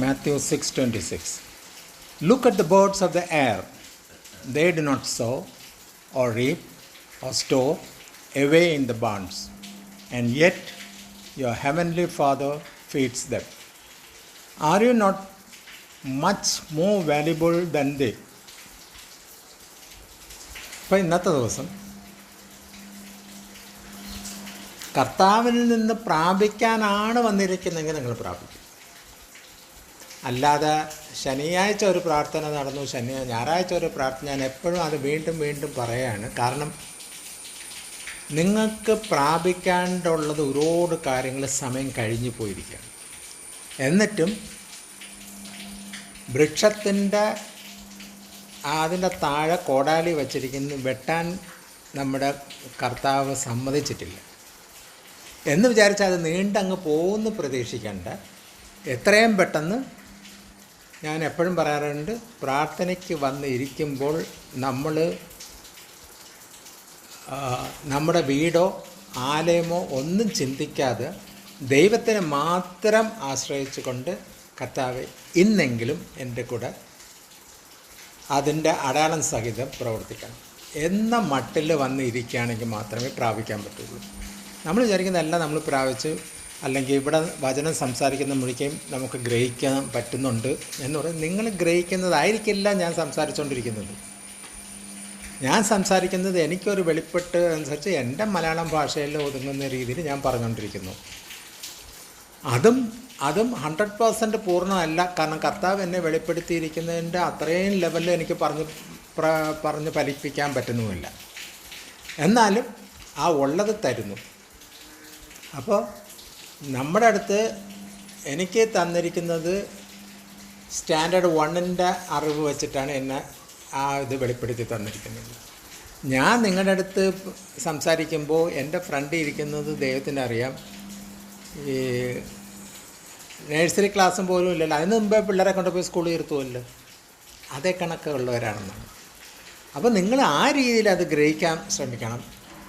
Matthew 6:26. Look at the birds of the air. They do not sow or reap or store away in the barns, and yet your heavenly Father feeds them. Are you not much more valuable than they? അപ്പോൾ ഇന്നത്തെ ദിവസം കർത്താവിൽ നിന്ന് പ്രാപിക്കാനാണ് വന്നിരിക്കുന്നതെങ്കിൽ നിങ്ങൾ പ്രാപിക്കും. അല്ലാതെ ശനിയാഴ്ച ഒരു പ്രാർത്ഥന നടന്നു, ഞായറാഴ്ച ഒരു പ്രാർത്ഥന, ഞാൻ എപ്പോഴും അത് വീണ്ടും വീണ്ടും പറയുകയാണ്. കാരണം നിങ്ങൾക്ക് പ്രാപിക്കാണ്ടുള്ളത് ഒരുപാട് കാര്യങ്ങൾ സമയം കഴിഞ്ഞു പോയിരിക്കുകയാണ്. എന്നിട്ടും വൃക്ഷത്തിൻ്റെ അതിൻ്റെ താഴെ കോടാലി വച്ചിരിക്കുന്ന വെട്ടാൻ നമ്മുടെ കർത്താവ് സമ്മതിച്ചിട്ടില്ല എന്ന് വിചാരിച്ചാൽ അത് നീണ്ടങ്ങ് പോകുന്നു പ്രതീക്ഷിക്കേണ്ട. എത്രയും പെട്ടെന്ന്, ഞാൻ എപ്പോഴും പറയാറുണ്ട്, പ്രാർത്ഥനയ്ക്ക് വന്ന് ഇരിക്കുമ്പോൾ നമ്മൾ നമ്മുടെ വീടോ ആലയമോ ഒന്നും ചിന്തിക്കാതെ ദൈവത്തിനെ മാത്രം ആശ്രയിച്ചുകൊണ്ട് കർത്താവെ ഇന്നെങ്കിലും എൻ്റെ കൂടെ അതിൻ്റെ അടയാളം സഹിതം പ്രവർത്തിക്കണം എന്ന മട്ടിൽ വന്ന് ഇരിക്കുകയാണെങ്കിൽ മാത്രമേ പ്രാപിക്കാൻ പറ്റുള്ളൂ. നമ്മൾ വിചാരിക്കുന്നതെല്ലാം നമ്മൾ പ്രാപിച്ച് അല്ലെങ്കിൽ ഇവിടെ വചനം സംസാരിക്കുന്ന മുഴുക്കയും നമുക്ക് ഗ്രഹിക്കാൻ പറ്റുന്നുണ്ട് എന്ന് പറയും. നിങ്ങൾ ഗ്രഹിക്കുന്നതായിരിക്കില്ല ഞാൻ സംസാരിച്ചുകൊണ്ടിരിക്കുന്നത്. ഞാൻ സംസാരിക്കുന്നത് എനിക്കൊരു വെളിപ്പെട്ട് അനുസരിച്ച് എൻ്റെ മലയാളം ഭാഷയിൽ ഒതുങ്ങുന്ന രീതിയിൽ ഞാൻ പറഞ്ഞുകൊണ്ടിരിക്കുന്നു. അതും 100% പൂർണ്ണമല്ല. കാരണം കർത്താവ് എന്നെ വെളിപ്പെടുത്തിയിരിക്കുന്നതിൻ്റെ അത്രയും ലെവലിൽ എനിക്ക് പറഞ്ഞ് ഫലിപ്പിക്കാൻ പറ്റുന്നുമില്ല. എന്നാലും ആ ഉള്ളത് തരുന്നു. അപ്പോൾ നമ്മുടെ അടുത്ത് എനിക്ക് തന്നിരിക്കുന്നത് സ്റ്റാൻഡേർഡ് 1ൻ്റെ അറിവ് വെച്ചിട്ടാണ് എന്നെ ആ ഇത് വെളിപ്പെടുത്തി തന്നിരിക്കുന്നത്. ഞാൻ നിങ്ങളുടെ അടുത്ത് സംസാരിക്കുമ്പോൾ എൻ്റെ ഫ്രണ്ടിൽ ഇരിക്കുന്നത് ദൈവത്തിന് അറിയാം. ഈ നഴ്സറി ക്ലാസ്സും പോലും ഇല്ലല്ലോ. അതിന് മുമ്പേ പിള്ളേരെ കൊണ്ടുപോയി സ്കൂളിൽ ഇരുത്തുമല്ലോ. അതേ കണക്ക് ഉള്ളവരാണെന്നാണ്. അപ്പോൾ നിങ്ങൾ ആ രീതിയിൽ അത് ഗ്രഹിക്കാൻ ശ്രമിക്കണം,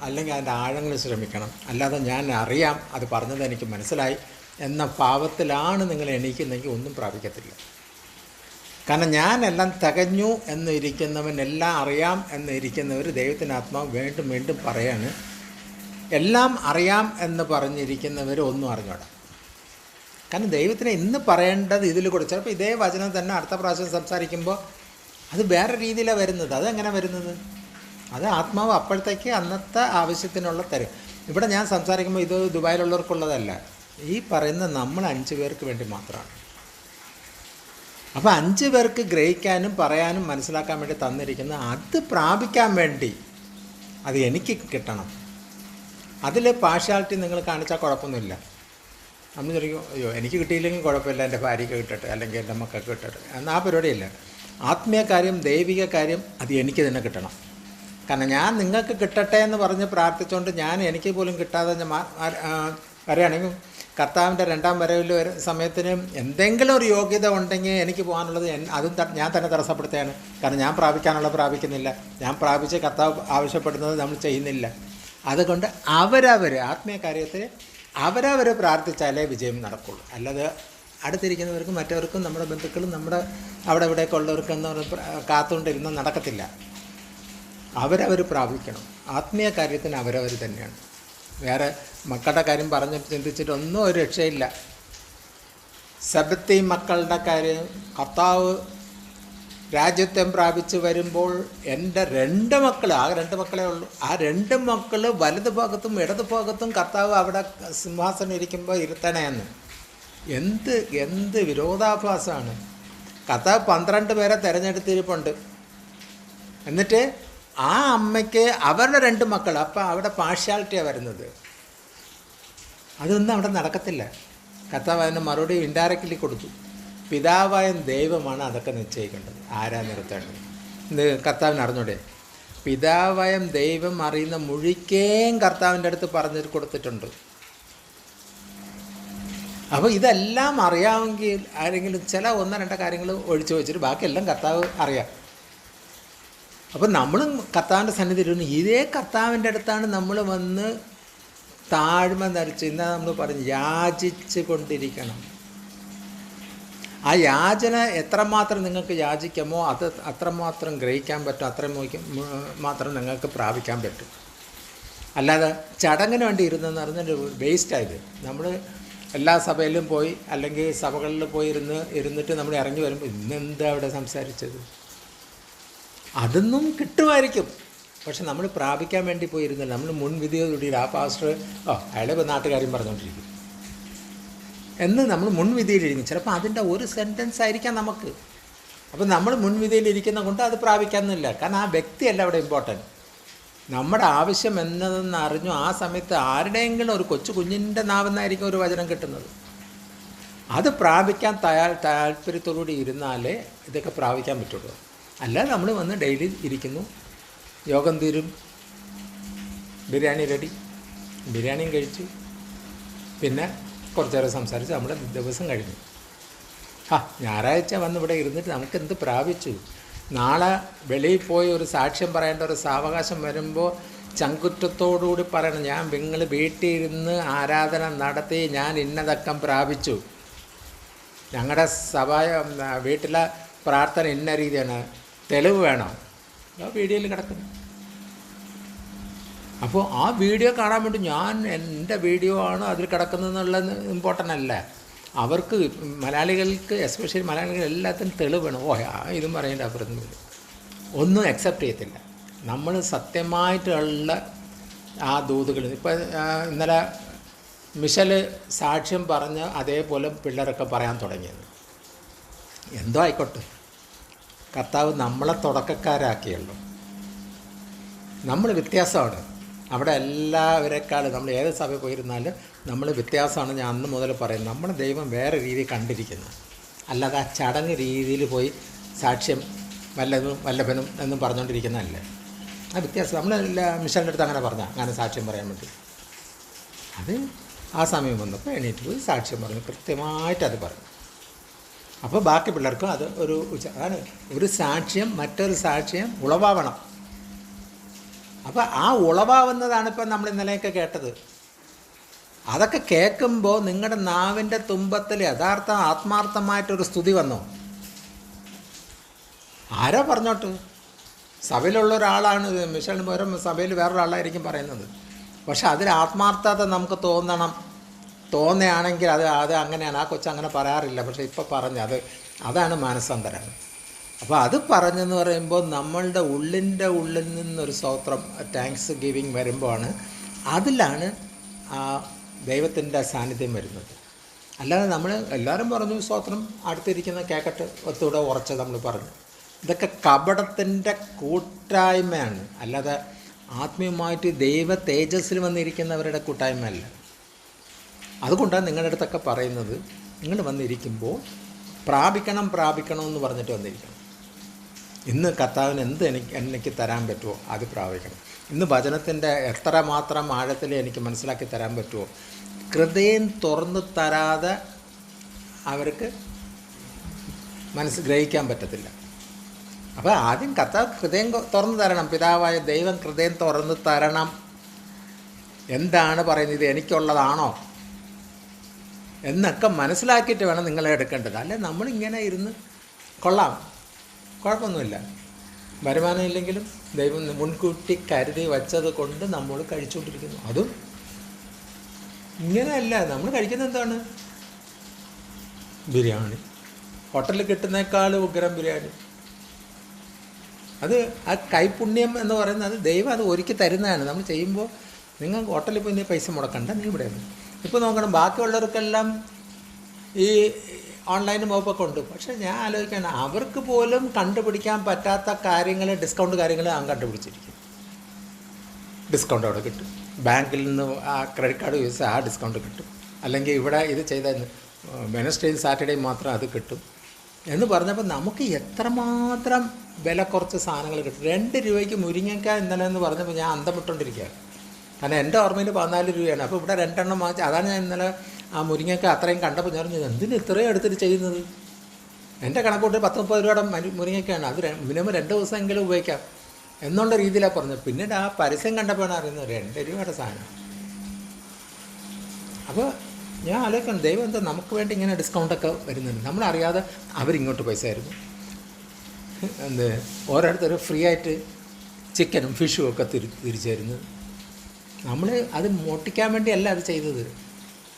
അല്ലെങ്കിൽ അതിൻ്റെ ആഴങ്ങൾ ശ്രമിക്കണം. അല്ലാതെ ഞാൻ അറിയാം, അത് പറഞ്ഞത് എനിക്ക് മനസ്സിലായി എന്ന ഭാവത്തിലാണ് നിങ്ങൾ എണീക്കുന്നെങ്കിൽ ഒന്നും പ്രാപിക്കത്തില്ല. കാരണം ഞാനെല്ലാം തികഞ്ഞു എന്നിരിക്കുന്നവൻ, എല്ലാം അറിയാം എന്നിരിക്കുന്നവർ ദൈവത്തിൻ്റെ ആത്മാവ് വീണ്ടും വീണ്ടും പറയാണ്, എല്ലാം അറിയാം എന്ന് പറഞ്ഞിരിക്കുന്നവർ ഒന്നും അറിഞ്ഞോടാം. കാരണം ദൈവത്തിന് ഇന്ന് പറയേണ്ടത് ഇതിൽ കൂടെ. ചിലപ്പോൾ ഇതേ വചനം തന്നെ അടുത്ത പ്രാവശ്യം സംസാരിക്കുമ്പോൾ അത് വേറെ രീതിയിലാണ് വരുന്നത്. അതെങ്ങനെ വരുന്നത്? അത് ആത്മാവ് അപ്പോഴത്തേക്ക് അന്നത്തെ ആവശ്യത്തിനുള്ള തരും. ഇവിടെ ഞാൻ സംസാരിക്കുമ്പോൾ ഇത് ദുബായിലുള്ളവർക്കുള്ളതല്ല, ഈ പറയുന്ന നമ്മൾ 5 പേർക്ക് വേണ്ടി മാത്രമാണ്. അപ്പോൾ 5 പേർക്ക് ഗ്രഹിക്കാനും പറയാനും മനസ്സിലാക്കാൻ വേണ്ടി തന്നിരിക്കുന്ന അത് പ്രാപിക്കാൻ വേണ്ടി അത് എനിക്ക് കിട്ടണം. അതിൽ പാർഷ്യാലിറ്റി നിങ്ങൾ കാണിച്ചാൽ കുഴപ്പമൊന്നുമില്ല. നമ്മൾ ചോദിക്കും, അയ്യോ എനിക്ക് കിട്ടിയില്ലെങ്കിൽ കുഴപ്പമില്ല, എൻ്റെ ഭാര്യയ്ക്ക് കിട്ടട്ടെ അല്ലെങ്കിൽ എൻ്റെ മക്കൾക്ക് കിട്ടട്ടെ എന്നാൽ ആ പരിപാടിയില്ല. ആത്മീയ കാര്യം, ദൈവിക കാര്യം അത് എനിക്ക് തന്നെ കിട്ടണം. കാരണം ഞാൻ നിങ്ങൾക്ക് കിട്ടട്ടെ എന്ന് പറഞ്ഞ് പ്രാർത്ഥിച്ചുകൊണ്ട് ഞാൻ എനിക്ക് പോലും കിട്ടാതെ വരികയാണെങ്കിൽ കർത്താവിൻ്റെ 2ാം വരവിൽ സമയത്തിന് എന്തെങ്കിലും ഒരു യോഗ്യത ഉണ്ടെങ്കിൽ എനിക്ക് പോകാനുള്ളത് അതും ഞാൻ തന്നെ തടസ്സപ്പെടുത്തുകയാണ്. കാരണം ഞാൻ പ്രാപിക്കുന്നില്ല. ഞാൻ പ്രാപിച്ച് കർത്താവ് ആവശ്യപ്പെടുന്നത് നമ്മൾ ചെയ്യുന്നില്ല. അതുകൊണ്ട് അവരവർ ആത്മീയ കാര്യത്തിൽ അവരവർ പ്രാർത്ഥിച്ചാലേ വിജയം നടക്കുള്ളൂ. അല്ലാതെ അടുത്തിരിക്കുന്നവർക്കും മറ്റവർക്കും നമ്മുടെ ബന്ധുക്കളും നമ്മുടെ അവിടെ ഇവിടെയൊക്കെ ഉള്ളവർക്കും എന്ന് പറഞ്ഞ് കാത്തുകൊണ്ടിരുന്നാൽ നടക്കത്തില്ല. അവരവർ പ്രാപിക്കണം. ആത്മീയ കാര്യത്തിന് അവരവർ തന്നെയാണ്. വേറെ മക്കളുടെ കാര്യം പറഞ്ഞ് ചിന്തിച്ചിട്ടൊന്നും ഒരു രക്ഷയില്ല. സബത്തി മക്കളുടെ കാര്യം, കർത്താവ് രാജ്യത്വം പ്രാപിച്ച് വരുമ്പോൾ എൻ്റെ 2 മക്കൾ, ആകെ 2 മക്കളേ ഉള്ളൂ, ആ 2 മക്കൾ വലതു ഭാഗത്തും ഇടതു ഭാഗത്തും കർത്താവ് അവിടെ സിംഹാസനം ഇരിക്കുമ്പോൾ ഇരുത്തണേന്ന്. എന്ത് വിരോധാഭാസമാണ്. കർത്താവ് 12 പേരെ തിരഞ്ഞെടുത്തിരിപ്പുണ്ട്. എന്നിട്ട് ആ അമ്മയ്ക്ക് അവരുടെ 2 മക്കൾ, അപ്പം അവിടെ പാർഷ്യാലിറ്റിയാണ് വരുന്നത്. അതൊന്നും അവിടെ നടക്കത്തില്ല. കർത്താവ് അതിന് മറുപടി ഇൻഡയറക്റ്റ്ലി കൊടുത്തു. പിതാവായ ദൈവമാണ് അതൊക്കെ നിശ്ചയിക്കേണ്ടത്, ആരാ നിർത്തേണ്ടത്. ഇത് കർത്താവിന് അറിഞ്ഞൂടെ? പിതാവായ ദൈവം അറിയുന്ന മുഴുക്കേം കർത്താവിൻ്റെ അടുത്ത് പറഞ്ഞു കൊടുത്തിട്ടുണ്ട്. അപ്പോൾ ഇതെല്ലാം അറിയാമെങ്കിൽ ആരെങ്കിലും ചില 1-2 കാര്യങ്ങൾ ഒഴിച്ചു വെച്ചിട്ട് ബാക്കിയെല്ലാം കർത്താവ് അറിയാം. അപ്പം നമ്മളും കർത്താവിൻ്റെ സന്നിധി ഇരുന്ന് ഇതേ കർത്താവിൻ്റെ അടുത്താണ് നമ്മൾ വന്ന് താഴ്മ നരിച്ച്, ഇന്നാ നമ്മൾ പറഞ്ഞ് യാചിച്ച് കൊണ്ടിരിക്കണം. ആ യാചന എത്രമാത്രം നിങ്ങൾക്ക് യാചിക്കാമോ അത് അത്രമാത്രം ഗ്രഹിക്കാൻ പറ്റും, മാത്രം നിങ്ങൾക്ക് പ്രാപിക്കാൻ പറ്റും. അല്ലാതെ ചടങ്ങിന് വേണ്ടി ഇരുന്നെന്ന് പറഞ്ഞാൽ വേസ്റ്റായത്. നമ്മൾ എല്ലാ സഭയിലും പോയി അല്ലെങ്കിൽ സഭകളിൽ പോയി ഇരുന്നിട്ട് നമ്മൾ ഇറങ്ങി വരുമ്പോൾ ഇന്നെന്താ അവിടെ സംസാരിച്ചത്, അതൊന്നും കിട്ടുമായിരിക്കും. പക്ഷെ നമ്മൾ പ്രാപിക്കാൻ വേണ്ടി പോയിരുന്നില്ല. നമ്മൾ മുൻവിധിയോടുകൂടി ആ പാസ്റ്റർ അയാളെ നാട്ടുകാര്യം പറഞ്ഞുകൊണ്ടിരിക്കും എന്ന് നമ്മൾ മുൻവിധിയിലിരിക്കും. ചിലപ്പോൾ അതിൻ്റെ ഒരു സെൻറ്റൻസ് ആയിരിക്കാം നമുക്ക്. അപ്പോൾ നമ്മൾ മുൻവിധിയിലിരിക്കുന്ന കൊണ്ട് അത് പ്രാപിക്കാമെന്നില്ല. കാരണം ആ വ്യക്തിയല്ല അവിടെ ഇമ്പോർട്ടൻറ്റ്. നമ്മുടെ ആവശ്യം എന്നതെന്ന് അറിഞ്ഞു ആ സമയത്ത് ആരുടെയെങ്കിലും ഒരു കുഞ്ഞിൻ്റെ നാവെന്നായിരിക്കും ഒരു വചനം കിട്ടുന്നത്. അത് പ്രാപിക്കാൻ താല്പര്യത്തോടുകൂടി ഇരുന്നാലേ ഇതൊക്കെ പ്രാപിക്കാൻ പറ്റുള്ളൂ. അല്ലാതെ നമ്മൾ വന്ന് ഡെയിലി ഇരിക്കുന്നു, യോഗം തീരും, ബിരിയാണി റെഡി, ബിരിയാണിയും കഴിച്ചു, പിന്നെ കുറച്ചേരം സംസാരിച്ച് നമ്മുടെ ദിവസം കഴിഞ്ഞു. ഞായറാഴ്ച വന്ന് ഇവിടെ ഇരുന്നിട്ട് നമുക്ക് എന്ത് പ്രാപിച്ചു? നാളെ വെളിയിൽ പോയി ഒരു സാക്ഷ്യം പറയേണ്ട ഒരു സാവകാശം വരുമ്പോൾ ചങ്കുറ്റത്തോടുകൂടി പറയണം, ഞാൻ നിങ്ങൾ വീട്ടിൽ ഇരുന്ന് ആരാധന നടത്തി ഞാൻ ഇന്നതക്കം പ്രാപിച്ചു, ഞങ്ങളുടെ സഭ വീട്ടിലെ പ്രാർത്ഥന ഇന്ന രീതിയാണ്, തെളിവ് വേണം. ആ വീഡിയോയിൽ കിടക്കുന്നു. അപ്പോൾ ആ വീഡിയോ കാണാൻ വേണ്ടി ഞാൻ എൻ്റെ വീഡിയോ ആണ് അതിൽ കിടക്കുന്നതെന്നുള്ളത് ഇമ്പോർട്ടൻ്റ് അല്ല. അവർക്ക് മലയാളികൾക്ക്, എസ്പെഷ്യലി മലയാളികൾ എല്ലാത്തിനും തെളിവ് വേണം. ഇതും പറയേണ്ട അപ്പുറത്തും ഒന്നും അക്സെപ്റ്റ് ചെയ്യത്തില്ല. നമ്മൾ സത്യമായിട്ടുള്ള ആ ദൂതുകൾ, ഇപ്പം ഇന്നലെ മിഷൽ സാക്ഷ്യം പറഞ്ഞ് അതേപോലെ പിള്ളേരൊക്കെ പറയാൻ തുടങ്ങിയത്. എന്തോ ആയിക്കോട്ടെ, കർത്താവ് നമ്മളെ തുടക്കക്കാരാക്കിയല്ലോ. നമ്മൾ വ്യത്യാസമാണ്. അവിടെ എല്ലാവരെക്കാളും നമ്മൾ ഏത് സഭയിൽ പോയിരുന്നാലും നമ്മൾ വ്യത്യാസമാണ്. ഞാൻ അന്ന് മുതൽ പറയും, നമ്മുടെ ദൈവം വേറെ രീതി കണ്ടിരിക്കുന്നു. അല്ലാതെ ആ ചടങ്ങ് രീതിയിൽ പോയി സാക്ഷ്യം വല്ലഭനും എന്നും പറഞ്ഞുകൊണ്ടിരിക്കുന്നതല്ലേ. ആ വ്യത്യാസം നമ്മൾ മിഷൻ്റെ അടുത്ത് അങ്ങനെ പറഞ്ഞാൽ അങ്ങനെ സാക്ഷ്യം പറയാൻ വേണ്ടി, അത് ആ സമയം വന്നപ്പോൾ എണീറ്റ് പോയി സാക്ഷ്യം പറഞ്ഞു, കൃത്യമായിട്ടത് പറഞ്ഞു. അപ്പോൾ ബാക്കി പിള്ളേർക്കും അത് അതാണ് ഒരു സാക്ഷ്യം മറ്റൊരു സാക്ഷ്യം ഉളവാവണം. അപ്പോൾ ആ ഉളവാവുന്നതാണ് ഇപ്പം നമ്മൾ ഇന്നലെയൊക്കെ കേട്ടത്. അതൊക്കെ കേൾക്കുമ്പോൾ നിങ്ങളുടെ നാവിൻ്റെ തുമ്പത്തിൽ ആത്മാർത്ഥമായിട്ടൊരു സ്തുതി വന്നോ? ആരോ പറഞ്ഞോട്ട്, സഭയിലുള്ള ഒരാളാണ് മിഷന് പകരം സഭയിൽ വേറൊരാളായിരിക്കും പറയുന്നത്. പക്ഷെ അതിൽ ആത്മാർത്ഥത നമുക്ക് തോന്നുകയാണെങ്കിൽ അത് അങ്ങനെയാണ്. ആ കൊച്ചങ്ങനെ പറയാറില്ല, പക്ഷേ ഇപ്പോൾ പറഞ്ഞ് അതാണ് മാനസാന്തരം. അപ്പോൾ അത് പറഞ്ഞെന്ന് പറയുമ്പോൾ നമ്മളുടെ ഉള്ളിൽ നിന്നൊരു സ്തോത്രം, താങ്ക്സ് ഗിവിങ് വരുമ്പോഴാണ് അതിലാണ് ആ ദൈവത്തിൻ്റെ സാന്നിധ്യം വരുന്നത്. അല്ലാതെ നമ്മൾ എല്ലാവരും പറഞ്ഞു സ്തോത്രം, അടുത്തിരിക്കുന്ന കേക്കട്ട് ഒത്തുകൂടെ ഉറച്ച് നമ്മൾ പറഞ്ഞു. ഇതൊക്കെ കപടത്തിൻ്റെ കൂട്ടായ്മയാണ്, അല്ലാതെ ആത്മീയമായിട്ട് ദൈവ തേജസ്സിൽ വന്നിരിക്കുന്നവരുടെ കൂട്ടായ്മയല്ല. അതുകൊണ്ടാണ് നിങ്ങളുടെ അടുത്തൊക്കെ പറയുന്നത്, നിങ്ങൾ വന്നിരിക്കുമ്പോൾ പ്രാപിക്കണമെന്ന് പറഞ്ഞിട്ട് വന്നിരിക്കണം. ഇന്ന് കർത്താവിന് എന്ത് എനിക്ക് തരാൻ പറ്റുമോ അത് പ്രാപിക്കണം. ഇന്ന് വചനത്തിൻ്റെ എത്രമാത്രം ആഴത്തിൽ എനിക്ക് മനസ്സിലാക്കി തരാൻ പറ്റുമോ, ഹൃദയം തുറന്ന് തരാതെ അവർക്ക് ഗ്രഹിക്കാൻ പറ്റത്തില്ല. അപ്പോൾ ആദ്യം കർത്താവ് ഹൃദയം തുറന്ന് തരണം. പിതാവായ ദൈവം ഹൃദയം തുറന്ന് തരണം. എന്താണ് പറയുന്നത്, ഇത് എനിക്കുള്ളതാണോ എന്നൊക്കെ മനസ്സിലാക്കിയിട്ട് വേണം നിങ്ങളെ എടുക്കേണ്ടത്. അല്ലെ നമ്മളിങ്ങനെ ഇരുന്ന് കൊള്ളാം, കുഴപ്പമൊന്നുമില്ല, വരുമാനം ഇല്ലെങ്കിലും ദൈവം മുൻകൂട്ടി കരുതി വച്ചത് കൊണ്ട് നമ്മൾ കഴിച്ചുകൊണ്ടിരിക്കുന്നു. അതും ഇങ്ങനെയല്ല. നമ്മൾ കഴിക്കുന്നത് എന്താണ്? ബിരിയാണി, ഹോട്ടലിൽ കിട്ടുന്നേക്കാൾ ഉഗ്രം ബിരിയാണി. അത് ആ കൈപുണ്യം എന്ന് പറയുന്നത് ദൈവം അത് ഒരുക്കി തരുന്നതാണ്. നമ്മൾ ചെയ്യുമ്പോൾ നിങ്ങൾ ഹോട്ടലിൽ പോയി പൈസ മുടക്കണ്ട, നീ ഇവിടെയാണ്. ഇപ്പോൾ നോക്കണം, ബാക്കിയുള്ളവർക്കെല്ലാം ഈ ഓൺലൈൻ മോപ്പൊക്കെ ഉണ്ട്. പക്ഷേ ഞാൻ ആലോചിക്കുകയാണ്, അവർക്ക് പോലും കണ്ടുപിടിക്കാൻ പറ്റാത്ത കാര്യങ്ങൾ, ഡിസ്കൗണ്ട് കാര്യങ്ങൾ ഞാൻ കണ്ടുപിടിച്ചിരിക്കും. ഡിസ്കൗണ്ട് അവിടെ കിട്ടും. ബാങ്കിൽ നിന്ന് ആ ക്രെഡിറ്റ് കാർഡ് യൂസ് ആ ഡിസ്കൗണ്ട് കിട്ടും. അല്ലെങ്കിൽ ഇവിടെ ഇത് ചെയ്താൽ വെനസ്ഡേയും സാറ്റർഡേയും മാത്രം അത് കിട്ടും എന്ന് പറഞ്ഞപ്പോൾ നമുക്ക് എത്രമാത്രം വില കുറച്ച് സാധനങ്ങൾ കിട്ടും. 2 രൂപയ്ക്ക് മുരിങ്ങയ്ക്ക ഇന്നലെ എന്ന് പറഞ്ഞപ്പോൾ ഞാൻ അന്തം വിട്ടുകൊണ്ടിരിക്കുകയാണ്. കാരണം എൻ്റെ ഓർമ്മയിൽ 14 രൂപയാണ്. അപ്പോൾ ഇവിടെ 2 എണ്ണം വാങ്ങിച്ച്, അതാണ് ഞാൻ ഇന്നലെ ആ മുരിങ്ങയ്ക്ക അത്രയും കണ്ടപ്പോൾ ഞാൻ പറഞ്ഞു, എന്തിന് ഇത്രയും എടുത്തിട്ട് ചെയ്യുന്നത്? എൻ്റെ കണക്കൂട്ട് 10-30 രൂപയുടെ മുരിങ്ങയ്ക്കയാണ്. അത് മിനിമം 2 ദിവസമെങ്കിലും ഉപയോഗിക്കാം എന്നുള്ള രീതിയിലാണ് പറഞ്ഞത്. പിന്നീട് ആ പരസ്യം കണ്ടപ്പോഴാണ് അറിയുന്നത് 2 രൂപയുടെ സാധനം. അപ്പോൾ ഞാൻ ആലോചിക്കണം, ദൈവം എന്താ നമുക്ക് വേണ്ടി ഇങ്ങനെ ഡിസ്കൗണ്ടൊക്കെ വരുന്നുണ്ട്. നമ്മളറിയാതെ അവരിങ്ങോട്ട് പൈസ ആയിരുന്നു ഓരോരുത്തർ ഫ്രീ ആയിട്ട് ചിക്കനും ഫിഷും ഒക്കെ തിരിച്ചു തരുന്നത്. നമ്മൾ അത് മോട്ടിക്കാൻ വേണ്ടിയല്ല അത് ചെയ്തത്.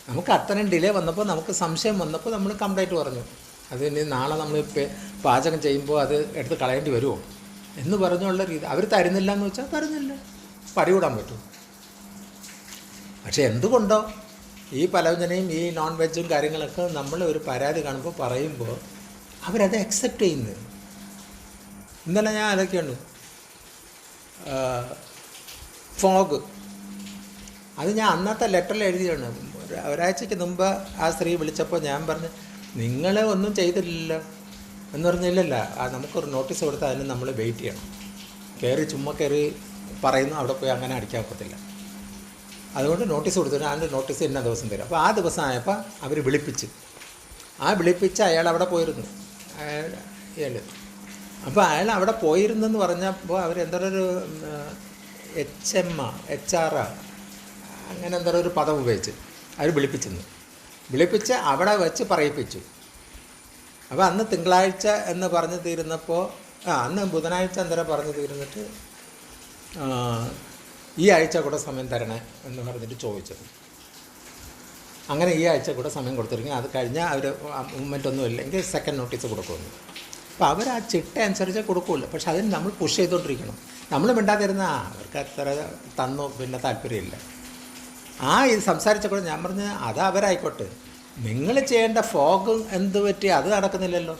നമുക്ക് അത്രയും ഡിലേ വന്നപ്പോൾ, നമുക്ക് സംശയം വന്നപ്പോൾ നമ്മൾ കംപ്ലൈൻറ്റ് പറഞ്ഞു. അത് ഇനി നാളെ നമ്മൾ പാചകം ചെയ്യുമ്പോൾ അത് എടുത്ത് കളയേണ്ടി വരുമോ എന്ന് പറഞ്ഞുള്ള രീതി. അവർ തരുന്നില്ല എന്ന് വെച്ചാൽ തരുന്നില്ല, പടികൂടാൻ പറ്റും. പക്ഷെ എന്തുകൊണ്ടോ ഈ പലവ്യഞ്ജനയും ഈ നോൺ വെജും കാര്യങ്ങളൊക്കെ നമ്മൾ ഒരു പരാതി കാണുമ്പോൾ പറയുമ്പോൾ അവരത് അക്സെപ്റ്റ് ചെയ്യുന്നത്. ഇന്നലെ ഞാൻ അതൊക്കെയാണ് ഫോഗ്, അത് ഞാൻ അന്നത്തെ ലെറ്ററിൽ എഴുതിയാണ്. ഒരാഴ്ചയ്ക്ക് മുമ്പ് ആ സ്ത്രീ വിളിച്ചപ്പോൾ ഞാൻ പറഞ്ഞു, നിങ്ങൾ ഒന്നും ചെയ്തില്ലല്ലോ എന്ന് പറഞ്ഞില്ലല്ല, നമുക്കൊരു നോട്ടീസ് കൊടുത്താൽ അതിന് നമ്മൾ വെയിറ്റ് ചെയ്യണം. ചുമ്മാ കയറി പറയുന്നു, അവിടെ പോയി അങ്ങനെ അടിക്കാൻ ഒക്കത്തില്ല. അതുകൊണ്ട് നോട്ടീസ് കൊടുത്തിട്ട് അതിൻ്റെ നോട്ടീസ് ഇന്ന ദിവസം തരും. അപ്പോൾ ആ ദിവസം ആയപ്പോൾ അവർ വിളിപ്പിച്ച് അയാൾ അവിടെ പോയിരുന്നു. അപ്പോൾ അയാൾ അവിടെ പോയിരുന്നെന്ന് പറഞ്ഞപ്പോൾ അവരെന്തൊരു HR അങ്ങനെ എന്താ ഒരു പദം ഉപയോഗിച്ച് അവർ വിളിപ്പിച്ച് അവിടെ വെച്ച് പറയിപ്പിച്ചു. അപ്പോൾ അന്ന് തിങ്കളാഴ്ച എന്ന് പറഞ്ഞു തീരുന്നപ്പോൾ അന്ന് ബുധനാഴ്ച എന്തര പറഞ്ഞു തീർന്നിട്ട് ഈ ആഴ്ച കൂടെ സമയം തരണേ എന്ന് പറഞ്ഞിട്ട് ചോദിച്ചത്. അങ്ങനെ ഈ ആഴ്ച കൂടെ സമയം കൊടുത്തിരിക്കും. അത് കഴിഞ്ഞാൽ അവർ മൂവ്മെൻ്റ് ഇല്ലെങ്കിൽ സെക്കൻഡ് നോട്ടീസ് കൊടുക്കുമെന്ന്. അപ്പോൾ അവർ ആ ചിട്ട അനുസരിച്ച് കൊടുക്കില്ല. പക്ഷെ അതിന് നമ്മൾ പുഷ് ചെയ്തുകൊണ്ടിരിക്കണം. നമ്മൾ മിണ്ടാതിരുന്ന അവർക്ക് അത്ര തന്നു പിന്നെ താല്പര്യമില്ല. ഇത് സംസാരിച്ചപ്പോൾ ഞാൻ പറഞ്ഞ് അത് അവരായിക്കോട്ടെ, നിങ്ങൾ ചെയ്യേണ്ട ഫോഗ് എന്ത് പറ്റി അത് നടക്കുന്നില്ലല്ലോ.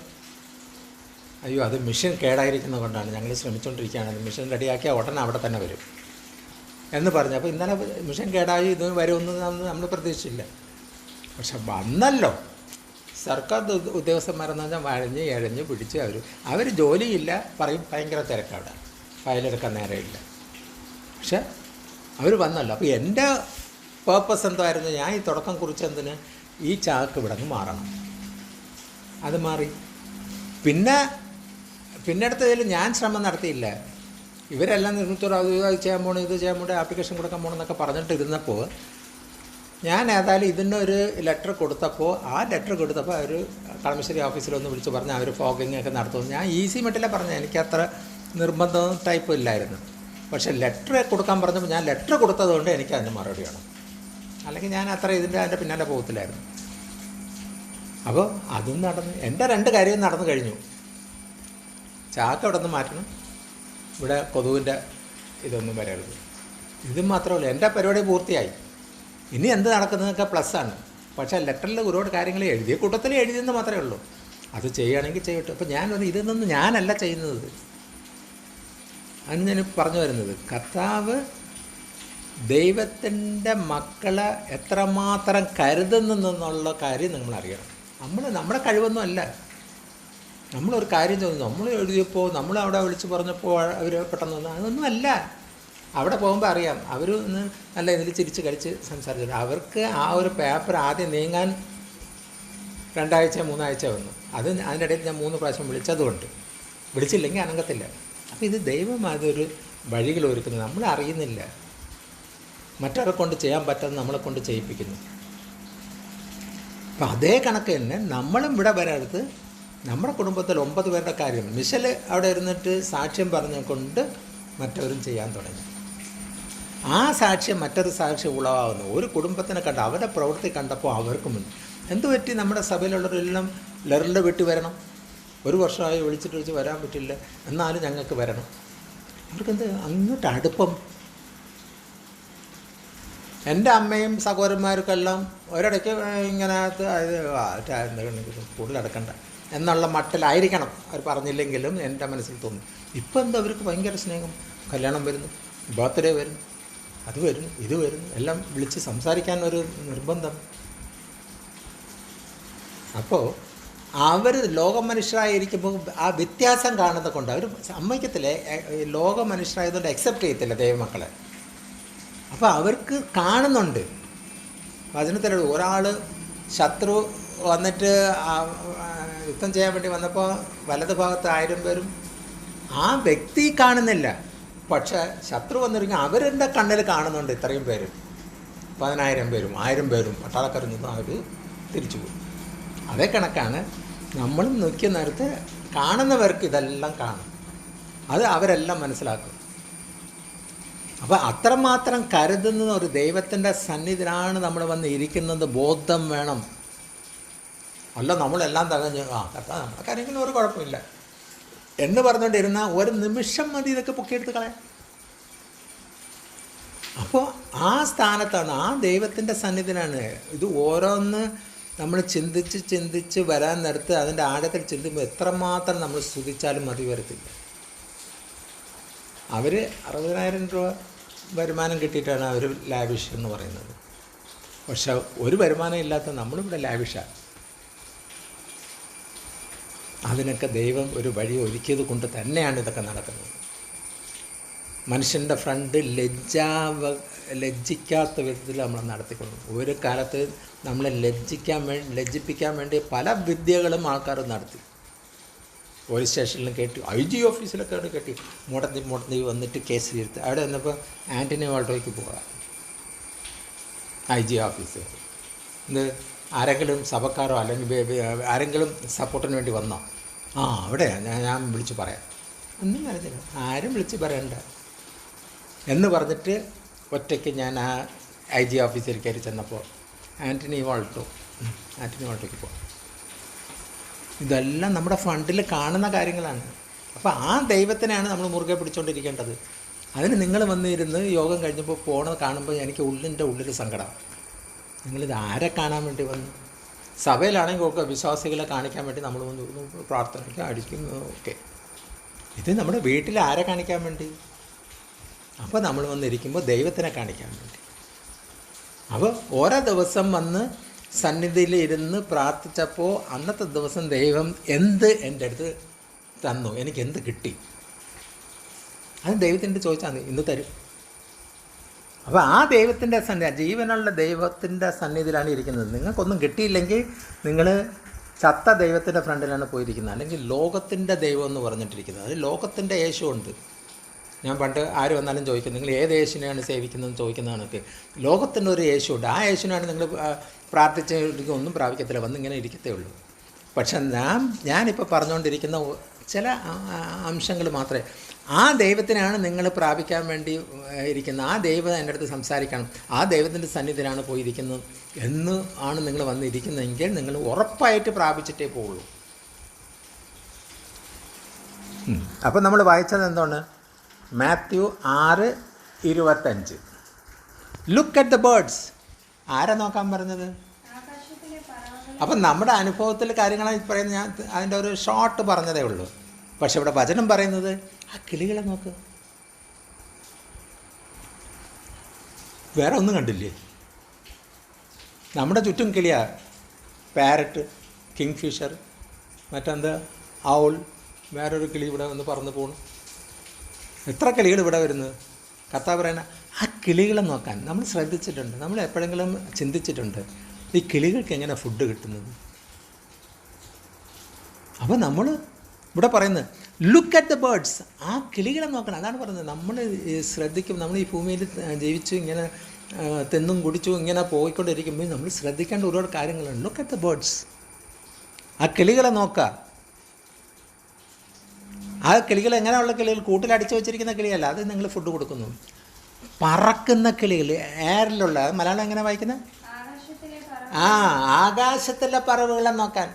അയ്യോ അത് മിഷൻ കേടായിരിക്കുന്നത് കൊണ്ടാണ്, ഞങ്ങൾ ശ്രമിച്ചുകൊണ്ടിരിക്കുകയാണ്, മിഷൻ റെഡിയാക്കിയാൽ ഉടനെ അവിടെ തന്നെ വരും എന്ന് പറഞ്ഞു. അപ്പോൾ ഇന്നലെ മിഷൻ കേടായി ഇത് വരുമെന്ന് നമ്മൾ പ്രതീക്ഷിച്ചില്ല. പക്ഷെ വന്നല്ലോ. സർക്കാർ ഉദ്യോഗസ്ഥന്മാരെന്ന് പറഞ്ഞാൽ വഴഞ്ഞ് എഴഞ്ഞ് പിടിച്ച് അവർ ജോലിയില്ല പറയും, ഭയങ്കര തിരക്കവിടെ, ഫയലെടുക്കാൻ നേരമില്ല. പക്ഷെ അവർ വന്നല്ലോ. അപ്പോൾ എൻ്റെ പേർപ്പസ് എന്തായിരുന്നു, ഞാൻ ഈ തുടക്കം കുറിച്ചെന്തിന് ഈ ചാക്ക് ഇവിടെ നിന്ന് മാറണം. അത് മാറി. പിന്നെ അടുത്തതിൽ ഞാൻ ശ്രമം നടത്തിയില്ല. ഇവരെല്ലാം നിർമ്മിച്ചോളൂ, അത് ചെയ്യാൻ പോകണം, ഇത് ചെയ്യാൻ പോകണം, ആപ്ലിക്കേഷൻ കൊടുക്കാൻ പോകണം എന്നൊക്കെ പറഞ്ഞിട്ടിരുന്നപ്പോൾ ഞാൻ ഏതായാലും ഇതിനൊരു ലെറ്റർ കൊടുത്തപ്പോൾ അവർ കളമശ്ശേരി ഓഫീസിലൊന്ന് വിളിച്ച് പറഞ്ഞ് അവർ ഫോഗിങ് ഒക്കെ നടത്തുന്നു. ഞാൻ ഈസി മട്ടിലെ പറഞ്ഞു, എനിക്കത്ര നിർബന്ധം ടൈപ്പ് ഇല്ലായിരുന്നു. പക്ഷേ ലെറ്റർ കൊടുക്കാൻ പറഞ്ഞപ്പോൾ ഞാൻ ലെറ്റർ കൊടുത്തതുകൊണ്ട് എനിക്ക് അതിന് മറുപടി വേണം, അല്ലെങ്കിൽ ഞാൻ അത്ര അതിൻ്റെ പിന്നാലെ പോകത്തില്ലായിരുന്നു. അപ്പോൾ അതും നടന്നു. എൻ്റെ 2 കാര്യവും നടന്നു കഴിഞ്ഞു. ചാക്ക് അവിടെ നിന്ന് മാറ്റണം, ഇവിടെ കൊതുവിൻ്റെ ഇതൊന്നും വരരുത്. ഇതും മാത്രമല്ല, എൻ്റെ പരിപാടി പൂർത്തിയായി. ഇനി എന്ത് നടക്കുന്നതൊക്കെ പ്ലസ്സാണ്. പക്ഷേ ലെറ്ററിൽ ഒരുപാട് കാര്യങ്ങൾ എഴുതിയ കൂട്ടത്തിൽ എഴുതിയെന്ന് മാത്രമേ ഉള്ളൂ. അത് ചെയ്യുകയാണെങ്കിൽ ചെയ്യട്ടെ. അപ്പോൾ ഞാൻ പറഞ്ഞു, ഇതൊന്നും ഞാനല്ല ചെയ്യുന്നത്. അന്ന് ഞാൻ പറഞ്ഞു വരുന്നത്, കർത്താവ് ദൈവത്തിൻ്റെ മക്കളെ എത്രമാത്രം കരുതുന്നെന്നുള്ള കാര്യം നമ്മൾ അറിയണം. നമ്മുടെ കഴിവൊന്നും അല്ല. നമ്മളൊരു കാര്യം ചോദിച്ചു, നമ്മൾ എഴുതിയപ്പോൾ നമ്മൾ അവിടെ വിളിച്ച് പറഞ്ഞപ്പോൾ അവർ പെട്ടെന്ന് വന്നു, അതൊന്നും അല്ല. അവിടെ പോകുമ്പോൾ അറിയാം, അവർ ഒന്ന് നല്ല ഇതിൽ ചിരിച്ച് കളിച്ച് സംസാരിച്ചു. അവർക്ക് ആ ഒരു പേപ്പർ ആദ്യം നീങ്ങാൻ 2 ആഴ്ച 3 ആഴ്ച വന്നു. അതിനിടയിൽ ഞാൻ 3 പ്രാവശ്യം വിളിച്ചതുകൊണ്ട്, വിളിച്ചില്ലെങ്കിൽ അനങ്ങത്തില്ല. അപ്പോൾ ഇത് ദൈവം അതൊരു വഴികൾ ഒരുക്കുന്നത് നമ്മൾ അറിയുന്നില്ല. മറ്റവരെ കൊണ്ട് ചെയ്യാൻ പറ്റുന്ന നമ്മളെ കൊണ്ട് ചെയ്യിപ്പിക്കുന്നു. അപ്പം അതേ കണക്ക് തന്നെ നമ്മളും ഇവിടെ വരരുത്. നമ്മുടെ കുടുംബത്തിൽ 9 പേരുടെ കാര്യം മിഷൽ അവിടെ ഇരുന്നിട്ട് സാക്ഷ്യം പറഞ്ഞുകൊണ്ട് മറ്റവരും ചെയ്യാൻ തുടങ്ങി. ആ സാക്ഷ്യം മറ്റൊരു സാക്ഷ്യം ഉളവാകുന്നു. ഒരു കുടുംബത്തിനെ കണ്ട് അവരുടെ പ്രവൃത്തി കണ്ടപ്പോൾ അവർക്കും എന്തു പറ്റി, നമ്മുടെ സഭയിലുള്ളവരെല്ലാം ലറിൻ്റെ വീട്ടിൽ വരണം, 1 വർഷമായി വിളിച്ചിട്ട് വരാൻ പറ്റില്ല, എന്നാലും ഞങ്ങൾക്ക് വരണം. അവർക്കെന്ത് അങ്ങോട്ട് അടുപ്പം. എൻ്റെ അമ്മയും സഹോദരന്മാർക്കെല്ലാം ഒരിടയ്ക്ക് ഇങ്ങനെ കൂടുതൽ അടക്കണ്ട എന്നുള്ള മട്ടിലായിരിക്കണം അവർ പറഞ്ഞില്ലെങ്കിലും എൻ്റെ മനസ്സിൽ തോന്നി. ഇപ്പം എന്താ അവർക്ക് ഭയങ്കര സ്നേഹം. കല്യാണം വരുന്നു, ബർത്ത്ഡേ വരുന്നു, അത് വരുന്നു, ഇത് വരുന്നു, എല്ലാം വിളിച്ച് സംസാരിക്കാൻ ഒരു നിർബന്ധം. അപ്പോൾ അവർ ലോക മനുഷ്യരായിരിക്കുമ്പോൾ ആ വ്യത്യാസം കാണുന്നത് കൊണ്ട് അവർ സമ്മതിക്കത്തില്ല. ലോക മനുഷ്യരായതുകൊണ്ട് അക്സെപ്റ്റ് ചെയ്യത്തില്ല ദൈവമക്കളെ. അപ്പോൾ അവർക്ക് കാണുന്നുണ്ട്. വചനത്തിലുള്ള ഒരാൾ ശത്രു വന്നിട്ട് യുദ്ധം ചെയ്യാൻ വേണ്ടി വന്നപ്പോൾ വലത് ഭാഗത്ത് 1000 പേരും ആ വ്യക്തി കാണുന്നില്ല. പക്ഷേ ശത്രു വന്നിരിക്കും അവരുടെ കണ്ണിൽ കാണുന്നുണ്ട്. ഇത്രയും പേരും 10,000 പേരും 1000 പേരും പട്ടാളക്കാരിൽ നിന്നും അവർ തിരിച്ചു പോകും. അതേ കണക്കാണ് നമ്മളും നോക്കിയ നേരത്ത് കാണുന്നവർക്ക് ഇതെല്ലാം കാണും. അത് അവരെല്ലാം മനസ്സിലാക്കും. അപ്പോൾ അത്രമാത്രം കരുതുന്ന ഒരു ദൈവത്തിൻ്റെ സന്നിധിയിലാണ് നമ്മൾ വന്ന് ഇരിക്കുന്നത് ബോധം വേണം. അല്ല നമ്മളെല്ലാം തകഞ്ഞ് നമ്മുടെ കാര്യങ്ങളും ഒരു കുഴപ്പമില്ല എന്ന് പറഞ്ഞുകൊണ്ടിരുന്ന ഒരു നിമിഷം മതി ഇതൊക്കെ പൊക്കിയെടുത്ത് കളയാം. അപ്പോൾ ആ സ്ഥാനത്താണ്, ആ ദൈവത്തിൻ്റെ സന്നിധിയിലാണ് ഇത് ഓരോന്ന് നമ്മൾ ചിന്തിച്ച് വരാൻ നേരത്ത് അതിൻ്റെ ആഴത്തിൽ ചിന്തിക്കുമ്പോൾ എത്രമാത്രം നമ്മൾ സ്തുതിച്ചാലും മതി വരത്തില്ല. അവർ 60,000 രൂപ വരുമാനം കിട്ടിയിട്ടാണ് അവർ ലാവിഷ് എന്ന് പറയുന്നത്. പക്ഷെ ഒരു വരുമാനം ഇല്ലാത്ത നമ്മളിവിടെ ലാവിഷാണ്. അതിനൊക്കെ ദൈവം ഒരു വഴി ഒരുക്കിയത് കൊണ്ട് തന്നെയാണ് ഇതൊക്കെ നടക്കുന്നത്. മനുഷ്യൻ്റെ ഫ്രണ്ട് ലജ്ജിക്കാത്ത വിധത്തിൽ നമ്മൾ നടത്തിക്കൊണ്ടു. ഒരു കാലത്ത് നമ്മളെ ലജ്ജിപ്പിക്കാൻ വേണ്ടി പല വിദ്യകളും ആൾക്കാർ നടത്തി. പോലീസ് സ്റ്റേഷനിലും കയറ്റി IG ഓഫീസിലൊക്കെ അവിടെ കയറ്റി മുടന്തി വന്നിട്ട് കേസ് എടുത്ത് അവിടെ വന്നപ്പോൾ ആൻ്റണി വാൾട്ടോയ്ക്ക് പോകാം. IG ഓഫീസ് ഇത് ആരെങ്കിലും സഭക്കാരോ അല്ലെങ്കിൽ ആരെങ്കിലും സപ്പോർട്ടിന് വേണ്ടി വന്നോ? അവിടെ ഞാൻ വിളിച്ച് പറയാം. ഒന്നും പറഞ്ഞില്ല, ആരും വിളിച്ച് പറയണ്ട എന്ന് പറഞ്ഞിട്ട് ഒറ്റയ്ക്ക് ഞാൻ ആ IG ഓഫീസിൽ കയറി ചെന്നപ്പോൾ ആൻ്റണി വാൾട്ടോയ്ക്ക് പോകാം. ഇതെല്ലാം നമ്മുടെ ഫണ്ടിൽ കാണുന്ന കാര്യങ്ങളാണ്. അപ്പോൾ ആ ദൈവത്തിനെയാണ് നമ്മൾ മുറുകെ പിടിച്ചുകൊണ്ടിരിക്കേണ്ടത്. അതിന് നിങ്ങൾ വന്നിരുന്ന് യോഗം കഴിഞ്ഞപ്പോൾ പോണത് കാണുമ്പോൾ എനിക്ക് ഉള്ളിൽ സങ്കടം. നിങ്ങളിത് ആരെ കാണാൻ വേണ്ടി വന്നു? സഭയിലാണെങ്കിൽ ഒക്കെ വിശ്വാസികളെ കാണിക്കാൻ വേണ്ടി നമ്മൾ വന്ന് പ്രാർത്ഥനയ്ക്ക് അടിക്കുന്നു. ഓക്കെ, ഇത് നമ്മുടെ വീട്ടിൽ ആരെ കാണിക്കാൻ വേണ്ടി? അപ്പോൾ നമ്മൾ വന്നിരിക്കുമ്പോൾ ദൈവത്തിനെ കാണിക്കാൻ വേണ്ടി. അപ്പോൾ ഓരോ ദിവസം വന്ന് സന്നിധിയിൽ ഇരുന്ന് പ്രാർത്ഥിച്ചപ്പോൾ അന്നത്തെ ദിവസം ദൈവം എന്ത് എൻ്റെ അടുത്ത് തന്നു, എനിക്ക് എന്ത് കിട്ടി, അത് ദൈവത്തിൻ്റെ ചോദിച്ചാൽ മതി, ഇന്ന് തരും. അപ്പോൾ ആ ദൈവത്തിൻ്റെ ജീവനുള്ള ദൈവത്തിൻ്റെ സന്നിധിയിലാണ് ഇരിക്കുന്നത്. നിങ്ങൾക്കൊന്നും കിട്ടിയില്ലെങ്കിൽ നിങ്ങൾ ചത്ത ദൈവത്തിൻ്റെ ഫ്രണ്ടിലാണ് പോയിരിക്കുന്നത്, അല്ലെങ്കിൽ ലോകത്തിൻ്റെ ദൈവം എന്ന് പറഞ്ഞിട്ടിരിക്കുന്നത്. അത് ലോകത്തിൻ്റെ യേശുണ്ട്. ഞാൻ പണ്ട് ആര് വന്നാലും ചോദിക്കും, നിങ്ങൾ ഏത് യേശുവിനെയാണ് സേവിക്കുന്നതെന്ന് ചോദിക്കുന്ന കണക്ക് ലോകത്തിൻ്റെ ഒരു യേശുണ്ട്. ആ യേശുവിനാണ് നിങ്ങൾ പ്രാർത്ഥിച്ചെങ്കിൽ ഒന്നും പ്രാപിക്കത്തില്ല, വന്നിങ്ങനെ ഇരിക്കത്തേ ഉള്ളൂ. പക്ഷെ ഞാനിപ്പോൾ പറഞ്ഞുകൊണ്ടിരിക്കുന്ന ചില അംശങ്ങൾ മാത്രമേ, ആ ദൈവത്തിനാണ് നിങ്ങൾ പ്രാപിക്കാൻ വേണ്ടി ഇരിക്കുന്നത്. ആ ദൈവം എൻ്റെ അടുത്ത് സംസാരിക്കണം, ആ ദൈവത്തിൻ്റെ സന്നിധിയിലാണ് പോയിരിക്കുന്നത് എന്ന് ആണ് നിങ്ങൾ വന്നിരിക്കുന്നതെങ്കിൽ നിങ്ങൾ ഉറപ്പായിട്ട് പ്രാപിച്ചിട്ടേ പോവുള്ളൂ. അപ്പം നമ്മൾ വായിച്ചത് എന്താണ്? Mathew 6:25. Look at the birds. ആരാ നോക്കാൻ പറഞ്ഞത്? അപ്പം നമ്മുടെ അനുഭവത്തിൽ കാര്യങ്ങളാണ് പറയുന്നത്. ഞാൻ അതിൻ്റെ ഒരു ഷോർട്ട് പറഞ്ഞതേ ഉള്ളൂ. പക്ഷെ ഇവിടെ വചനം പറയുന്നത് ആ കിളികളെ നോക്ക്. വേറെ ഒന്നും കണ്ടില്ലേ? നമ്മുടെ ചുറ്റും കിളിയാ. പാരറ്റ്, കിങ് ഫിഷർ, മറ്റെന്താ ഔൾ, വേറൊരു കിളി ഇവിടെ വന്ന് പറന്ന് പോണു. എത്ര കിളികൾ ഇവിടെ വരുന്നത്? കർത്താവ് പറയുന്ന ആ കിളികളെ നോക്കാൻ നമ്മൾ ശ്രദ്ധിച്ചിട്ടുണ്ട്. നമ്മൾ എപ്പോഴെങ്കിലും ചിന്തിച്ചിട്ടുണ്ട് ഈ കിളികൾക്ക് എങ്ങനെ ഫുഡ് കിട്ടുന്നത്? അപ്പോൾ നമ്മൾ ഇവിടെ പറയുന്നത് ലുക്ക് അറ്റ് ദ ബേർഡ്സ്. ആ കിളികളെ നോക്കണം. അതാണ് പറയുന്നത്. നമ്മൾ ശ്രദ്ധിക്കും. നമ്മൾ ഈ ഭൂമിയിൽ ജീവിച്ചു ഇങ്ങനെ തിന്നും കുടിച്ചു ഇങ്ങനെ പോയിക്കൊണ്ടിരിക്കുമ്പോൾ നമ്മൾ ശ്രദ്ധിക്കേണ്ട ഒരുപാട് കാര്യങ്ങളുണ്ട്. Look at the birds. ആ കിളികളെ നോക്കുക. ആ കിളികൾ എങ്ങനെയുള്ള കിളികൾ? കൂട്ടിലടിച്ചു വെച്ചിരിക്കുന്ന കിളിയല്ല, അത് നിങ്ങൾ ഫുഡ് കൊടുക്കുന്നു. പറക്കുന്ന കിളികൾ, എയറിലുള്ള, മലയാളം എങ്ങനെ വായിക്കുന്നത്? ആകാശത്തിലെ പറവുകളെ നോക്കാൻ.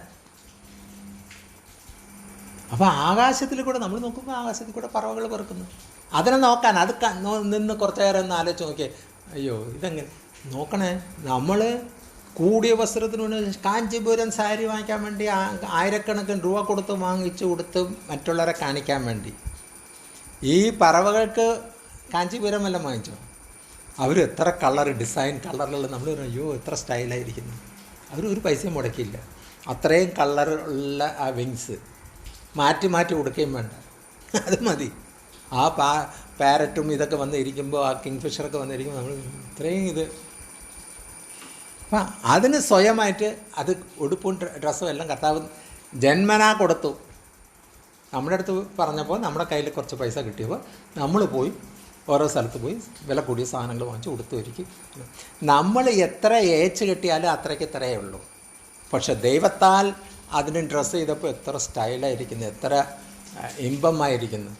അപ്പോൾ ആകാശത്തിൽ കൂടെ നമ്മൾ നോക്കുമ്പോൾ ആകാശത്തിൽ കൂടെ പറവകൾ പറക്കുന്നു. അതിനെ നോക്കാൻ, അത് നിന്ന് കുറച്ച് നേരം ഒന്ന് ആലോചിച്ച് നോക്കിയേ. അയ്യോ ഇതെങ്ങനെ നോക്കണേ. നമ്മൾ കൂടിയ വസ്ത്രത്തിന് വേണ്ടി കാഞ്ചീപുരം സാരി വാങ്ങിക്കാൻ വേണ്ടി ആയിരക്കണക്കിന് രൂപ കൊടുത്ത് വാങ്ങിച്ചു കൊടുത്ത് മറ്റുള്ളവരെ കാണിക്കാൻ വേണ്ടി. ഈ പറവകൾക്ക് കാഞ്ചീപുരം വല്ലതും വാങ്ങിച്ചോ? അവർ എത്ര കളർ ഡിസൈൻ കളറിലുള്ള, നമ്മൾ അയ്യോ എത്ര സ്റ്റൈലായിരിക്കുന്നു. അവർ ഒരു പൈസയും മുടക്കിയില്ല. അത്രയും കളറുള്ള ആ വിങ്സ് മാറ്റി കൊടുക്കുകയും വേണ്ട, അത് മതി. ആ പാരറ്റും ഇതൊക്കെ വന്നിരിക്കുമ്പോൾ, ആ കിങ് ഫിഷറൊക്കെ വന്നിരിക്കുമ്പോൾ നമ്മൾ ഇത്രയും ഇത്. അപ്പം അതിന് സ്വയമായിട്ട് അത് ഉടുപ്പും ഡ്രസ്സും എല്ലാം കർത്താവ് ജന്മനാ കൊടുത്തു. നമ്മുടെ അടുത്ത് പറഞ്ഞപ്പോൾ നമ്മുടെ കയ്യിൽ കുറച്ച് പൈസ കിട്ടിയപ്പോൾ നമ്മൾ പോയി ഓരോ സ്ഥലത്ത് പോയി വില കൂടിയ സാധനങ്ങൾ വാങ്ങിച്ച് കൊടുത്തു ഒരുക്കി. നമ്മൾ എത്ര ഏച്ച് കിട്ടിയാലും അത്രയ്ക്ക് ഇത്രയേ ഉള്ളൂ. പക്ഷെ ദൈവത്താൽ അതിന് ഡ്രസ്സ് ചെയ്തപ്പോൾ എത്ര സ്റ്റൈലായിരിക്കുന്നു, എത്ര ഇമ്പമായിരിക്കുന്നു.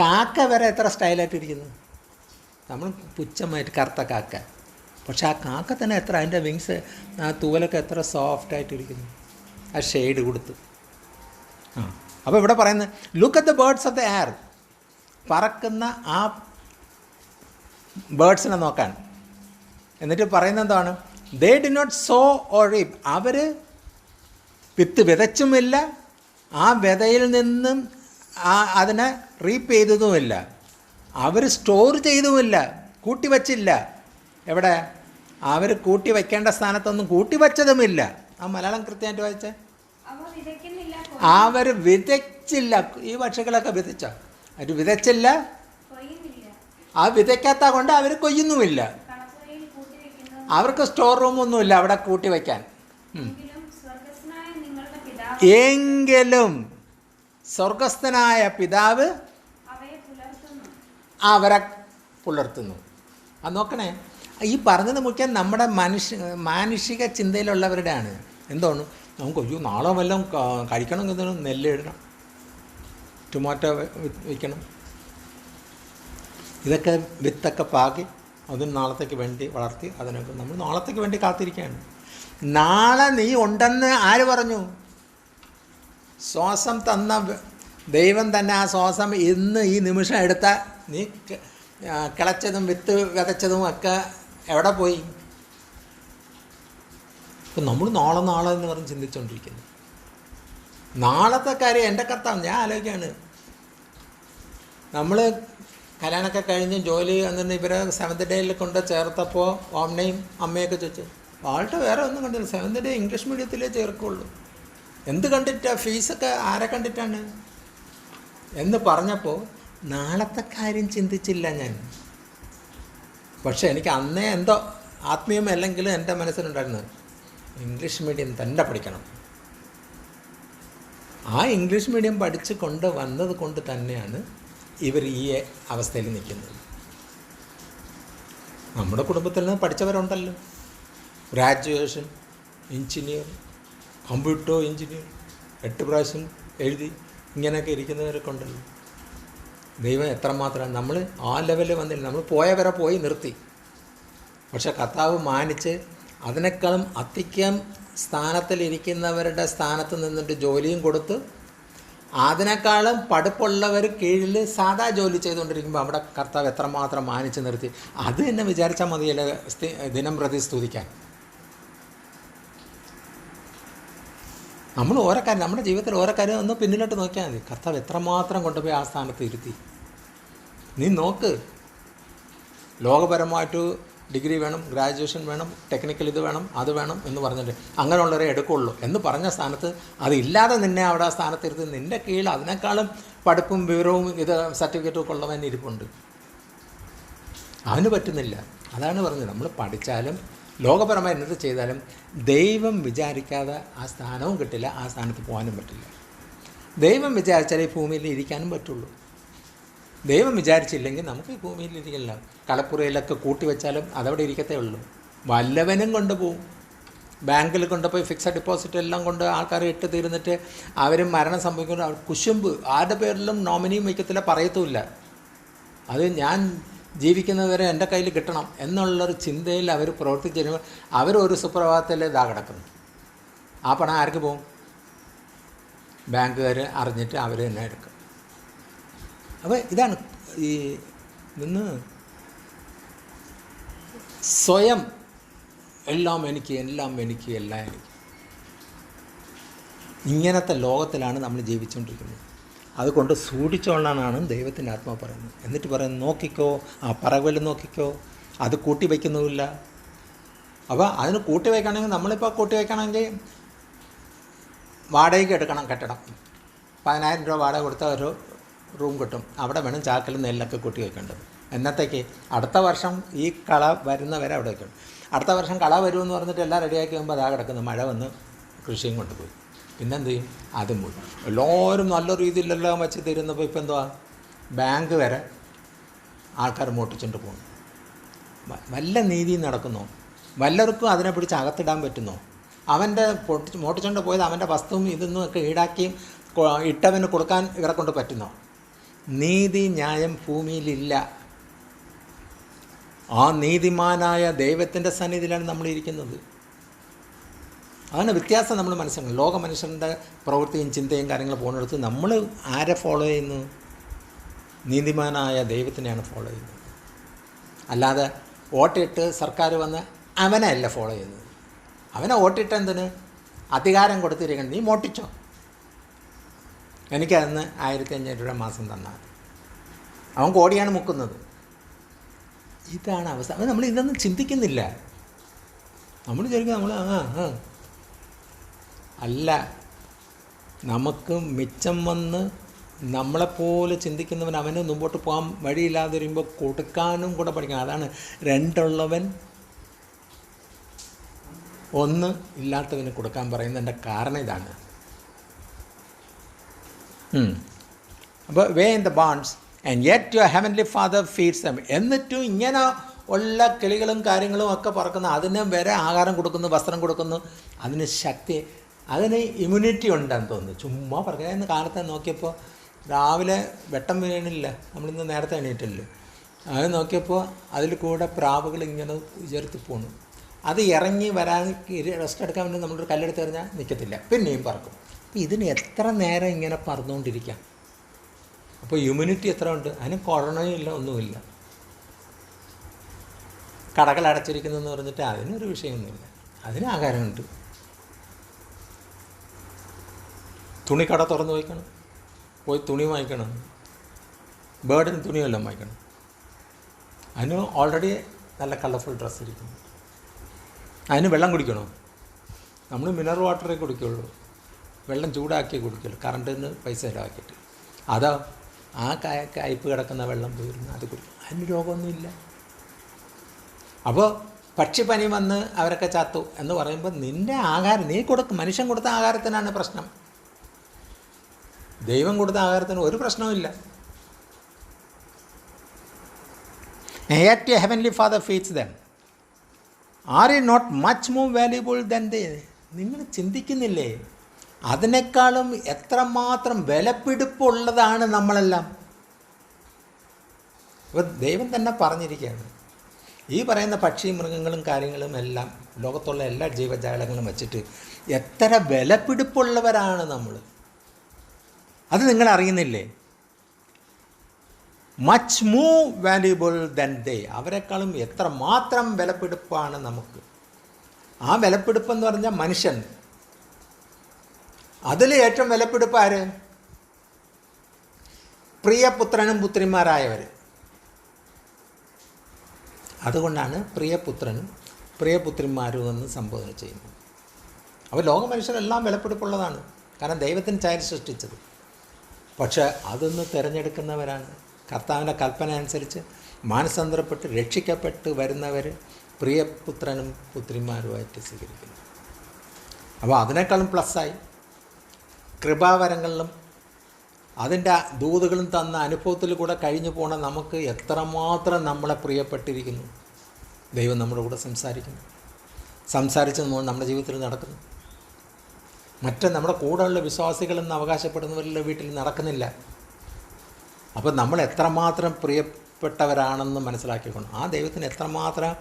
കാക്ക വരെ എത്ര സ്റ്റൈലായിട്ടിരിക്കുന്നു. നമ്മൾ പുച്ഛമായിട്ട് കറുത്ത കാക്ക, പക്ഷെ ആ കാക്ക തന്നെ എത്ര, അതിൻ്റെ വിങ്സ് ആ തൂവലൊക്കെ എത്ര സോഫ്റ്റായിട്ടിരിക്കുന്നു, ആ ഷെയ്ഡ് കൊടുത്ത്. അപ്പോൾ ഇവിടെ പറയുന്നത് look at the birds of the air. പറക്കുന്ന ആ ബേർഡ്സിനെ നോക്കാൻ. എന്നിട്ട് പറയുന്നത് എന്താണ്? They did not so or റീപ്പ്. അവർ വിത്ത് വിതച്ചുമില്ല, ആ വിതയിൽ നിന്നും അതിനെ റീപ്പ് ചെയ്തതുമില്ല, അവർ സ്റ്റോർ ചെയ്തുമില്ല, കൂട്ടി വച്ചില്ല. എവിടെ? അവർ കൂട്ടി വയ്ക്കേണ്ട സ്ഥാനത്തൊന്നും കൂട്ടി വച്ചതുമില്ല. ആ മലയാളം കൃത്യമായിട്ട് വായിച്ചേ. അവർ വിതച്ചില്ല. ഈ പക്ഷികളൊക്കെ വിതച്ച അവർ വിതച്ചില്ല, ആ വിതയ്ക്കാത്ത കൊണ്ട് അവർ കൊയ്യുന്നുമില്ല. അവർക്ക് സ്റ്റോർ റൂമൊന്നുമില്ല അവിടെ കൂട്ടി വയ്ക്കാൻ. എങ്കിലും സ്വർഗസ്ഥനായ പിതാവ് അവരെ പുലർത്തുന്നു. അത് നോക്കണേ, ഈ പറഞ്ഞത് മുഖ്യം നമ്മുടെ മാനുഷിക ചിന്തയിലുള്ളവരുടെയാണ്. എന്താണ്, നമുക്ക് അയ്യോ നാളെ വല്ലതും കഴിക്കണമെങ്കിൽ നെല്ല് ഇടണം, ടൊമാറ്റോ വയ്ക്കണം, ഇതൊക്കെ വിത്തൊക്കെ പാകി അതിന് നാളത്തേക്ക് വേണ്ടി വളർത്തി അതിനൊക്കെ നമ്മൾ നാളത്തേക്ക് വേണ്ടി കാത്തിരിക്കുകയാണ്. നാളെ നീ ഉണ്ടെന്ന് ആര് പറഞ്ഞു? ശ്വാസം തന്ന ദൈവം തന്നെ ആ ശ്വാസം ഇന്ന് ഈ നിമിഷം എടുത്താൽ നീ കിളച്ചതും വിത്ത് വിതച്ചതും ഒക്കെ എവിടെ പോയി? ഇപ്പം നമ്മൾ നാളെ എന്ന് പറഞ്ഞ് ചിന്തിച്ചുകൊണ്ടിരിക്കുന്നു. നാളത്തെ കാര്യം എൻ്റെ കർത്താവ് ഞാൻ ആലോചിക്കുകയാണ്. നമ്മൾ കല്യാണമൊക്കെ കഴിഞ്ഞ് ജോലി എന്നിട്ട് ഇവരെ 7th ഡേയിൽ കൊണ്ട് ചേർത്തപ്പോൾ ഓമനയും അമ്മയൊക്കെ ചോദിച്ചു, ആളുടെ വേറെ ഒന്നും കണ്ടില്ല, 7th ഡേ ഇംഗ്ലീഷ് മീഡിയത്തിലേ ചേർക്കുള്ളൂ, എന്ത് കണ്ടിട്ടാണ്, ഫീസൊക്കെ ആരെ കണ്ടിട്ടാണ് എന്ന് പറഞ്ഞപ്പോൾ നാളത്തെ കാര്യം ചിന്തിച്ചില്ല ഞാൻ. പക്ഷേ എനിക്ക് അന്നേ എന്തോ ആത്മീയം അല്ലെങ്കിൽ എൻ്റെ മനസ്സിലുണ്ടായിരുന്നത് ഇംഗ്ലീഷ് മീഡിയം തന്നെ പഠിക്കണം. ആ ഇംഗ്ലീഷ് മീഡിയം പഠിച്ച് കൊണ്ട് വന്നത് കൊണ്ട് തന്നെയാണ് ഇവർ ഈ അവസ്ഥയിൽ നിൽക്കുന്നത്. നമ്മുടെ കുടുംബത്തിൽ നിന്ന് പഠിച്ചവരുണ്ടല്ലോ, ഗ്രാജുവേഷൻ, എഞ്ചിനീയർ, കമ്പ്യൂട്ടർ എഞ്ചിനീയർ, 8 പ്രാവശ്യം എഴുതി ഇങ്ങനെയൊക്കെ ഇരിക്കുന്നവരൊക്കെ ഉണ്ടല്ലോ. ദൈവം എത്രമാത്രം നമ്മൾ ആ ലെവലിൽ വന്നില്ല. നമ്മൾ പോയവരെ പോയി നിർത്തി. പക്ഷെ കർത്താവ് മാനിച്ച് അതിനേക്കാളും അധികം സ്ഥാനത്തിലിരിക്കുന്നവരുടെ സ്ഥാനത്ത് നിന്നിട്ട് ജോലിയും കൊടുത്ത് അതിനേക്കാളും പഠിപ്പുള്ളവർ കീഴിൽ സാധാ ജോലി ചെയ്തുകൊണ്ടിരിക്കുമ്പോൾ അവിടെ കർത്താവ് എത്രമാത്രം മാനിച്ച് നിർത്തി. അത് തന്നെ വിചാരിച്ചാൽ മതിയല്ലേ ദിനം പ്രതി സ്തുതിക്കാൻ. നമ്മൾ ഓരോ കാര്യം നമ്മുടെ ജീവിതത്തിൽ ഓരോ കാര്യം ഒന്ന് പിന്നിലോട്ട് നോക്കിയാൽ മതി. കർത്താവ് എത്രമാത്രം കൊണ്ടുപോയി ആ സ്ഥാനത്ത് ഇരുത്തി. നീ നോക്ക്, ലോകപരമായിട്ട് ഡിഗ്രി വേണം, ഗ്രാജുവേഷൻ വേണം, ടെക്നിക്കൽ ഇത് വേണം, അത് വേണം എന്ന് പറഞ്ഞിട്ട് അങ്ങനെയുള്ളവരെ എടുക്കുള്ളൂ എന്ന് പറഞ്ഞ സ്ഥാനത്ത് അതില്ലാതെ നിന്നെ അവിടെ ആ സ്ഥാനത്തിരുത്തി നിൻ്റെ കീഴിൽ അതിനേക്കാളും പഠിപ്പും വിവരവും ഇത് സർട്ടിഫിക്കറ്റും ഒക്കെ ഉള്ളവൻ ഇരിപ്പുണ്ട്. അവന് പറ്റുന്നില്ല. അതാണ് പറഞ്ഞത്, നമ്മൾ പഠിച്ചാലും ലോകപരമായി എന്ത് ചെയ്താലും ദൈവം വിചാരിക്കാതെ ആ സ്ഥാനവും കിട്ടില്ല, ആ സ്ഥാനത്ത് പോകാനും പറ്റില്ല. ദൈവം വിചാരിച്ചാലേ ഈ ഭൂമിയിൽ ഇരിക്കാനും പറ്റുള്ളൂ. ദൈവം വിചാരിച്ചില്ലെങ്കിൽ നമുക്ക് ഈ ഭൂമിയിൽ ഇരിക്കില്ല. കളപ്പുറയിലൊക്കെ കൂട്ടി വെച്ചാലും അതവിടെ ഇരിക്കത്തേ ഉള്ളൂ. വല്ലവനും കൊണ്ടുപോകും. ബാങ്കിൽ കൊണ്ടുപോയി ഫിക്സഡ് ഡിപ്പോസിറ്റ് എല്ലാം കൊണ്ട് ആൾക്കാർ ഇട്ട് തീർന്നിട്ട് അവർ മരണം സംഭവിക്കുമ്പോൾ അവർ കുശുമ്പ് ആരുടെ പേരിലും നോമിനിയും വയ്ക്കത്തില്ല, പറയത്തുമില്ല. അത് ഞാൻ ജീവിക്കുന്നവരെ എൻ്റെ കയ്യിൽ കിട്ടണം എന്നുള്ളൊരു ചിന്തയിൽ അവർ പ്രവർത്തിച്ച് കഴിയുമ്പോൾ അവരൊരു സുപ്രഭാതത്തിൽ ഇതാ കിടക്കുന്നു. ആ പണം ആർക്ക് പോകും? ബാങ്കുകാർ അറിഞ്ഞിട്ട് അവർ തന്നെ എടുക്കും. അപ്പോൾ ഇതാണ് ഈ നിന്ന് സ്വയം എല്ലാം എനിക്ക് ഇങ്ങനത്തെ ലോകത്തിലാണ് നമ്മൾ ജീവിച്ചുകൊണ്ടിരിക്കുന്നത്. അതുകൊണ്ട് സൂക്ഷിച്ചോളാനാണ് ദൈവത്തിൻ്റെ ആത്മാവ് പറയുന്നത്. എന്നിട്ട് പറയുന്നത്, നോക്കിക്കോ, ആ പറവൽ നോക്കിക്കോ, അത് കൂട്ടി വയ്ക്കുന്നുമില്ല. അപ്പോൾ അതിന് കൂട്ടി വയ്ക്കണമെങ്കിൽ നമ്മളിപ്പോൾ കൂട്ടി വയ്ക്കണമെങ്കിൽ വാടകയ്ക്ക് എടുക്കണം കെട്ടിടം. 10,000 രൂപ വാടക കൊടുത്താൽ ഒരു റൂം കിട്ടും. അവിടെ വേണം ചാക്കിൽ നെല്ലൊക്കെ കൂട്ടി വയ്ക്കേണ്ടത്. എന്നത്തേക്ക്? അടുത്ത വർഷം ഈ കള വരുന്നവരെ അവിടെ വയ്ക്കണം. അടുത്ത വർഷം കള വരുമെന്ന് പറഞ്ഞിട്ട് എല്ലാം റെഡിയാക്കി കഴിയുമ്പോൾ അതാ കിടക്കുന്നു. മഴ വന്ന് കൃഷിയും കൊണ്ടുപോയി. പിന്നെന്ത് ചെയ്യും? അതും പോയി. എല്ലാവരും നല്ല രീതിയിലെല്ലാം വെച്ച് തരുന്നപ്പോൾ ഇപ്പം എന്തുവാ, ബാങ്ക് വരെ ആൾക്കാർ മോട്ടിച്ചുകൊണ്ട് പോകുന്നു. വല്ല നീതിയും നടക്കുന്നോ? വല്ലവർക്കും അതിനെ പിടിച്ച് അകത്തിടാൻ പറ്റുന്നോ? അവൻ്റെ മോട്ടിച്ചുകൊണ്ട് പോയത് അവൻ്റെ വസ്തുവും ഇതൊന്നും ഒക്കെ ഈടാക്കിയും ഇട്ടവന് കൊടുക്കാൻ ഇവരെ കൊണ്ട് പറ്റുന്നോ? നീതി ന്യായം ഭൂമിയിലില്ല. ആ നീതിമാനായ ദൈവത്തിൻ്റെ സന്നിധിയിലാണ് നമ്മളിരിക്കുന്നത്. അങ്ങനെ വ്യത്യാസം നമ്മൾ മനസ്സിലാക്കണം. ലോക മനുഷ്യൻ്റെ പ്രവൃത്തിയും ചിന്തയും കാര്യങ്ങളും പോകുന്നിടത്ത് നമ്മൾ ആരെ ഫോളോ ചെയ്യുന്നു? നീതിമാനായ ദൈവത്തിനെയാണ് ഫോളോ ചെയ്യുന്നത്. അല്ലാതെ വോട്ടിട്ട് സർക്കാർ വന്ന് അവനെ അല്ല ഫോളോ ചെയ്യുന്നത്. അവനെ വോട്ടിട്ട് എന്തിന്? അധികാരം കൊടുത്തിരിക്കണം. നീ മോട്ടിച്ചോ, എനിക്കതിന് 1,500 രൂപ മാസം തന്നാൽ അവൻ കോടിയാണ് മുക്കുന്നത്. ഇതാണ് അവസ്ഥ. അത് നമ്മൾ ഇതൊന്നും ചിന്തിക്കുന്നില്ല. നമ്മൾ ശരിക്കും നമ്മൾ അല്ല, നമുക്ക് മിച്ചം വന്ന് നമ്മളെപ്പോലെ ചിന്തിക്കുന്നവൻ അവന് മുമ്പോട്ട് പോകാൻ വഴിയില്ലാതെ വരുമ്പോൾ കൊടുക്കാനും കൂടെ പഠിക്കണം. അതാണ് 2 ഉള്ളവൻ 1 ഇല്ലാത്തവന് കൊടുക്കാൻ പറയുന്നതിൻ്റെ കാരണം ഇതാണ്. അപ്പോൾ away in the barns and yet your heavenly father feeds them. എന്നിട്ടും ഇങ്ങനെ ഉള്ള കിളികളും കാര്യങ്ങളും ഒക്കെ പറക്കുന്നു, അതിന് വരെ ആഹാരം കൊടുക്കുന്നു, വസ്ത്രം കൊടുക്കുന്നു, അതിന് ശക്തി, അതിന് ഇമ്മ്യൂണിറ്റി ഉണ്ടെന്ന് തോന്നുന്നു. ചുമ്മാ പറഞ്ഞു. ഇന്ന് കാലത്ത് നോക്കിയപ്പോൾ രാവിലെ വെട്ടം വീണില്ല, നമ്മളിന്ന് നേരത്തെ എണീറ്റില്ല, അത് നോക്കിയപ്പോൾ അതിൽ കൂടെ പ്രാവുകൾ ഇങ്ങനെ ഉയർത്തി പോണു. അത് ഇറങ്ങി വരാൻ റെസ്റ്റ് എടുക്കാൻ വേണ്ടി നമ്മളൊരു കല്ലെടുത്ത് കഴിഞ്ഞാൽ നിൽക്കത്തില്ല, പിന്നെയും പറക്കും. അപ്പോൾ ഇതിന് എത്ര നേരം ഇങ്ങനെ പറന്നുകൊണ്ടിരിക്കാം? അപ്പോൾ ഇമ്മ്യൂണിറ്റി എത്ര ഉണ്ട്? അതിന് കൊറോണയില്ല, ഒന്നുമില്ല. കടകൾ അടച്ചിരിക്കുന്നതെന്ന് പറഞ്ഞിട്ട് അതിനൊരു വിഷയമൊന്നുമില്ല, അതിന് ആഹാരമുണ്ട്. തുണിക്കട തുറന്ന് വയ്ക്കണം, പോയി തുണി വാങ്ങിക്കണം, ബേർഡിന് തുണിയെല്ലാം വാങ്ങിക്കണം. അതിന് ഓൾറെഡി നല്ല കളർഫുൾ ഡ്രസ്സ് ഇരിക്കുന്നു. അതിന് വെള്ളം കുടിക്കണോ? നമ്മൾ മിനറൽ വാട്ടറേ കുടിക്കുള്ളൂ, വെള്ളം ചൂടാക്കി കുടിക്കുള്ളൂ, കറണ്ടിന് പൈസ ചിലവാക്കിയിട്ട്. അതോ ആ കയ്പ്പ് കിടക്കുന്ന വെള്ളം പോയിരുന്നു അത് കുടിക്കും, അതിന് രോഗമൊന്നുമില്ല. അപ്പോൾ പക്ഷിപ്പനി വന്ന് അവരൊക്കെ ചത്തു എന്ന് പറയുമ്പോൾ നിൻ്റെ ആഹാരം നീ കൊടുക്കും. മനുഷ്യൻ കൊടുത്ത ആഹാരത്തിനാണ് പ്രശ്നം, ദൈവം കൊടുത്ത ആഹാരത്തിന് ഒരു പ്രശ്നവുമില്ല. Yet your heavenly Father feeds them. Are you not much more valuable than they? നിങ്ങൾ ചിന്തിക്കുന്നില്ലേ അതിനേക്കാളും എത്രമാത്രം വിലപിടിപ്പുള്ളതാണ് നമ്മളെല്ലാം? ഇപ്പോൾ ദൈവം തന്നെ പറഞ്ഞിരിക്കുകയാണ്, ഈ പറയുന്ന പക്ഷി മൃഗങ്ങളും കാര്യങ്ങളും എല്ലാം, ലോകത്തുള്ള എല്ലാ ജീവജാലങ്ങളും വച്ചിട്ട് എത്ര വിലപിടിപ്പുള്ളവരാണ് നമ്മൾ. അത് നിങ്ങൾ അറിയുന്നില്ലേ? Much more valuable than they. അവരെക്കാളും എത്രമാത്രം വിലപിടിപ്പാണ് നമുക്ക്. ആ വിലപിടിപ്പെന്ന് പറഞ്ഞാൽ മനുഷ്യൻ. അതിൽ ഏറ്റവും വിലപിടിപ്പ് ആര്? പ്രിയപുത്രനും പുത്രിമാരായവർ. അതുകൊണ്ടാണ് പ്രിയപുത്രനും പ്രിയപുത്രിമാരും എന്ന് സംബോധന ചെയ്യുന്നത്. അപ്പോൾ ലോക മനുഷ്യരെല്ലാം വിലപിടിപ്പുള്ളതാണ്, കാരണം ദൈവത്തിന് ചായ സൃഷ്ടിച്ചത്. പക്ഷേ അതൊന്ന് തിരഞ്ഞെടുക്കുന്നവരാണ്. കർത്താവിൻ്റെ കൽപ്പന അനുസരിച്ച് മാനസാന്തരപ്പെട്ട് രക്ഷിക്കപ്പെട്ട് വരുന്നവർ പ്രിയപുത്രനും പുത്രിമാരുമായിട്ട് സ്വീകരിക്കുന്നു. അപ്പോൾ അതിനേക്കാളും പ്ലസ്സായി കൃപാവരങ്ങളിലും അതിൻ്റെ ദൂതുകളും തന്ന അനുഭവത്തിൽ കൂടെ കഴിഞ്ഞു പോണ നമുക്ക് എത്രമാത്രം നമ്മളെ പ്രിയപ്പെട്ടിരിക്കുന്നു. ദൈവം നമ്മുടെ കൂടെ സംസാരിച്ച് നമ്മുടെ ജീവിതത്തിൽ നടക്കുന്നു. മറ്റ് നമ്മുടെ കൂടെയുള്ള വിശ്വാസികളെന്ന് അവകാശപ്പെടുന്നവരുടെ വീട്ടിൽ നടക്കുന്നില്ല. അപ്പോൾ നമ്മൾ എത്രമാത്രം പ്രിയപ്പെട്ടവരാണെന്ന് മനസ്സിലാക്കിക്കൊണ്ട് ആ ദൈവത്തിന് എത്രമാത്രം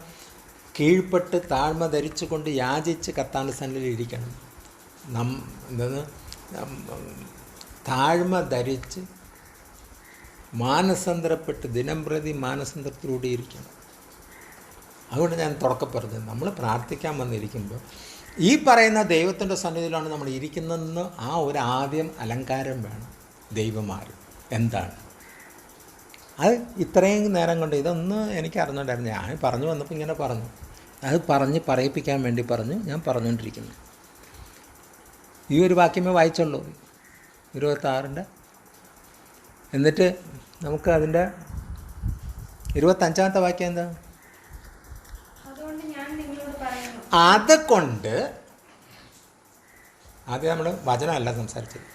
കീഴ്പ്പെട്ട് താഴ്മ ധരിച്ചുകൊണ്ട് യാചിച്ച് കർത്താവിൻ്റെ സന്നിധിയിൽ ഇരിക്കണം. താഴ്മ ധരിച്ച് മാനസാന്തരപ്പെട്ട് ദിനം പ്രതി മാനസാന്തരത്തിലൂടെ ഇരിക്കണം. അതുകൊണ്ട് ഞാൻ തുടക്കം പറഞ്ഞത്, നമ്മൾ പ്രാർത്ഥിക്കാൻ വന്നിരിക്കുമ്പോൾ ഈ പറയുന്ന ദൈവത്തിൻ്റെ സന്നിധിയിലാണ് നമ്മൾ ഇരിക്കുന്നതെന്ന് ആ ഒരു ആദ്യം അലങ്കാരം വേണം. ദൈവമാർ എന്താണ് അത്? ഇത്രയും നേരം കൊണ്ട് ഇതൊന്നും എനിക്ക് അറിഞ്ഞുകൊണ്ടായിരുന്നു. ഞാൻ പറഞ്ഞു വന്നപ്പോൾ ഇങ്ങനെ പറഞ്ഞു, അത് പറയിപ്പിക്കാൻ വേണ്ടി പറഞ്ഞു, ഞാൻ പറഞ്ഞുകൊണ്ടിരിക്കുന്നു. ഈ ഒരു വാക്യമേ വായിച്ചുള്ളൂ, 26. എന്നിട്ട് നമുക്ക് അതിൻ്റെ 25ാമത്തെ വാക്യം എന്താ? അതുകൊണ്ട് ആദ്യം നമ്മൾ വചനമല്ല സംസാരിച്ചത്,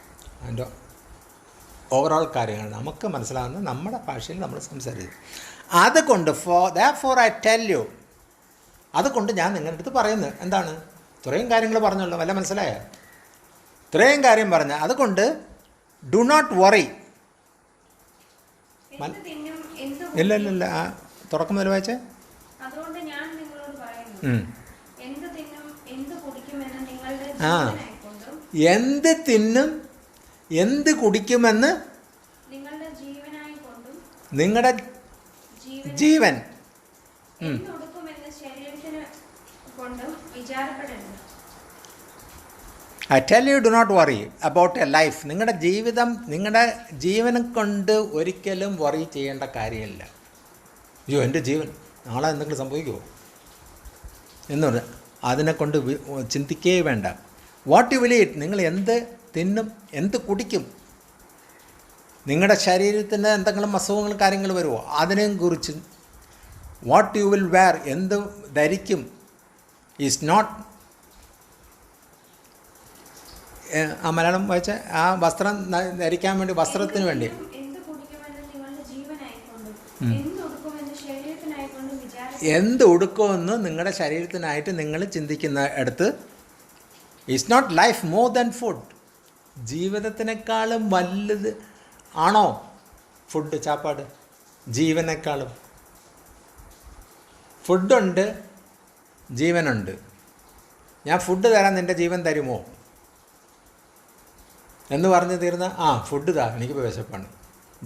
അതിൻ്റെ ഓവറോൾ കാര്യങ്ങൾ നമുക്ക് മനസ്സിലാകുന്ന നമ്മുടെ ഭാഷയിൽ നമ്മൾ സംസാരിച്ചത്. അതുകൊണ്ട് therefore I tell you, അതുകൊണ്ട് ഞാൻ നിങ്ങളുടെ അടുത്ത് പറയുന്നത് എന്താണ്? ഇത്രയും കാര്യങ്ങൾ പറഞ്ഞല്ലോ, വല്ല മനസ്സിലായോ? ഇത്രയും കാര്യം പറഞ്ഞ അതുകൊണ്ട് ഡു നോട്ട് വറി. ഇല്ല ആ തുടക്കം മുതൽ വായിച്ചേ. എന്ത് തിന്നും എന്ത് കുടിക്കുമെന്ന് നിങ്ങളുടെ ജീവൻ I tell you, do not worry about your life. നിങ്ങളുടെ ജീവിതം, നിങ്ങളുടെ ജീവനെ കൊണ്ട് ഒരിക്കലും വറി ചെയ്യേണ്ട കാര്യമില്ല. അയ്യോ എൻ്റെ ജീവൻ നാളെ എന്തെങ്കിലും സംഭവിക്കുമോ എന്നുണ്ട് അതിനെക്കൊണ്ട് ചിന്തിക്കേ വേണ്ട. വാട്ട് യു വിൽ ഈറ്റ്, നിങ്ങൾ എന്ത് തിന്നും എന്ത് കുടിക്കും, നിങ്ങളുടെ ശരീരത്തിന് എന്തെങ്കിലും അസുഖങ്ങളും കാര്യങ്ങൾ വരുമോ അതിനെയും കുറിച്ച്. വാട്ട് യു വിൽ വെയർ, എന്ത് ധരിക്കും, ഈസ് നോട്ട് ആ മലയാളം വായിച്ച ആ വസ്ത്രം ധരിക്കാൻ വേണ്ടി, വസ്ത്രത്തിന് വേണ്ടി. എന്ത് ഉടുക്കുമെന്ന് നിങ്ങളുടെ ശരീരത്തിനായിട്ട് നിങ്ങൾ ചിന്തിക്കുന്ന അടുത്ത്, it's not life more than food. ജീവിതത്തിനേക്കാളും വലുത് ആണോ ഫുഡ്, ചാപ്പാട്? ജീവനേക്കാളും. ഫുഡുണ്ട്, ജീവനുണ്ട്. ഞാൻ ഫുഡ് തരാൻ നിൻ്റെ ജീവൻ തരുമോ എന്ന് പറഞ്ഞ് തീർന്ന, ആ ഫുഡ് താ, എനിക്കിപ്പോൾ വിശപ്പാണ്,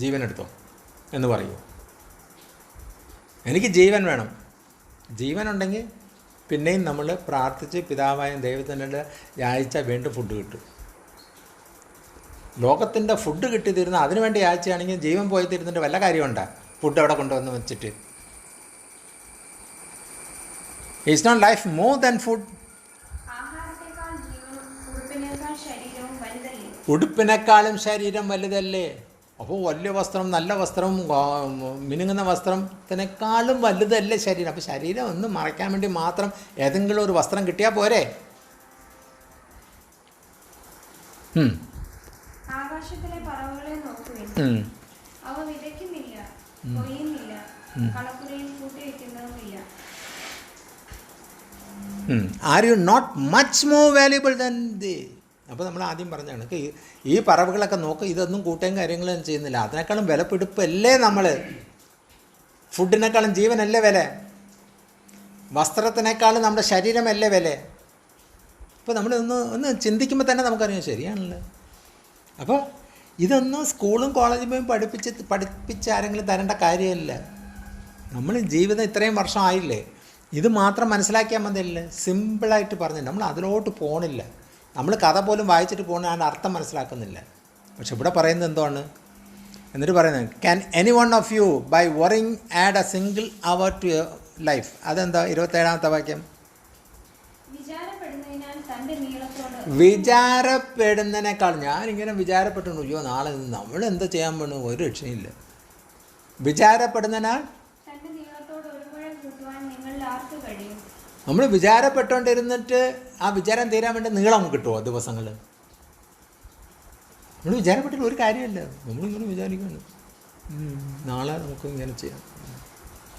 ജീവൻ എടുത്തോ എന്ന് പറയൂ. എനിക്ക് ജീവൻ വേണം. ജീവനുണ്ടെങ്കിൽ പിന്നെയും നമ്മൾ പ്രാർത്ഥിച്ച് പിതാവായ ദൈവത്തിൻ്റെ യാചിച്ചാൽ വീണ്ടും ഫുഡ് കിട്ടും. ലോകത്തിൻ്റെ ഫുഡ് കിട്ടി തീരുന്ന അതിനു വേണ്ടി യാചിച്ചാണെങ്കിൽ ജീവൻ പോയി തീരുന്നിട്ട് വല്ല കാര്യമുണ്ടോ? ഫുഡ് അവിടെ കൊണ്ടുവന്ന് വെച്ചിട്ട്. It's not life more than food. ഉടുപ്പിനേക്കാളും ശരീരം വലുതല്ലേ? അപ്പോൾ വലിയ വസ്ത്രം, നല്ല വസ്ത്രം, മിനുങ്ങുന്ന വസ്ത്രത്തിനേക്കാളും വലുതല്ലേ ശരീരം? അപ്പോൾ ശരീരം ഒന്ന് മറയ്ക്കാൻ വേണ്ടി മാത്രം ഏതെങ്കിലും ഒരു വസ്ത്രം കിട്ടിയാൽ പോരെ? ആകാശത്തിലെ പറവകളെ നോക്കുവിൻ, അവ വിതയ്ക്കുന്നില്ല, കൊയ്യുന്നില്ല, കളപ്പുരയിൽ കൂട്ടിവെക്കുന്നതുമില്ല. Are you not much more valuable than the? അപ്പോൾ നമ്മൾ ആദ്യം പറഞ്ഞാണ് ഈ പറവുകളൊക്കെ നോക്ക്, ഇതൊന്നും കൂട്ടയും കാര്യങ്ങളും ചെയ്യുന്നില്ല. അതിനേക്കാളും വിലപിടിപ്പല്ലേ നമ്മൾ? ഫുഡിനേക്കാളും ജീവനല്ലേ വില? വസ്ത്രത്തിനേക്കാളും നമ്മുടെ ശരീരമല്ലേ വില? അപ്പോൾ നമ്മൾ ഒന്ന് ചിന്തിക്കുമ്പോൾ തന്നെ നമുക്കറിയാം, ശരിയാണല്ലോ. അപ്പോൾ ഇതൊന്നും സ്കൂളും കോളേജിൽ പോയി പഠിപ്പിച്ച് ആരെങ്കിലും തരേണ്ട കാര്യമല്ല. നമ്മൾ ജീവിതം ഇത്രയും വർഷം ആയില്ലേ, ഇത് മാത്രം മനസ്സിലാക്കിയാൽ മതിയല്ലേ? സിമ്പിളായിട്ട് പറഞ്ഞു, നമ്മൾ അതിലോട്ട് പോകണില്ല. നമ്മൾ കഥ പോലും വായിച്ചിട്ട് പോകുന്ന അതിൻ്റെ അർത്ഥം മനസ്സിലാക്കുന്നില്ല. പക്ഷെ ഇവിടെ പറയുന്നത് എന്താണ്? എന്നിട്ട് പറയുന്നത്, can any one of you by worrying add a single hour to your life? അതെന്താ 27ാമത്തെ വാക്യം? വിചാരപ്പെടുന്നതിനേക്കാൾ. ഞാനിങ്ങനെ വിചാരപ്പെട്ടു, അയ്യോ നാളെ നമ്മൾ എന്താ ചെയ്യാൻ വേണം, ഒരു രക്ഷയില്ല. വിചാരപ്പെടുന്നതിനാൽ നമ്മൾ വിചാരപ്പെട്ടുകൊണ്ടിരുന്നിട്ട് ആ വിചാരം തീരാൻ വേണ്ടി നീളം കിട്ടുമോ ദിവസങ്ങൾ? നമ്മൾ വിചാരപ്പെട്ടിട്ട് ഒരു കാര്യമില്ല. നമ്മളിങ്ങനെ വിചാരിക്കുന്നു, നാളെ നമുക്ക് ഇങ്ങനെ ചെയ്യാം,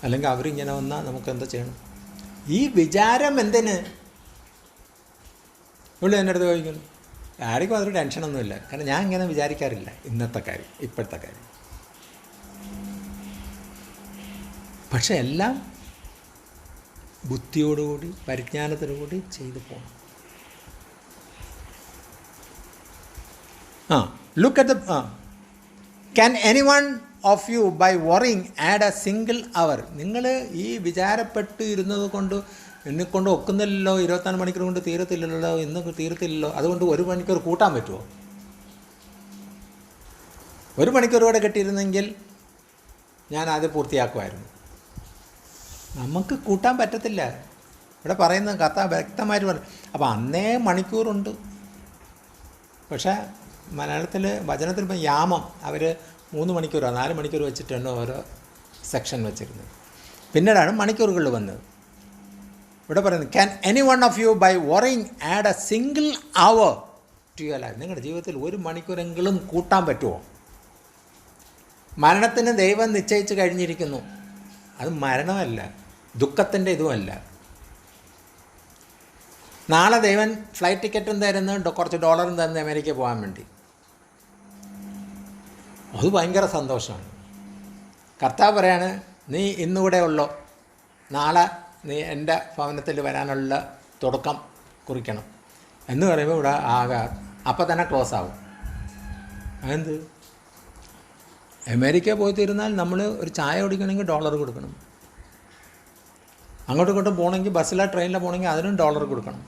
അല്ലെങ്കിൽ അവരിങ്ങനെ വന്നാൽ നമുക്ക് എന്താ ചെയ്യണം. ഈ വിചാരം എന്തിന്? ഇവിടെ എൻ്റെ അടുത്ത് ചോദിക്കുന്നു, ആർക്കും അതൊരു ടെൻഷനൊന്നുമില്ല. കാരണം ഞാൻ ഇങ്ങനെ വിചാരിക്കാറില്ല. ഇന്നത്തെ കാര്യം, ഇപ്പോഴത്തെ കാര്യം. പക്ഷെ എല്ലാം ബുദ്ധിയോടുകൂടി, പരിജ്ഞാനത്തോടുകൂടി ചെയ്തു പോകണം. Look at the can any one of you by worrying add a single hour? നിങ്ങൾ ഈ വിചാരപ്പെട്ട് ഇരുന്നത് കൊണ്ട് എന്നെക്കൊണ്ട് ഒക്കുന്നില്ലല്ലോ, 24 മണിക്കൂർ കൊണ്ട് തീരത്തില്ലല്ലോ, ഇന്ന് തീരത്തില്ലല്ലോ, അതുകൊണ്ട് 1 മണിക്കൂർ കൂട്ടാൻ പറ്റുമോ? 1 മണിക്കൂർ കൂടെ കിട്ടിയിരുന്നെങ്കിൽ ഞാൻ അത് പൂർത്തിയാക്കുമായിരുന്നു. നമുക്ക് കൂട്ടാൻ പറ്റത്തില്ല. ഇവിടെ പറയുന്ന കഥ വ്യക്തമായിട്ട് പറഞ്ഞു. അപ്പോൾ അന്നേ മണിക്കൂറുണ്ട്. പക്ഷേ മലയാളത്തിൽ വചനത്തിൽ ഇപ്പം യാമം അവർ 3 മണിക്കൂറോ 4 മണിക്കൂർ വെച്ചിട്ടാണ് ഓരോ സെക്ഷൻ വെച്ചിരുന്നത്. പിന്നീടാണ് മണിക്കൂറുകൾ വന്നത്. ഇവിടെ പറയുന്നത്, can any one of you by worrying add a single hour to your life? നിങ്ങളുടെ ജീവിതത്തിൽ 1 മണിക്കൂറെങ്കിലും കൂട്ടാൻ പറ്റുമോ? മരണത്തിന് ദൈവം നിശ്ചയിച്ച് കഴിഞ്ഞിരിക്കുന്നു. അത് മരണമല്ല, ദുഃഖത്തിൻ്റെ ഇതുമല്ല. നാളെ ദൈവൻ ഫ്ലൈറ്റ് ടിക്കറ്റും തരുന്നു, കുറച്ച് ഡോളറും തരുന്നു അമേരിക്കയിൽ പോകാൻ വേണ്ടി. അത് ഭയങ്കര സന്തോഷമാണ്. കർത്താവ് പറയാണ്, നീ ഇന്നിവിടെ ഉള്ളോ, നാളെ നീ എൻ്റെ ഭവനത്തിൽ വരാനുള്ള തുടക്കം കുറിക്കണം എന്ന് പറയുമ്പോൾ ഇവിടെ അപ്പം തന്നെ ക്ലോസ് ആവും. അതെന്ത്? അമേരിക്ക പോയി തീരുന്നാൽ നമ്മൾ ഒരു ചായ കുടിക്കണമെങ്കിൽ $1 കൊടുക്കണം. അങ്ങോട്ടും ഇങ്ങോട്ടും പോകണമെങ്കിൽ ബസ്സിലോ ട്രെയിനിലോ പോകണമെങ്കിൽ അതിനും $1 കൊടുക്കണം.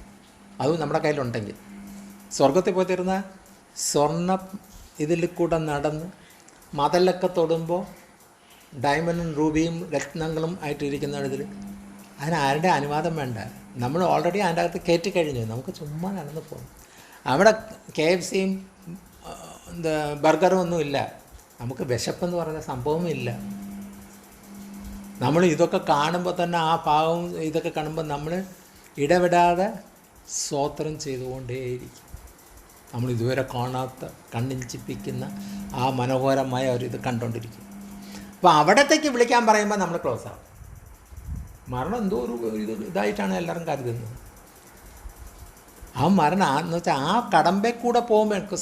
അതും നമ്മുടെ കയ്യിലുണ്ടെങ്കിൽ. സ്വർഗത്തിൽ പോയി തീരുന്ന സ്വർണ്ണ ഇതിൽ കൂടെ നടന്ന് മതലൊക്കെ തൊടുമ്പോൾ ഡയമണ്ടും റൂബിയും രത്നങ്ങളും ആയിട്ടിരിക്കുന്ന ഇതിൽ അതിന് ആരുടെ അനുവാദം വേണ്ട. നമ്മൾ ഓൾറെഡി അതിൻ്റെ അകത്ത് കയറ്റി കഴിഞ്ഞു. നമുക്ക് ചുമ്മാ നടന്ന് പോകും. അവിടെ KFCയും ബർഗറും ഒന്നുമില്ല. നമുക്ക് വിശപ്പെന്ന് പറയുന്ന സംഭവവും ഇല്ല. നമ്മൾ ഇതൊക്കെ കാണുമ്പോൾ തന്നെ ആ പാവം ഇതൊക്കെ കാണുമ്പോൾ നമ്മൾ ഇടപെടാതെ സ്തോത്രം ചെയ്തുകൊണ്ടേയിരിക്കും. നമ്മൾ ഇതുവരെ കാണാത്ത കണ്ണിഞ്ചിപ്പിക്കുന്ന ആ മനോഹരമായ ഒരു ഇത് കണ്ടുകൊണ്ടിരിക്കും. അപ്പോൾ അവിടത്തേക്ക് വിളിക്കാൻ പറയുമ്പോൾ നമ്മൾ ക്ലോസ് ആവും. മരണം എന്തോ ഒരു ഇതായിട്ടാണ് എല്ലാവരും കരുതുന്നത്. ആ മരണം എന്ന് വെച്ചാൽ ആ കടമ്പേ കൂടെ പോകുമ്പോൾ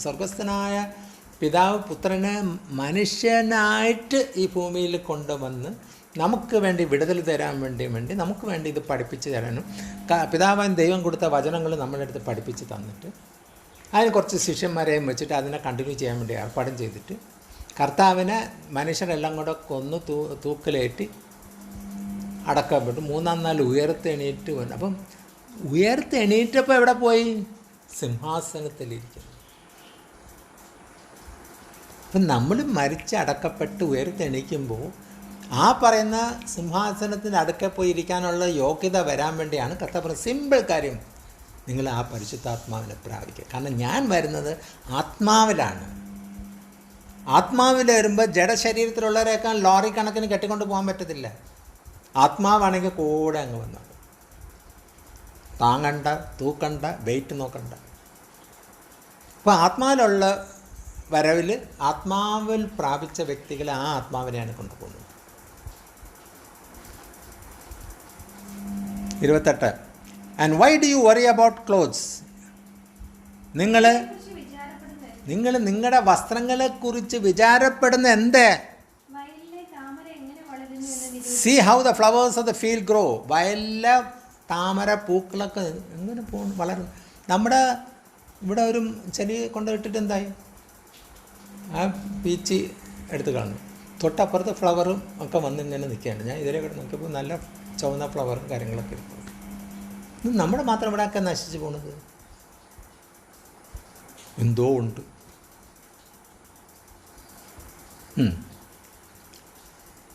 സ്വർഗസ്ഥനായ പിതാവ് പുത്രനെ മനുഷ്യനായിട്ട് ഈ ഭൂമിയിൽ കൊണ്ടുവന്ന് നമുക്ക് വേണ്ടി വിടുതൽ തരാൻ വേണ്ടി നമുക്ക് വേണ്ടി ഇത് പഠിപ്പിച്ച് തരാനും പിതാവാൻ ദൈവം കൊടുത്ത വചനങ്ങൾ നമ്മുടെ അടുത്ത് പഠിപ്പിച്ച് തന്നിട്ട് അതിന് കുറച്ച് ശിഷ്യന്മാരെയും വെച്ചിട്ട് അതിനെ കണ്ടിന്യൂ ചെയ്യാൻ വേണ്ടി ഏർപ്പാടും ചെയ്തിട്ട് കർത്താവിനെ മനുഷ്യരെല്ലാം കൂടെ കൊന്ന് തൂക്കിലേറ്റി അടക്കപ്പെട്ടു. മൂന്നാം നാൾ ഉയർത്തെണീറ്റ് വന്നു. അപ്പം ഉയർത്തെണീറ്റപ്പോൾ എവിടെ പോയി? സിംഹാസനത്തിലിരിക്കുന്നു. അപ്പം നമ്മൾ മരിച്ച് അടക്കപ്പെട്ട് ഉയർത്തെണീക്കുമ്പോൾ ആ പറയുന്ന സിംഹാസനത്തിൻ്റെ അടുക്കെ പോയി ഇരിക്കാനുള്ള യോഗ്യത വരാൻ വേണ്ടിയാണ് കർത്താവ്. സിമ്പിൾ കാര്യം, നിങ്ങൾ ആ പരിശുദ്ധാത്മാവിനെ പ്രാപിക്കുക. കാരണം ഞാൻ വരുന്നത് ആത്മാവിലാണ്. ആത്മാവിൽ വരുമ്പോൾ ജഡശരീരത്തിലുള്ളവരെയൊക്കെ ലോറി കണക്കിന് കെട്ടിക്കൊണ്ട് പോകാൻ പറ്റത്തില്ല. ആത്മാവാണെങ്കിൽ കൂടെ അങ്ങ് വന്നു, താങ്ങണ്ട, തൂക്കണ്ട, വെയിറ്റ് നോക്കണ്ട. അപ്പോൾ ആത്മാവിലുള്ള വരവിൽ ആത്മാവിൽ പ്രാപിച്ച വ്യക്തികളെ ആ ആത്മാവിനെയാണ് കൊണ്ടുപോകുന്നത്. 28. And why do you worry about clothes? നിങ്ങൾ നിങ്ങളുടെ വസ്ത്രങ്ങളെക്കുറിച്ച് വിചാരപ്പെടുന്ന എന്ത്? See how the flowers of the field grow. വയലിലെ താമര പൂക്കളൊക്കെ എങ്ങനെ പോകുന്നു, വളരും. നമ്മുടെ ഇവിടെ ഒരു ചെടി കൊണ്ടുപോയിട്ടിട്ട് എന്തായി? ആ പീച്ച് എടുത്ത് കാണുന്നു. തൊട്ടപ്പുറത്ത് ഫ്ലവറും ഒക്കെ വന്ന് ഇങ്ങനെ നിൽക്കുകയാണ്. ഞാൻ ഇതിലെ കൂടെ നോക്കിയപ്പോൾ നല്ല ചുവന്ന ഫ്ലവറും കാര്യങ്ങളൊക്കെ ഇരിക്കും. ഇത് നമ്മുടെ മാത്രം ഇവിടെയൊക്കെ നശിച്ചു പോണത് എന്തോ ഉണ്ട്.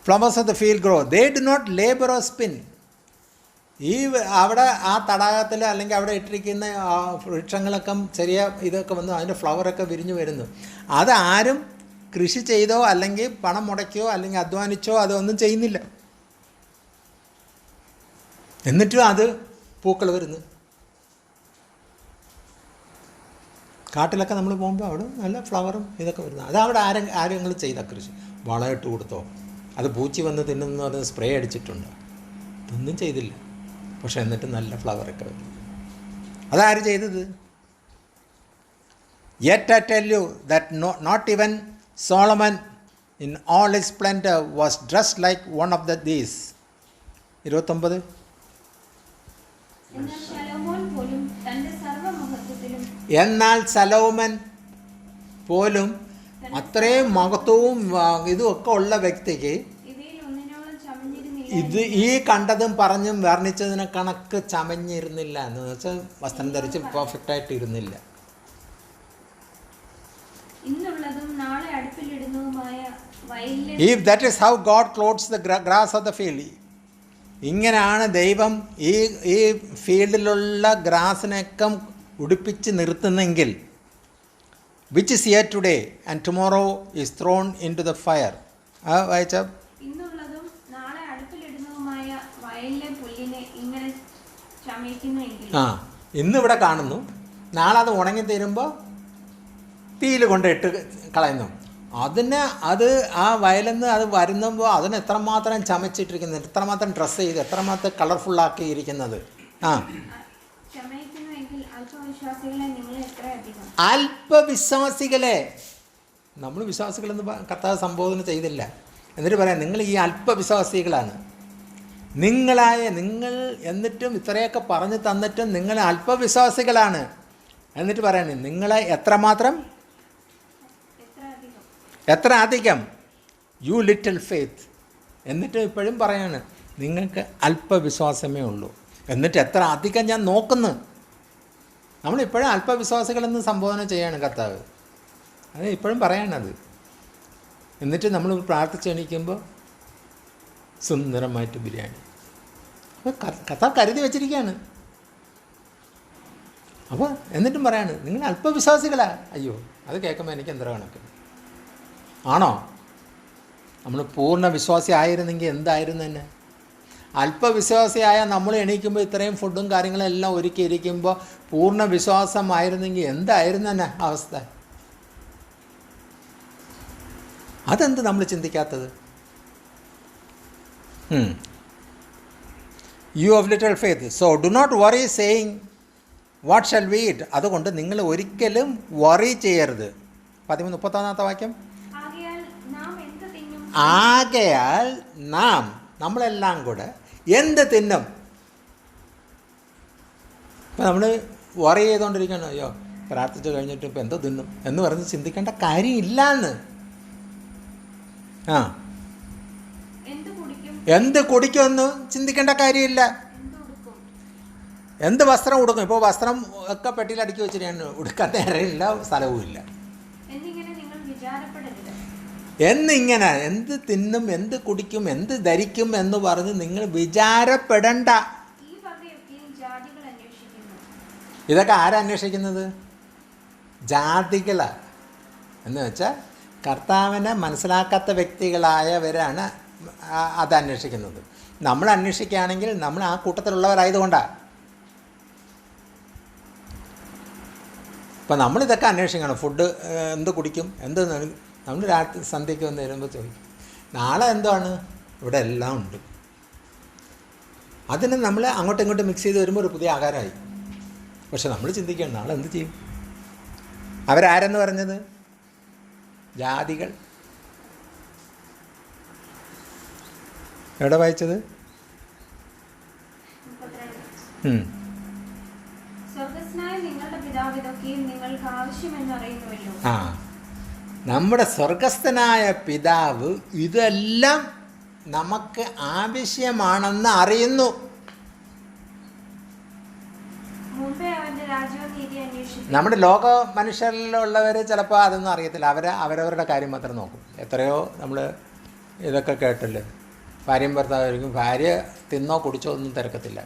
Flowers of the field grow, they do not labour or spin. ഈ അവിടെ ആ തടാകത്തിൽ അല്ലെങ്കിൽ അവിടെ ഇട്ടിരിക്കുന്ന വൃക്ഷങ്ങളൊക്കെ ചെറിയ ഇതൊക്കെ വന്ന് അതിൻ്റെ ഫ്ലവറൊക്കെ വിരിഞ്ഞു വരുന്നു. അതാരും കൃഷി ചെയ്തോ അല്ലെങ്കിൽ പണം മുടക്കിയോ അല്ലെങ്കിൽ അധ്വാനിച്ചോ അതൊന്നും ചെയ്യുന്നില്ല. എന്നിട്ടും അത് പൂക്കൾ വരുന്നു. കാട്ടിലൊക്കെ നമ്മൾ പോകുമ്പോൾ അവിടെ നല്ല ഫ്ലവറും ഇതൊക്കെ വരുന്നു. അതവിടെ ആരെങ്കിലും ചെയ്ത കൃഷി വളമിട്ട് കൊടുത്തോ, അത് പൂച്ചി വന്ന് തിന്നുന്ന പറഞ്ഞ് സ്പ്രേ അടിച്ചിട്ടുണ്ട്, ഇതൊന്നും ചെയ്തില്ല. പക്ഷെ എന്നിട്ട് നല്ല ഫ്ലവറൊക്കെ വരും. അതാര് ചെയ്തത്? Yet I tell you that not even Solomon in all his splendor was dressed like one of these. 29. എന്നാൽ സലോമൻ പോലും അത്രയും മഹത്വവും ഇതും ഒക്കെ ഉള്ള വ്യക്തിക്ക് ഇത് ഈ കണ്ടതും പറഞ്ഞും വർണ്ണിച്ചതിനെ കണക്ക് ചമഞ്ഞിരുന്നില്ല. എന്ന് വെച്ചാൽ വസ്ത്രം ധരിച്ച് പെർഫെക്റ്റ് ആയിട്ട് ഇരുന്നില്ല. If that is how God clothes the grass of the field. ഇങ്ങനെയാണ് ദൈവം ഈ ഫീൽഡിലുള്ള ഗ്രാസിനൊക്കെ ഉടുപ്പിച്ച് നിർത്തുന്നെങ്കിൽ, which is here today and tomorrow is thrown into the fire. വായിച്ച ഇന്നിവിടെ കാണുന്നു, നാളെ അത് ഉണങ്ങി തീരുമ്പോൾ തീയിൽ കൊണ്ടിട്ട് കളയുന്നു. അത് ആ വയലിന്ന് അത് വരുന്നുമ്പോൾ അതിന് എത്രമാത്രം ചമച്ചിട്ടിരിക്കുന്നത്, എത്രമാത്രം ഡ്രസ്സ് ചെയ്ത് എത്രമാത്രം കളർഫുള്ളാക്കിയിരിക്കുന്നത്. അല്പവിശ്വാസികളെ, നമ്മൾ വിശ്വാസികളെന്ന് കർത്താവ് സംബോധന ചെയ്തില്ല. എന്നിട്ട് പറയാം, നിങ്ങൾ ഈ അല്പവിശ്വാസികളാണ്. നിങ്ങൾ എന്നിട്ടും ഇത്രയൊക്കെ പറഞ്ഞു തന്നിട്ടും നിങ്ങൾ അല്പവിശ്വാസികളാണ്. എന്നിട്ട് പറയണേ, നിങ്ങളെ എത്രമാത്രം, എത്ര അധികം, യു ലിറ്റിൽ ഫെയ്ത്ത്. എന്നിട്ട് ഇപ്പോഴും പറയാണ്, നിങ്ങൾക്ക് അല്പവിശ്വാസമേ ഉള്ളൂ. എന്നിട്ട് എത്ര അധികം ഞാൻ നോക്കുന്നു. നമ്മളിപ്പോഴും അല്പവിശ്വാസികളെന്ന് സംബോധന ചെയ്യാണ് കർത്താവ്. അത് ഇപ്പോഴും പറയാണത്. എന്നിട്ട് നമ്മൾ പ്രാർത്ഥിച്ചെണീക്കുമ്പോൾ സുന്ദരമായിട്ട് ബിരിയാണി. അപ്പോൾ കർത്താവ് കരുതി വെച്ചിരിക്കുകയാണ്. അപ്പോൾ എന്നിട്ടും പറയാണ്, നിങ്ങൾ അല്പവിശ്വാസികളാ. അയ്യോ, അത് കേൾക്കുമ്പോൾ എനിക്ക് എന്തര കണക്ക് ആണോ? നമ്മൾ പൂർണ്ണ വിശ്വാസി ആയിരുന്നെങ്കിൽ എന്തായിരുന്നു തന്നെ. അല്പവിശ്വാസിയായ നമ്മൾ എണീക്കുമ്പോൾ ഇത്രയും ഫുഡും കാര്യങ്ങളും എല്ലാം ഒരുക്കിയിരിക്കുമ്പോൾ പൂർണ്ണ വിശ്വാസമായിരുന്നെങ്കിൽ എന്തായിരുന്നു തന്നെ അവസ്ഥ? അതെന്ത് നമ്മൾ ചിന്തിക്കാത്തത്? You of little faith, so do not worry saying what shall we eat. അതുകൊണ്ട് നിങ്ങൾ ഒരിക്കലും വറി ചെയ്യരുത്. 31 വാക്യം. ആകയാൽ നാം, നമ്മളെല്ലാം കൂടെ എന്ത് തിന്നും. ഇപ്പം നമ്മൾ വറി ചെയ്തുകൊണ്ടിരിക്കണം, അയ്യോ പ്രാർത്ഥിച്ച് കഴിഞ്ഞിട്ട് ഇപ്പം എന്തോ തിന്നും എന്ന് പറഞ്ഞ് ചിന്തിക്കേണ്ട കാര്യമില്ലാന്ന്. എന്ത് കുടിക്കുമെന്ന് ചിന്തിക്കേണ്ട കാര്യമില്ല. എന്ത് വസ്ത്രം ഉടുക്കും. ഇപ്പോൾ വസ്ത്രം ഒക്കെ പെട്ടിയിൽ അടുക്കി വെച്ചിട്ട് ഞാൻ ഉടുക്കാൻ നേരമില്ല, സ്ഥലവും ഇല്ല എന്നിങ്ങനെ എന്ത് തിന്നും, എന്ത് കുടിക്കും, എന്ത് ധരിക്കും എന്ന് പറഞ്ഞ് നിങ്ങൾ വിചാരപ്പെടണ്ട. ഇതൊക്കെ ആരാ അന്വേഷിക്കുന്നത്? ജാതികളാണ്. എന്ന് വെച്ചാൽ കർത്താവിനെ മനസ്സിലാക്കാത്ത വ്യക്തികളായവരാണ് അത് അന്വേഷിക്കുന്നത്. നമ്മൾ അന്വേഷിക്കുകയാണെങ്കിൽ നമ്മൾ ആ കൂട്ടത്തിലുള്ളവരായതുകൊണ്ടാണ്. ഇപ്പം നമ്മളിതൊക്കെ അന്വേഷിക്കണം. ഫുഡ് എന്ത് കുടിക്കും, എന്ത് നമ്മൾ രാത്രി സന്ധ്യയ്ക്ക് വന്ന് വരുമ്പോൾ ചോദിക്കും നാളെ എന്താണ്, ഇവിടെ എല്ലാം ഉണ്ട്. അതിന് നമ്മൾ അങ്ങോട്ടും ഇങ്ങോട്ടും മിക്സ് ചെയ്ത് വരുമ്പോൾ ഒരു പുതിയ ആഹാരമായി. പക്ഷെ നമ്മൾ ചിന്തിക്കണം നാളെ എന്ത് ചെയ്യും. അവരാരെന്ന് പറഞ്ഞത്? ജാതികൾ. എവിടെ വായിച്ചത്? ആ, നമ്മുടെ സ്വർഗസ്ഥനായ പിതാവ് ഇതെല്ലാം നമുക്ക് ആവശ്യമാണെന്ന് അറിയുന്നു. നമ്മുടെ ലോക മനുഷ്യരിലുള്ളവർ ചിലപ്പോൾ അതൊന്നും അറിയത്തില്ല. അവരവരുടെ കാര്യം മാത്രം നോക്കും. എത്രയോ നമ്മൾ ഇതൊക്കെ കേട്ടില്ലേ, ഭാര്യയും ഭർത്താവായിരിക്കും. ഭാര്യ തിന്നോ കുടിച്ചോ ഒന്നും തിരക്കത്തില്ല.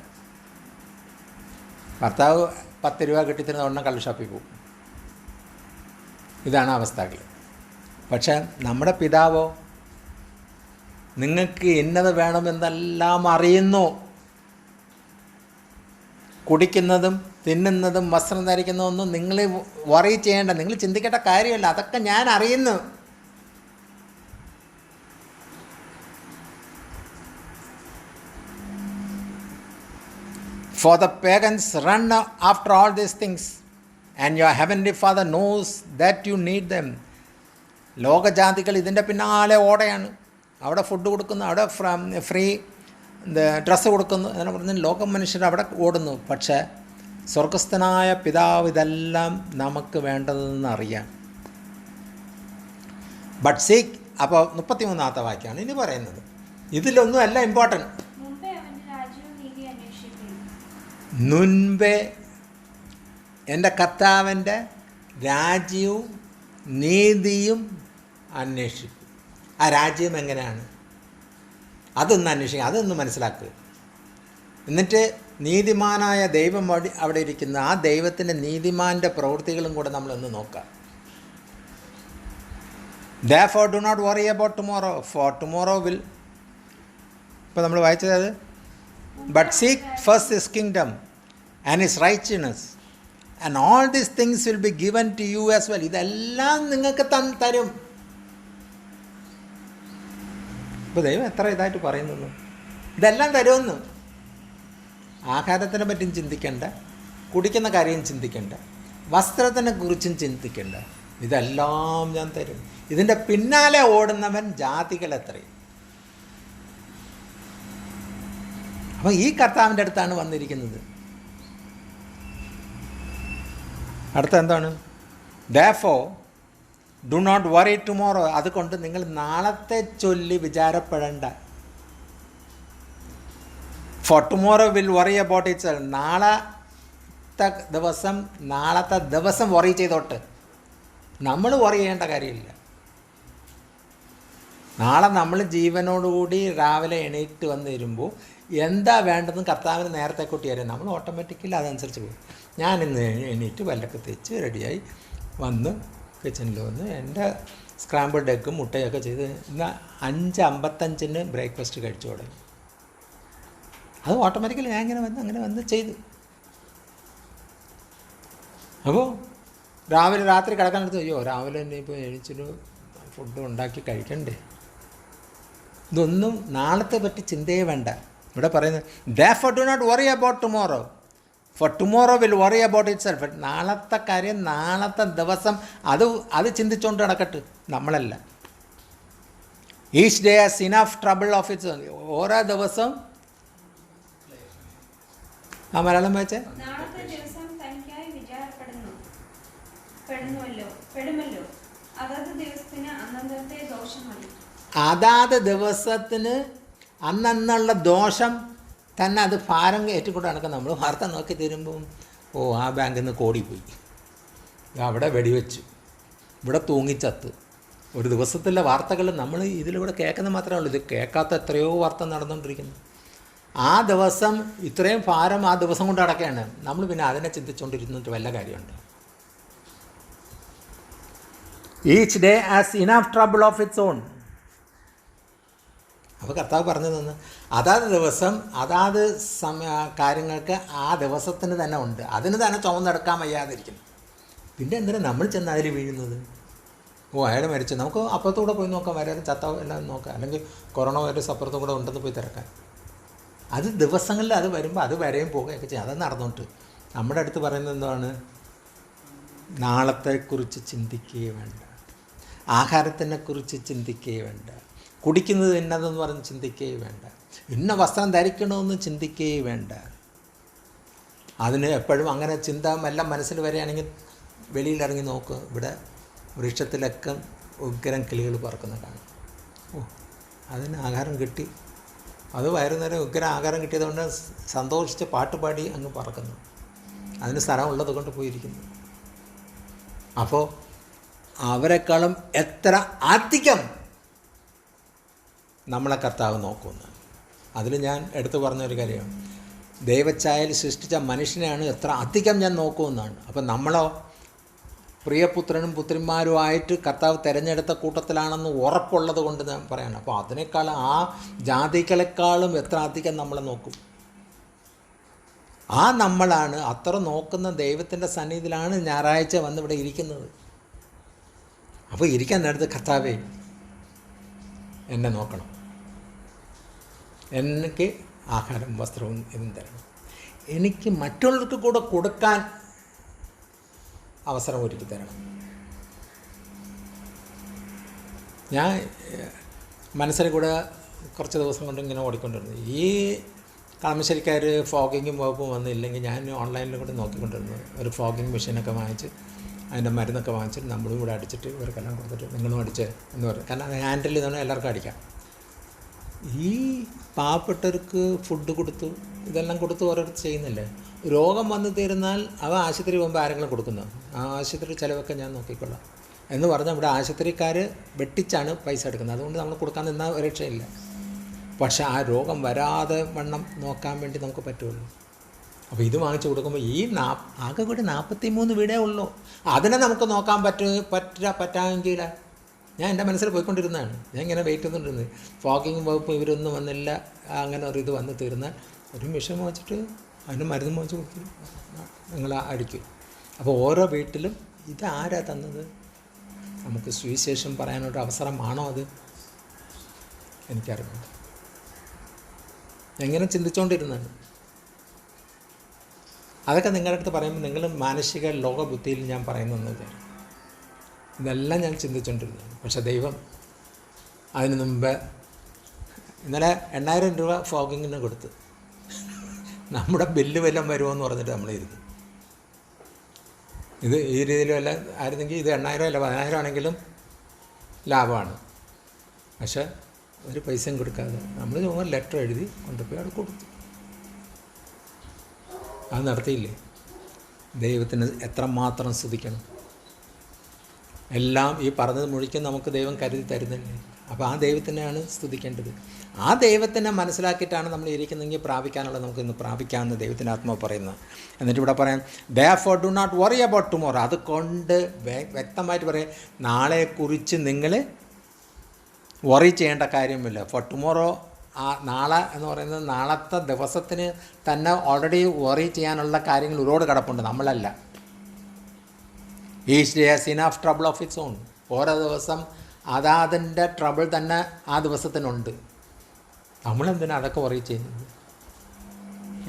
ഭർത്താവ് 10 രൂപ കിട്ടിത്തരുന്ന ഒരെണ്ണം കള്ള് ഷാപ്പിൽ പോകും. ഇതാണ് അവസ്ഥകൾ. പക്ഷെ നമ്മുടെ പിതാവോ നിങ്ങൾക്ക് ഇന്നത് വേണമെന്നെല്ലാം അറിയുന്നു. കുടിക്കുന്നതും തിന്നുന്നതും വസ്ത്രം ധരിക്കുന്നതൊന്നും നിങ്ങൾ വറി ചെയ്യേണ്ട, നിങ്ങൾ ചിന്തിക്കേണ്ട കാര്യമല്ല. അതൊക്കെ ഞാൻ അറിയുന്നു. For the pagans run after all these things, and your heavenly Father knows that you need them. ലോകജാതികൾ ഇതിൻ്റെ പിന്നാലെ ഓടെയാണ്. അവിടെ ഫുഡ് കൊടുക്കുന്നു, അവിടെ ഫ്രീ ഡ്രസ്സ് കൊടുക്കുന്നു അങ്ങനെ പറഞ്ഞ് ലോക മനുഷ്യർ അവിടെ ഓടുന്നു. പക്ഷേ സ്വർഗസ്ഥനായ പിതാവ് ഇതെല്ലാം നമുക്ക് വേണ്ടതെന്ന് അറിയാം. But seek. അപ്പോൾ 33 വാക്യമാണ് ഇനി പറയുന്നത്. ഇതിലൊന്നും അല്ല ഇമ്പോർട്ടൻറ്റ്. മുൻപേ എൻ്റെ കർത്താവിൻ്റെ രാജ്യവും നീതിയും അന്വേഷിക്കും. ആ രാജ്യം എങ്ങനെയാണ് അതൊന്ന് അന്വേഷിക്കുക, അതൊന്ന് മനസ്സിലാക്കുക. എന്നിട്ട് നീതിമാനായ ദൈവം അവിടെ ഇരിക്കുന്ന ആ ദൈവത്തിൻ്റെ നീതിമാൻ്റെ പ്രവൃത്തികളും കൂടെ നമ്മളൊന്ന് നോക്കാം. Therefore do not worry about tomorrow, for tomorrow will. ഇപ്പോൾ നമ്മൾ വായിച്ചത് but seek first his kingdom and his righteousness and all these things will be given to you as well. ഇതെല്ലാം നിങ്ങൾക്ക് തരും. ഇപ്പോൾ ദൈവം എത്ര ഇതായിട്ട് പറയുന്നു, ഇതെല്ലാം തരുമെന്ന്. ആഹാരത്തിനെ പറ്റിയും ചിന്തിക്കേണ്ട, കുടിക്കുന്ന കാര്യം ചിന്തിക്കേണ്ട, വസ്ത്രത്തിനെ കുറിച്ചും ചിന്തിക്കേണ്ട. ഇതെല്ലാം ഞാൻ തരും. ഇതിൻ്റെ പിന്നാലെ ഓടുന്നവൻ ജാതികൾ എത്രയും. അപ്പോൾ ഈ കർത്താവിൻ്റെ അടുത്താണ് വന്നിരിക്കുന്നത്. അടുത്ത എന്താണ്? Therefore do not worry tomorrow. അതുകൊണ്ട് നിങ്ങൾ നാളത്തെ ചൊല്ലി വിചാരപ്പെടേണ്ട. For tomorrow will worry about itself. നാളത്തെ ദിവസം വറി ചെയ്തോട്ട്. നമ്മൾ വറി ചെയ്യേണ്ട കാര്യമില്ല. നാളെ നമ്മൾ ജീവനോടുകൂടി രാവിലെ എണീറ്റ് വന്ന് വരുമ്പോൾ എന്താ വേണ്ടതെന്ന് കർത്താവിന് നേരത്തെ കൂട്ടി അറിയാം. നമ്മൾ ഓട്ടോമാറ്റിക്കലി അതനുസരിച്ച് പോകും. ഞാനിന്ന് എണീറ്റ് പല്ലൊക്കെ തെച്ച് റെഡിയായി വന്ന് കിച്ചണിൽ വന്ന് എൻ്റെ സ്ക്രാമ്പിൾഡ് എഗ്ഗും മുട്ടയൊക്കെ ചെയ്ത് ഇന്ന് 5:55 ബ്രേക്ക്ഫാസ്റ്റ് കഴിച്ചു തുടങ്ങി. അത് ഓട്ടോമാറ്റിക്കലി ഞാൻ അങ്ങനെ വന്ന് ചെയ്തു. അപ്പോൾ രാത്രി കിടക്കാനെടുത്ത് അയ്യോ രാവിലെ തന്നെ ഇപ്പോൾ എഴുന്നേച്ചിട്ട് ഫുഡ് ഉണ്ടാക്കി കഴിക്കണ്ടേ, ഇതൊന്നും നാളത്തെ പറ്റി ചിന്തയെ വേണ്ട. ഇവിടെ പറയുന്നത് therefore do not worry about tomorrow, for tomorrow will worry about itself. നാളത്തെ കാര്യം നാളത്തെ ദിവസം അത് ചിന്തിച്ചുകൊണ്ട് നടക്കട്ടെ, നമ്മളല്ല. Each day has enough trouble of its on. ഓരോ ദിവസം ആ മലയാളം വായിച്ചേ. നാളത്തെ ദിവസം തനിക്കായി പെടുമല്ലോ, അതത് ദിവസത്തിന് അന്നന്നത്തെ ദോഷം മതി. അതാത് ദിവസത്തിന് അന്നുള്ള ദോഷം തന്നെ അത് ഭാരം ഏറ്റുകൊണ്ട് നടക്കുക. നമ്മൾ വാർത്ത നോക്കി തരുമ്പം ആ ബാങ്കിൽ നിന്ന് കോടിപ്പോയി, അവിടെ വെടിവെച്ചു, ഇവിടെ തൂങ്ങിച്ചത്ത്. ഒരു ദിവസത്തിലെ വാർത്തകൾ നമ്മൾ ഇതിലൂടെ കേൾക്കുന്നത് മാത്രമേ ഉള്ളൂ. ഇത് കേൾക്കാത്ത എത്രയോ വാർത്ത നടന്നുകൊണ്ടിരിക്കുന്നു. ആ ദിവസം ഇത്രയും ഭാരം ആ ദിവസം കൊണ്ട് അടക്കുകയാണ്. നമ്മൾ പിന്നെ അതിനെ ചിന്തിച്ചുകൊണ്ടിരുന്നിട്ട് വല്ല കാര്യമുണ്ട്. Each day has enough trouble of its on. അപ്പോൾ കർത്താവ് പറഞ്ഞു തന്നു അതാത് ദിവസം അതാത് കാര്യങ്ങൾക്ക് ആ ദിവസത്തിന് തന്നെ ഉണ്ട്, അതിന് തന്നെ ചുമന്നെടുക്കാൻ വയ്യാതിരിക്കുന്നു. പിന്നെ എന്തിനാണ് നമ്മൾ ചെന്ന് അതിൽ വീഴുന്നത്? അയാൾ മരിച്ചു, നമുക്ക് അപ്പുറത്തൂടെ പോയി നോക്കാം, വരാതെ ചത്ത എല്ലാം നോക്കാം, അല്ലെങ്കിൽ കൊറോണ വൈറസ് അപ്പുറത്തും കൂടെ ഉണ്ടെന്ന് പോയി തിരക്കാൻ. അത് ദിവസങ്ങളിൽ അത് വരുമ്പോൾ അത് വരെയും പോകുകയൊക്കെ ചെയ്യും. അത് നടന്നോട്ട് നമ്മുടെ അടുത്ത് പറയുന്നത് എന്താണ്? നാളത്തെക്കുറിച്ച് ചിന്തിക്കുകയേ വേണ്ട, ആഹാരത്തിനെക്കുറിച്ച് ചിന്തിക്കുകയേ വേണ്ട, കുടിക്കുന്നത് ഇന്നതെന്ന് പറഞ്ഞ് ചിന്തിക്കുകയേ വേണ്ട, ഇന്ന വസ്ത്രം ധരിക്കണമെന്ന് ചിന്തിക്കുകയേ വേണ്ട. അതിന് എപ്പോഴും അങ്ങനെ ചിന്ത എല്ലാം മനസ്സിൽ വരികയാണെങ്കിൽ വെളിയിലിറങ്ങി നോക്കുക, ഇവിടെ വൃക്ഷത്തിലൊക്കെ ഉഗ്രം കിളികൾ പറക്കുന്ന കാണും. അതിന് ആഹാരം കിട്ടി, അത് വൈകുന്നേരം ഉഗ്രം ആഹാരം കിട്ടിയതുകൊണ്ട് സന്തോഷിച്ച് പാട്ടുപാടി അങ്ങ് പറക്കുന്നു. അതിന് സ്ഥലമുള്ളത് കൊണ്ട് പോയിരിക്കുന്നു. അപ്പോൾ അവരെക്കാളും എത്ര അധികം നമ്മളെ കർത്താവ് നോക്കുമെന്ന് അതിൽ ഞാൻ എടുത്തു പറഞ്ഞൊരു കാര്യമാണ്. ദൈവഛായയിൽ സൃഷ്ടിച്ച മനുഷ്യനെയാണ് എത്ര അധികം ഞാൻ നോക്കുമെന്നാണ്. അപ്പം നമ്മളോ പ്രിയപുത്രനും പുത്രിമാരുമായിട്ട് കർത്താവ് തിരഞ്ഞെടുത്ത കൂട്ടത്തിലാണെന്ന് ഉറപ്പുള്ളത് കൊണ്ട് ഞാൻ പറയണം. അപ്പോൾ അതിനേക്കാളും ആ ജാതികളെക്കാളും എത്ര അധികം നമ്മളെ നോക്കും. ആ നമ്മളാണ് അത്ര നോക്കുന്ന ദൈവത്തിൻ്റെ സന്നിധിയിലാണ് ഞായറാഴ്ച വന്നിവിടെ ഇരിക്കുന്നത്. അപ്പോൾ ഇരിക്കാൻ നേരത്ത് കർത്താവേ എന്നെ നോക്കണം, എനിക്ക് ആഹാരം വസ്ത്രവും എന്നും തരണം, എനിക്ക് മറ്റുള്ളവർക്ക് കൂടെ കൊടുക്കാൻ അവസരം ഒരുക്കി തരണം. ഞാൻ മനസ്സിൽ കൂടെ കുറച്ച് ദിവസം കൊണ്ട് ഇങ്ങനെ ഓടിക്കൊണ്ടിരുന്നു. ഈ കളമശ്ശേരിക്കാർ ഫോഗിങ്ങും വകുപ്പും വന്നില്ലെങ്കിൽ ഞാൻ ഓൺലൈനിൽ കൂടെ നോക്കിക്കൊണ്ടിരുന്നു. ഒരു ഫോഗിങ് മെഷീനൊക്കെ വാങ്ങിച്ച് അതിൻ്റെ മരുന്നൊക്കെ വാങ്ങിച്ചിട്ട് നമ്മളും ഇവിടെ അടിച്ചിട്ട് ഇവർക്കെല്ലാം കൊടുത്തിട്ട് നിങ്ങളും അടിച്ച് എന്ന് പറയും. കാരണം അത് ഹാൻഡിൽ ചെയ്തോണ്ട് എല്ലാവർക്കും അടിക്കാം. ഈ പാവപ്പെട്ടവർക്ക് ഫുഡ് കൊടുത്തു ഇതെല്ലാം കൊടുത്ത് ഓരോരുത്തർ ചെയ്യുന്നില്ലേ. രോഗം വന്നു തീർന്നാൽ അവ ആശുപത്രി പോകുമ്പോൾ ആരെങ്കിലും കൊടുക്കുന്നു, ആ ആശുപത്രി ചിലവൊക്കെ ഞാൻ നോക്കിക്കൊള്ളാം എന്ന് പറഞ്ഞാൽ ഇവിടെ ആശുപത്രിക്കാർ വെട്ടിച്ചാണ് പൈസ എടുക്കുന്നത്. അതുകൊണ്ട് നമ്മൾ കൊടുക്കാൻ നിന്നാൽ ഒരു രക്ഷയില്ല. പക്ഷേ ആ രോഗം വരാതെ വണ്ണം നോക്കാൻ വേണ്ടി നമുക്ക് പറ്റുള്ളൂ. അപ്പോൾ ഇത് വാങ്ങിച്ചു കൊടുക്കുമ്പോൾ ഈ ആകെ കൂടി 43 വീടേ ഉള്ളൂ. അതിനെ നമുക്ക് നോക്കാൻ പറ്റാമെങ്കിൽ ഞാൻ എൻ്റെ മനസ്സിൽ പോയിക്കൊണ്ടിരുന്നതാണ്. ഞാൻ ഇങ്ങനെ വെയിറ്റ് ചെയ്തുകൊണ്ടിരുന്നത്. ഫോഗിങ് വകുപ്പ് ഇവരൊന്നും വന്നില്ല, അങ്ങനെ ഒരു ഇത് വന്ന് തീർന്നാൽ ഒരു മിഷൻ വാങ്ങിച്ചിട്ട് അതിന് മരുന്ന് വാങ്ങിച്ച് കൊടുക്കും, നിങ്ങൾ അടിക്കും. അപ്പോൾ ഓരോ വീട്ടിലും ഇത് ആരാ തന്നത്? നമുക്ക് സുവിശേഷം പറയാനൊരു അവസരമാണോ അത്? എനിക്കറിയില്ല. എങ്ങനെ ചിന്തിച്ചുകൊണ്ടിരുന്നത് അതൊക്കെ നിങ്ങളുടെ അടുത്ത് പറയുമ്പോൾ നിങ്ങൾ മാനസിക ലോകബുദ്ധിയിൽ ഞാൻ പറയുന്നതെന്ന് വിചാരിക്കും. ഇതെല്ലാം ഞാൻ ചിന്തിച്ചുകൊണ്ടിരുന്നത്. പക്ഷേ ദൈവം അതിന് മുമ്പ് ഇന്നലെ 8000 രൂപ ഫോഗിങ്ങിന് കൊടുത്ത് നമ്മുടെ ബില്ല് വല്ലതും വരുമോ എന്ന് പറഞ്ഞിട്ട് നമ്മളിരുന്നു. ഇത് ഈ രീതിയിൽ വല്ല ആയിരുന്നെങ്കിൽ ഇത് 8000 അല്ല 10000 ആണെങ്കിലും ലാഭമാണ്. പക്ഷേ ഒരു പൈസയും കൊടുക്കാതെ നമ്മൾ ചുമ്മാ ലെറ്റർ എഴുതി കൊണ്ടുപോയി അവിടെ കൊടുത്തു. അത് നടത്തിയില്ലേ? ദൈവത്തിന് എത്രമാത്രം സ്തുതിക്കണം. എല്ലാം ഈ പറഞ്ഞത് മുഴുവൻ നമുക്ക് ദൈവം കരുതി തരുന്നില്ലേ? അപ്പോൾ ആ ദൈവത്തിനെയാണ് സ്തുതിക്കേണ്ടത്. ആ ദൈവത്തിനെ മനസ്സിലാക്കിയിട്ടാണ് നമ്മൾ ഇരിക്കുന്നതെങ്കിൽ പ്രാപിക്കാനുള്ളത് നമുക്ക് ഇന്ന് പ്രാപിക്കാമെന്ന് ദൈവത്തിൻ്റെ ആത്മാവ് പറയുന്നത്. എന്നിട്ട് ഇവിടെ പറയാം therefore do not worry about tomorrow. അതുകൊണ്ട് വ്യക്തമായിട്ട് പറയാം, നാളെക്കുറിച്ച് നിങ്ങൾ വറി ചെയ്യേണ്ട കാര്യമില്ല. ഫോർ ടുമോറോ നാളെ എന്ന് പറയുന്നത് നാളത്തെ ദിവസത്തിന് തന്നെ ഓൾറെഡി വറി ചെയ്യാനുള്ള കാര്യങ്ങൾ ഒരുപാട് കിടപ്പുണ്ട്. നമ്മളല്ല. Each day has enough trouble of its on. ഓരോ ദിവസം അതിൻ്റെ ട്രബിൾ തന്നെ ആ ദിവസത്തിനുണ്ട്. നമ്മളെന്തിനാ അതൊക്കെ വറി ചെയ്യുന്നത്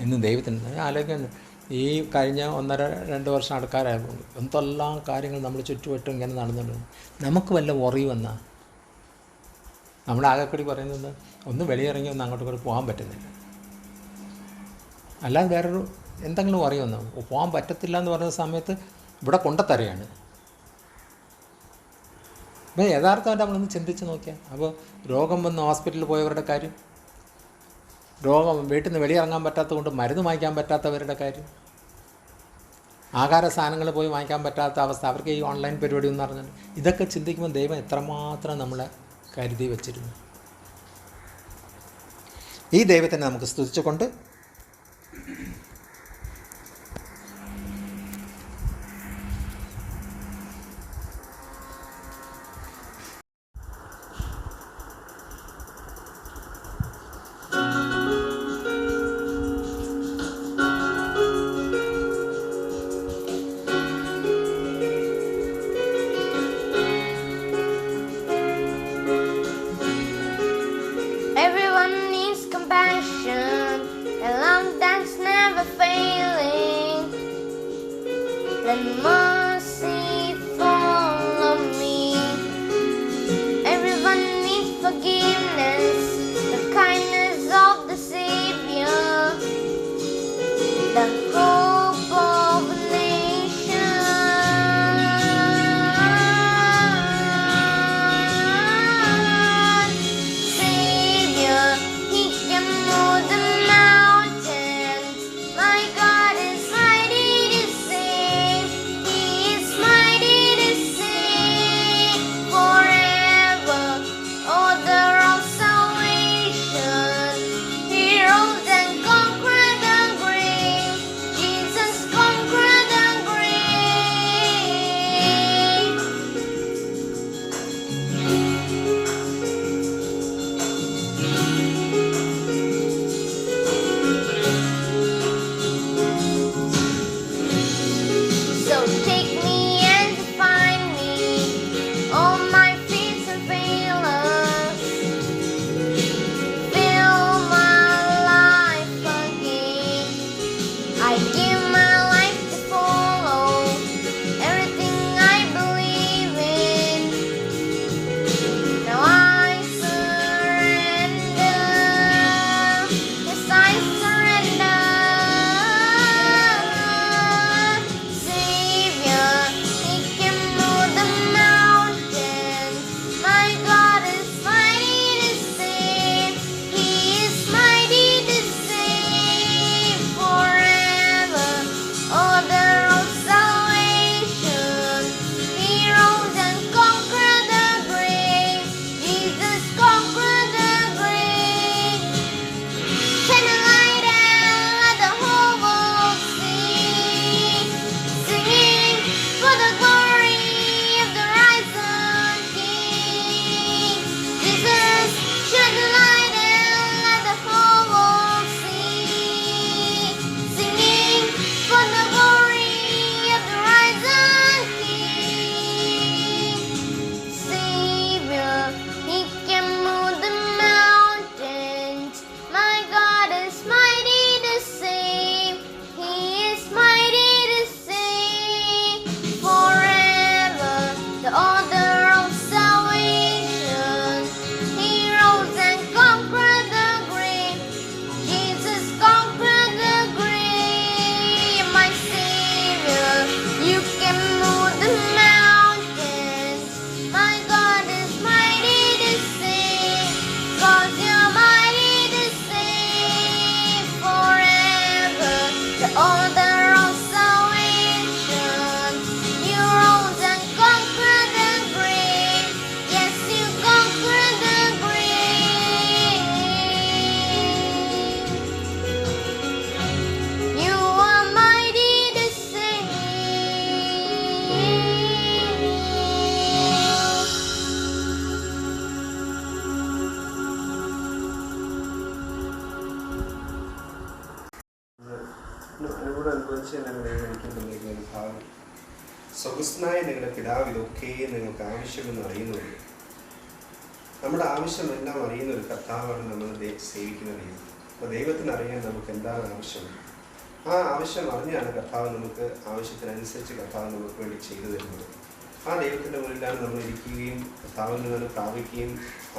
എന്ന് ദൈവത്തിന് ആലോചിക്കുന്നു. ഈ കഴിഞ്ഞ 1.5-2 വർഷം ആൾക്കാരായിരുന്നു എന്തെല്ലാം കാര്യങ്ങൾ നമ്മൾ ചുറ്റുവട്ടും ഇങ്ങനെ നടന്നിട്ടുണ്ട്. നമുക്ക് വല്ല വറി വന്നാൽ നമ്മുടെ ആകെക്കൂടി പറയുന്നത് ഒന്ന് വെളിയിറങ്ങി ഒന്ന് അങ്ങോട്ടും കൂടി പോകാൻ പറ്റുന്നില്ല. അല്ലാതെ വേറൊരു എന്തെങ്കിലും വറി വന്നോ പോകാൻ പറ്റത്തില്ല എന്ന് പറയുന്ന സമയത്ത് ഇവിടെ കൊണ്ടുത്തരയാണ്. അപ്പോൾ യഥാർത്ഥമായിട്ട് നമ്മളൊന്ന് ചിന്തിച്ച് നോക്കിയാൽ അപ്പോൾ രോഗം വന്ന് ഹോസ്പിറ്റലിൽ പോയവരുടെ കാര്യം, രോഗം വീട്ടിൽ നിന്ന് വെളിയിറങ്ങാൻ പറ്റാത്തത് കൊണ്ട് മരുന്ന് വാങ്ങിക്കാൻ പറ്റാത്തവരുടെ കാര്യം, ആഹാര സാധനങ്ങൾ പോയി വാങ്ങിക്കാൻ പറ്റാത്ത അവസ്ഥ, അവർക്ക് ഈ ഓൺലൈൻ പരിപാടി എന്ന് പറഞ്ഞാൽ ഇതൊക്കെ ചിന്തിക്കുമ്പോൾ ദൈവം എത്രമാത്രം നമ്മളെ കരുതി വച്ചിരുന്നു. ഈ ദൈവത്തിനെ നമുക്ക് സ്തുതിച്ചുകൊണ്ട് Everyone needs compassion, a love that's never failing. Let mercy follow me. Everyone needs forgiveness, the kindness of the Savior, the hope of a nation. Savior, He can move the mountains. My God is mighty to save. He ഭാഗം. സ്വർഗ്ഗസ്ഥനായ നിങ്ങളുടെ പിതാവ് ഇതൊക്കെ നിങ്ങൾക്ക് ആവശ്യമെന്ന് അറിയുന്നുണ്ട്. നമ്മുടെ ആവശ്യമെല്ലാം അറിയുന്ന ഒരു കർത്താവാണ് നമ്മൾ സേവിക്കുന്ന ദൈവം. അപ്പോൾ ദൈവത്തിന് അറിയാൻ നമുക്ക് എന്താണ് ആവശ്യം, ആ ആവശ്യം അറിഞ്ഞാണ് കർത്താവ് നമുക്ക് ആവശ്യത്തിനനുസരിച്ച് കർത്താവ് നമുക്ക് വേണ്ടി ചെയ്തു തരുന്നത്. ആ ദൈവത്തിൻ്റെ മുന്നിലാണ് നമ്മൾ ഇരിക്കുകയും കർത്താവിൽ നിന്ന് പ്രാപിക്കുകയും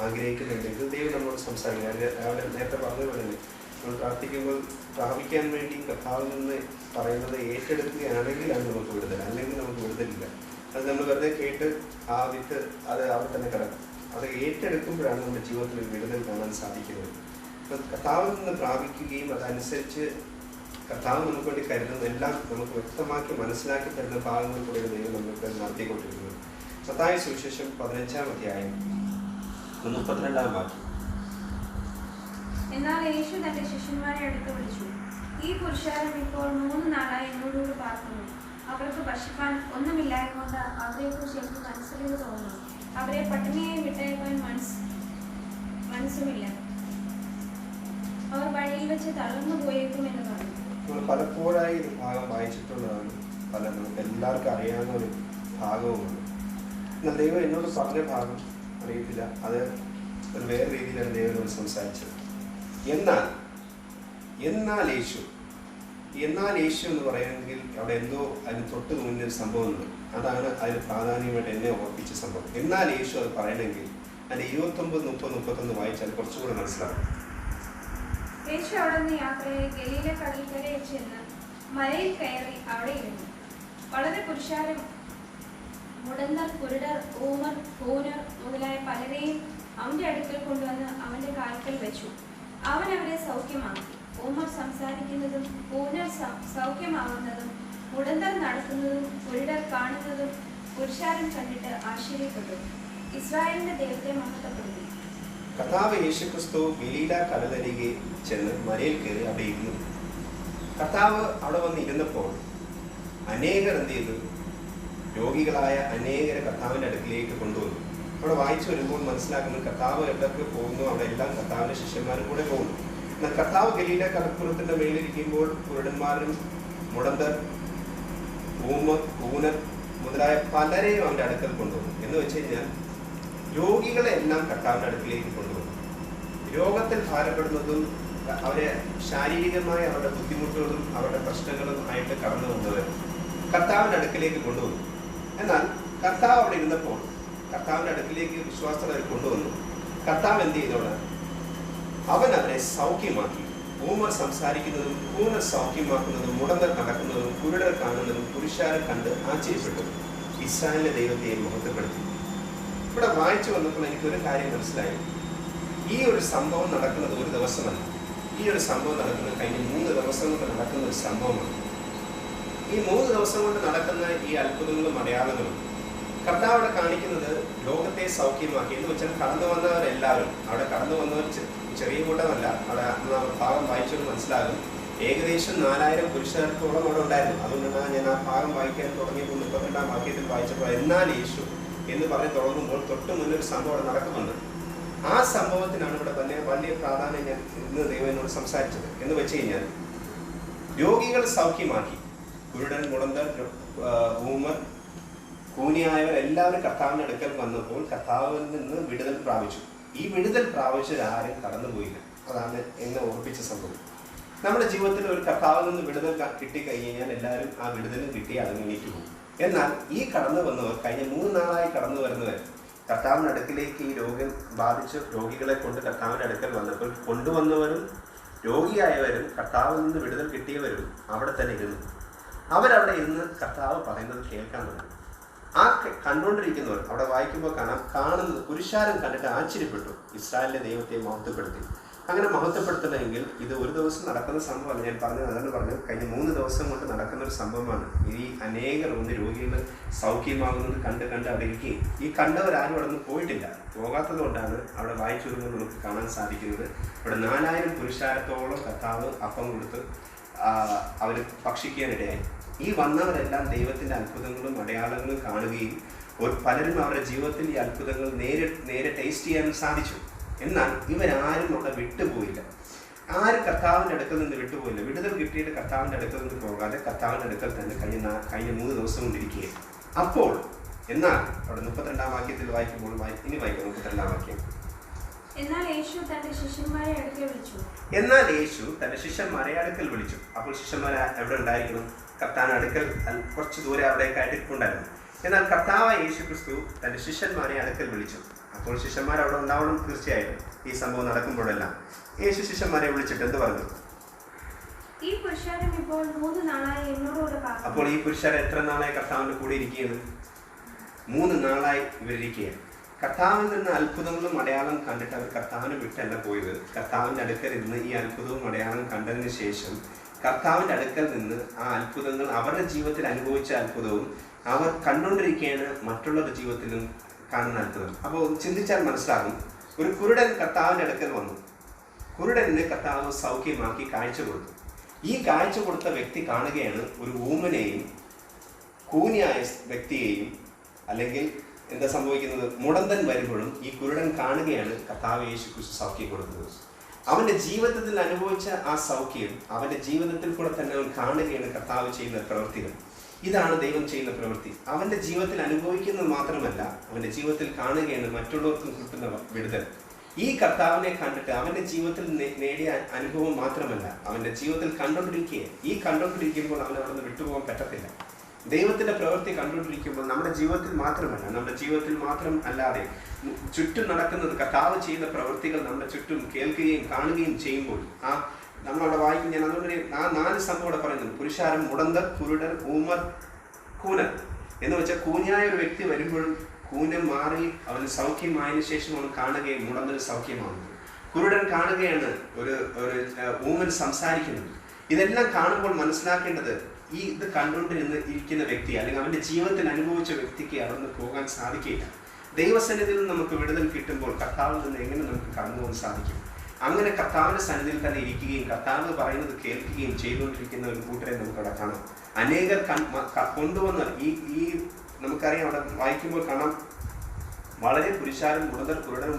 ആഗ്രഹിക്കുന്നുണ്ടെങ്കിൽ ദൈവം നമ്മളോട് സംസാരിക്കുക. രാവിലെ നേരത്തെ പറഞ്ഞതുപോലെ നമ്മൾ പ്രാർത്ഥിക്കുമ്പോൾ പ്രാപിക്കാൻ വേണ്ടി കർത്താവിൽ നിന്ന് പറയുന്നത് ഏറ്റെടുക്കുകയാണെങ്കിലാണ് നമുക്ക് വിടുതൽ, അല്ലെങ്കിൽ നമുക്ക് വിടുതലില്ല. അത് നമ്മൾ വെറുതെ കേട്ട് ആ വിത്ത് അത് അവിടെ തന്നെ കിടക്കും. അത് ഏറ്റെടുക്കുമ്പോഴാണ് നമ്മുടെ ജീവിതത്തിൽ ഒരു വിടുതൽ കാണാൻ സാധിക്കുന്നത്. അപ്പം കർത്താവിൽ നിന്ന് പ്രാപിക്കുകയും അതനുസരിച്ച് കർത്താവ് നമുക്ക് വേണ്ടി കരുതുന്ന എല്ലാം നമുക്ക് വ്യക്തമാക്കി മനസ്സിലാക്കി തരുന്ന ഭാഗങ്ങൾ കൂടെ ദൈവം നമുക്ക് നടത്തിക്കൊണ്ടിരിക്കുന്നത്. മത്തായി സുവിശേഷം 15-ാം അധ്യായം 32-ാം വാക്യം. എന്നാൽ യേശു തന്റെ ശിഷ്യന്മാരെ അടുത്ത് വിളിച്ചു, ഈ പുരുഷാരം ഇപ്പോൾ 3 നാളായി എന്നോടുകൂടി പാർക്കുന്നു. അവർക്ക് ഭക്ഷിക്കാൻ ഒന്നുമില്ലായതുകൊണ്ട് അവരെക്കുറിച്ച് എനിക്ക് മനസ്സിലേക്ക് തോന്നുന്നു. അവരെ പട്ടിണിയായി വിട്ടയക്കാൻ മനസ്സുമില്ല. അവർ വഴിയിൽ വെച്ച് തളർന്നു പോയേക്കും എന്ന് പറഞ്ഞു. നമ്മൾ പലപ്പോഴായി ഇത് ഭാഗം വായിച്ചിട്ടുള്ളതാണ്. നമുക്ക് എല്ലാവർക്കും അറിയാവുന്ന ഒരു ഭാഗവുമാണ്. എന്നാൽ ദൈവം എന്നോട് പറഞ്ഞ ഭാഗം അറിയത്തില്ല, അത് വേറെ രീതിയിലാണ് ദൈവനോട് സംസാരിച്ചത്. എന്നാൽ യേശു എന്ന് പറയുമെങ്കിൽ അവിടെ എന്തോ അതിന് തൊട്ട് മുന്നൊരു സംഭവമുണ്ട്. അതാണ് അതിന് പ്രാധാന്യമായിട്ട് എന്നെ ഓർപ്പിച്ച സംഭവം. എന്നാൽ യേശു അത് പറയണമെങ്കിൽ അതിൻ്റെ 29, 30, 31 വായിച്ചാൽ കുറച്ചുകൂടെ മനസ്സിലാവും. യേശു അവിടെ നിന്ന് യാത്രയായി ഗലീല കടൽക്കരയിൽ ചെന്ന് മലയിൽ കയറി അവിടെ ഇരുന്നു. വളരെ പുരുഷാരം, മുടന്തർ, കുരുടർ, ഊമർ, കൂനർ മുതലായ പലരെയും അവന്റെ അടുക്കൽ കൊണ്ടുവന്ന് അവന്റെ കാൽക്കൽ വെച്ചു. അവൻ അവരെ സൗഖ്യമാക്കി. ഊമർ സംസാരിക്കുന്നതും കൂനർ സൗഖ്യമാവുന്നതും മുടന്തർ നടക്കുന്നതും കുരുടർ കാണുന്നതും പുരുഷാരം കണ്ടിട്ട് ആശ്ചര്യപ്പെട്ടു. ഇസ്രായേലിന്റെ ദൈവത്തെ മഹത്വപ്പെടുത്തി. കർത്താവ് യേശുക്രിസ്തു ഗലീല കടലരികെ ചെന്ന് മലയിൽ കയറി അവിടെ ഇരുന്നു. കർത്താവ് അവിടെ വന്ന് ഇരുന്നപ്പോൾ അനേകർ എന്ത് ചെയ്തു? രോഗികളായ അനേകരെ കർത്താവിൻ്റെ അടുക്കിലേക്ക് കൊണ്ടുവന്നു. അവിടെ വായിച്ചു വരുമ്പോൾ മനസ്സിലാക്കുന്നത് കർത്താവ് എവിടെയൊക്കെ പോകുന്നു അവിടെ എല്ലാം കർത്താവിൻ്റെ ശിഷ്യന്മാരും കൂടെ പോകുന്നു. എന്നാൽ കർത്താവ് ഗലീല കടപ്പുറത്തിൻ്റെ മേലിരിക്കുമ്പോൾ കുരുടന്മാരും മുടന്തർ, കൂനർ മുതലായ പലരെയും അവൻ്റെ അടുക്കൽ കൊണ്ടുവന്നു. എന്ന് വെച്ച് കഴിഞ്ഞാൽ രോഗികളെ എല്ലാം കർത്താവിൻ്റെ അടുക്കിലേക്ക് കൊണ്ടുവന്നു. രോഗത്തിൽ ഭാരപ്പെടുന്നതും അവരെ ശാരീരികമായ അവരുടെ ബുദ്ധിമുട്ടുകളും അവരുടെ പ്രശ്നങ്ങളും ആയിട്ട് കടന്നു വന്നവർ കർത്താവിൻ്റെ അടുക്കിലേക്ക് കൊണ്ടുവന്നു. എന്നാൽ കർത്താവ് അവിടെ ഇരുന്നപ്പോൾ കർത്താവിൻ്റെ അടുക്കിലേക്ക് വിശ്വാസത്തോടെ അവർ കൊണ്ടുവന്നു. കർത്താവ് എന്ത് ചെയ്തോളാം? അവൻ അവരെ സൗഖ്യമാക്കി. ഊമർ സംസാരിക്കുന്നതും കൂനർ സൗഖ്യമാക്കുന്നതും മുടന്തർ നടക്കുന്നതും കുരുടർ കാണുന്നതും പുരുഷാരെ കണ്ട് ആശ്ചര്യപ്പെട്ടു. ഇസ്രായേലിന്റെ ദൈവത്തെ മഹത്വപ്പെടുത്തി. ഇവിടെ വായിച്ചു വന്നപ്പോൾ എനിക്കൊരു കാര്യം മനസ്സിലായി. ഈ ഒരു സംഭവം നടക്കുന്നത് ഒരു ദിവസമല്ല. ഈ ഒരു സംഭവം നടക്കുന്നത് കഴിഞ്ഞ 3 ദിവസം കൊണ്ട് നടക്കുന്ന ഒരു സംഭവമാണ്. ഈ 3 ദിവസം കൊണ്ട് നടക്കുന്ന ഈ അത്ഭുതങ്ങളും അടയാളങ്ങളും കർത്താവ് അവിടെ കാണിക്കുന്നത് ലോകത്തെ സൗഖ്യമാക്കി. എന്ന് വെച്ചാൽ കടന്നു വന്നവരെല്ലാവരും, അവിടെ കടന്നു വന്നവർ ചെറിയ കൂട്ടമല്ല. അവിടെ ഭാഗം വായിച്ചത് മനസ്സിലാകും. ഏകദേശം 4000 പുരുഷത്തോളം അവിടെ ഉണ്ടായിരുന്നു. അതുകൊണ്ടാണ് ഞാൻ ആ ഭാഗം വായിക്കാൻ തുടങ്ങിയപ്പോൾ 32-ാം വാക്യത്തിൽ വായിച്ചപ്പോൾ എന്നാൽ യേശു എന്ന് പറഞ്ഞ് തുടങ്ങുമ്പോൾ തൊട്ട് മുന്നൊരു സംഭവം അവിടെ നടക്കുന്നുണ്ട്. ആ സംഭവത്തിനാണ് ഇവിടെ തന്നെ വലിയ പ്രാധാന്യം ഞാൻ ഇന്ന് ദൈവം എന്നോട് സംസാരിച്ചത്. എന്ന് വെച്ച് കഴിഞ്ഞാൽ രോഗികൾ സൗഖ്യമാക്കി. കുരുടൻ, മുടന്തർ, ഊമർ, കൂനിയായവർ എല്ലാവരും കർത്താവിൻ്റെ അടുക്കൽ വന്നപ്പോൾ കർത്താവിൽ നിന്ന് വിടുതൽ പ്രാപിച്ചു. ഈ വിടുതൽ പ്രാപിച്ചവരാരും കടന്നുപോയില്ല. അതാണ് എന്നെ ഓർപ്പിച്ച സംഭവം. നമ്മുടെ ജീവിതത്തിൽ ഒരു കർത്താവിൽ നിന്ന് വിടുതൽ കിട്ടിക്കഴിഞ്ഞാൽ എല്ലാവരും ആ വിടുതലും കിട്ടി അടങ്ങിയിട്ട് പോകും. എന്നാൽ ഈ കടന്നു വന്നവർ, കഴിഞ്ഞ 3 നാളായി കടന്നു വരുന്നവർ കർത്താവിൻ്റെ അടുക്കിലേക്ക് ഈ രോഗം ബാധിച്ച് രോഗികളെ കൊണ്ട് കർത്താവിൻ്റെ അടുക്കൽ വന്നപ്പോൾ കൊണ്ടുവന്നവരും രോഗിയായവരും കർത്താവിൽ നിന്ന് വിടുതൽ കിട്ടിയവരും അവിടെ തന്നെ ഇരുന്നു. അവരവിടെ ഇരുന്ന് കർത്താവ് പറയുന്നത് കേൾക്കാൻ തുടങ്ങി. ആ കണ്ടുകൊണ്ടിരിക്കുന്നവർ അവിടെ വായിക്കുമ്പോൾ കാണുന്നത് പുരുഷാരം കണ്ടിട്ട് ആശ്ചര്യപ്പെട്ടു. ഇസ്രായേലിന്റെ ദൈവത്തെ മഹത്വപ്പെടുത്തി. അങ്ങനെ മഹത്വപ്പെടുത്തണമെങ്കിൽ ഇത് ഒരു ദിവസം നടക്കുന്ന സംഭവമല്ല. ഞാൻ പറഞ്ഞത് അതെന്ന് പറഞ്ഞു, കഴിഞ്ഞ 3 ദിവസം കൊണ്ട് നടക്കുന്ന ഒരു സംഭവമാണ്. ഈ അനേകർ വന്ന് രോഗികൾ സൗഖ്യമാകുന്നത് കണ്ട് അവിടെ ഇരിക്കുകയും ഈ കണ്ടവരാരും അവിടെ നിന്ന് പോയിട്ടില്ല. പോകാത്തത് കൊണ്ടാണ് അവിടെ വായിച്ചു വരുമ്പോൾ നമുക്ക് കാണാൻ സാധിക്കുന്നത്. ഇവിടെ 4000 പുരുഷാരത്തോളം കർത്താവ് അപ്പം കൊടുത്ത് അവർ ഭക്ഷിക്കാനിടയായി. ഈ വന്നവരെല്ലാം ദൈവത്തിൻ്റെ അത്ഭുതങ്ങളും അടയാളങ്ങളും കാണുകയും പലരും അവരുടെ ജീവിതത്തിൽ ഈ അത്ഭുതങ്ങൾ നേരെ ടേസ്റ്റ് ചെയ്യാനും സാധിച്ചു. എന്നാൽ ഇവരാരും അവിടെ വിട്ടുപോയില്ല. ആര് കർത്താവിൻ്റെ അടുക്കൽ നിന്ന് വിട്ടുപോയില്ല. വിടുതൽ കിട്ടിയിട്ട് കർത്താവിൻ്റെ അടുക്കൽ നിന്ന് പോകാതെ കർത്താവിൻ്റെ അടുക്കൽ തന്നെ കഴിഞ്ഞ 3 ദിവസം കൊണ്ടിരിക്കുക. അപ്പോൾ എന്നാൽ അവിടെ 32 വാക്യത്തിൽ വായിക്കുമ്പോൾ ഇനി വായിക്കാം 32 വാക്യം. എന്നാൽ യേശു തന്റെ ശിഷ്യന്മാരെ അടുക്കൽ വിളിച്ചു. അപ്പോൾ ശിഷ്യന്മാർ എവിടെ ഉണ്ടായിരിക്കണം? കർത്താവിന്റെ അടുക്കൽ കുറച്ച് ദൂരെ അവിടേക്കായിട്ട് ഉണ്ടായിരുന്നു. എന്നാൽ കർത്താവായ യേശു ക്രിസ്തു തന്റെ ശിഷ്യന്മാരെ അടുക്കൽ വിളിച്ചു. അപ്പോൾ ശിഷ്യന്മാർ അവിടെ ഉണ്ടാവണം തീർച്ചയായിട്ടും. ഈ സംഭവം നടക്കുമ്പോഴെല്ലാം യേശു ശിഷ്യന്മാരെ വിളിച്ചിട്ട് എന്ത് പറഞ്ഞു? ഈ പുരുഷാരം ഇപ്പോൾ 3 നാളായി എന്നോടുകൂടെ പാർക്കുന്നു. അപ്പോൾ ഈ പുരുഷാരം എത്ര നാളായി കർത്താവിന്റെ കൂടെ ഇരിക്കുകയാണ്? 3 നാളായി ഇവരിയ്ക്കുകയാണ്. കർത്താവിൽ നിന്ന് അത്ഭുതങ്ങളും അടയാളം കണ്ടിട്ട് അവർ കർത്താവിനെ വിട്ടല്ല പോയത്. കർത്താവിൻ്റെ അടുക്കൽ നിന്ന് ഈ അത്ഭുതവും അടയാളം കണ്ടതിന് ശേഷം കർത്താവിൻ്റെ അടുക്കൽ നിന്ന് ആ അത്ഭുതങ്ങൾ അവരുടെ ജീവിതത്തിൽ അനുഭവിച്ച അത്ഭുതവും അവർ കണ്ടുകൊണ്ടിരിക്കുകയാണ് മറ്റുള്ളവരുടെ ജീവിതത്തിലും കാണുന്ന അത്ഭുതം. അപ്പോൾ ചിന്തിച്ചാൽ മനസ്സിലാകും. ഒരു കുരുടൻ കർത്താവിൻ്റെ അടുക്കൽ വന്നു. കുരുടന് കർത്താവ് സൗഖ്യമാക്കി കാഴ്ച കൊടുത്തു. ഈ കാഴ്ച കൊടുത്ത വ്യക്തി കാണുകയാണ് ഒരു ഊമനെയും കൂനിയായ വ്യക്തിയെയും. അല്ലെങ്കിൽ എന്താ സംഭവിക്കുന്നത്? മുടന്തൻ വരുമ്പോഴും ഈ കുരുടൻ കാണുകയാണ് കർത്താവ് യേശു ക്രിസ്തു സൗഖ്യം കൊടുക്കുന്നത്. അവന്റെ ജീവിതത്തിൽ അനുഭവിച്ച ആ സൗഖ്യം അവന്റെ ജീവിതത്തിൽ കൂടെ തന്നെ അവൻ കാണുകയാണ് കർത്താവ് ചെയ്യുന്ന പ്രവൃത്തികൾ. ഇതാണ് ദൈവം ചെയ്യുന്ന പ്രവൃത്തി. അവന്റെ ജീവിതത്തിൽ അനുഭവിക്കുന്നത് മാത്രമല്ല, അവന്റെ ജീവിതത്തിൽ കാണുകയാണ് മറ്റുള്ളവർക്കും കിട്ടുന്ന വിടുതൽ. ഈ കർത്താവിനെ കണ്ടിട്ട് അവന്റെ ജീവിതത്തിൽ നേടിയ അനുഭവം മാത്രമല്ല, അവന്റെ ജീവിതത്തിൽ കണ്ടുകൊണ്ടിരിക്കുകയാണ്. ഈ കണ്ടുകൊണ്ടിരിക്കുമ്പോൾ അവൻ അവിടെ നിന്ന് വിട്ടുപോകാൻ പറ്റത്തില്ല. ദൈവത്തിന്റെ പ്രവൃത്തി കണ്ടുകൊണ്ടിരിക്കുമ്പോൾ നമ്മുടെ ജീവിതത്തിൽ മാത്രമല്ല, നമ്മുടെ ജീവിതത്തിൽ മാത്രം അല്ലാതെ ചുറ്റും നടക്കുന്നത് കർത്താവ് ചെയ്യുന്ന പ്രവൃത്തികൾ നമ്മുടെ ചുറ്റും കേൾക്കുകയും കാണുകയും ചെയ്യുമ്പോൾ നമ്മളവിടെ വായിക്കും. ഞാൻ അതുകൊണ്ട് ആ 4 സംഭവം ഇവിടെ പറയുന്നത്. പുരുഷാരം, മുടന്തർ, കുരുടർ, ഊമർ, കൂനൻ എന്ന് വെച്ചാൽ കൂനായ ഒരു വ്യക്തി വരുമ്പോഴും കൂനം മാറി അവന് സൗഖ്യമായതിനു ശേഷം അവൻ കാണുകയും മുടന്തന് സൗഖ്യമാകുന്നു. കുരുടൻ കാണുകയാണ് ഒരു ഊമൻ സംസാരിക്കുന്നത്. ഇതെല്ലാം കാണുമ്പോൾ മനസ്സിലാക്കേണ്ടത് ഇത് കണ്ടുകൊണ്ടിരിക്കുന്ന വ്യക്തി അല്ലെങ്കിൽ അവന്റെ ജീവിതത്തിൽ അനുഭവിച്ച വ്യക്തിക്ക് അവിടെ പോകാൻ സാധിക്കില്ല. ദൈവസന്നിധിയിൽ നിന്ന് നമുക്ക് വിടുതൽ കിട്ടുമ്പോൾ കർത്താവിൽ നിന്ന് എങ്ങനെ നമുക്ക് കടന്നു പോകാൻ സാധിക്കും? അങ്ങനെ കർത്താവിന്റെ സന്നിധിയിൽ തന്നെ ഇരിക്കുകയും കർത്താവ് പറയുന്നത് കേൾക്കുകയും ചെയ്തുകൊണ്ടിരിക്കുന്ന ഒരു കൂട്ടരെ നമുക്ക് അവിടെ കാണാം. അനേകർ കൊണ്ടുവന്ന് ഈ നമുക്കറിയാം, അവിടെ വായിക്കുമ്പോൾ കാണാം, വളരെ പുരുഷാരും മുടന്തർ, കുരുടർ,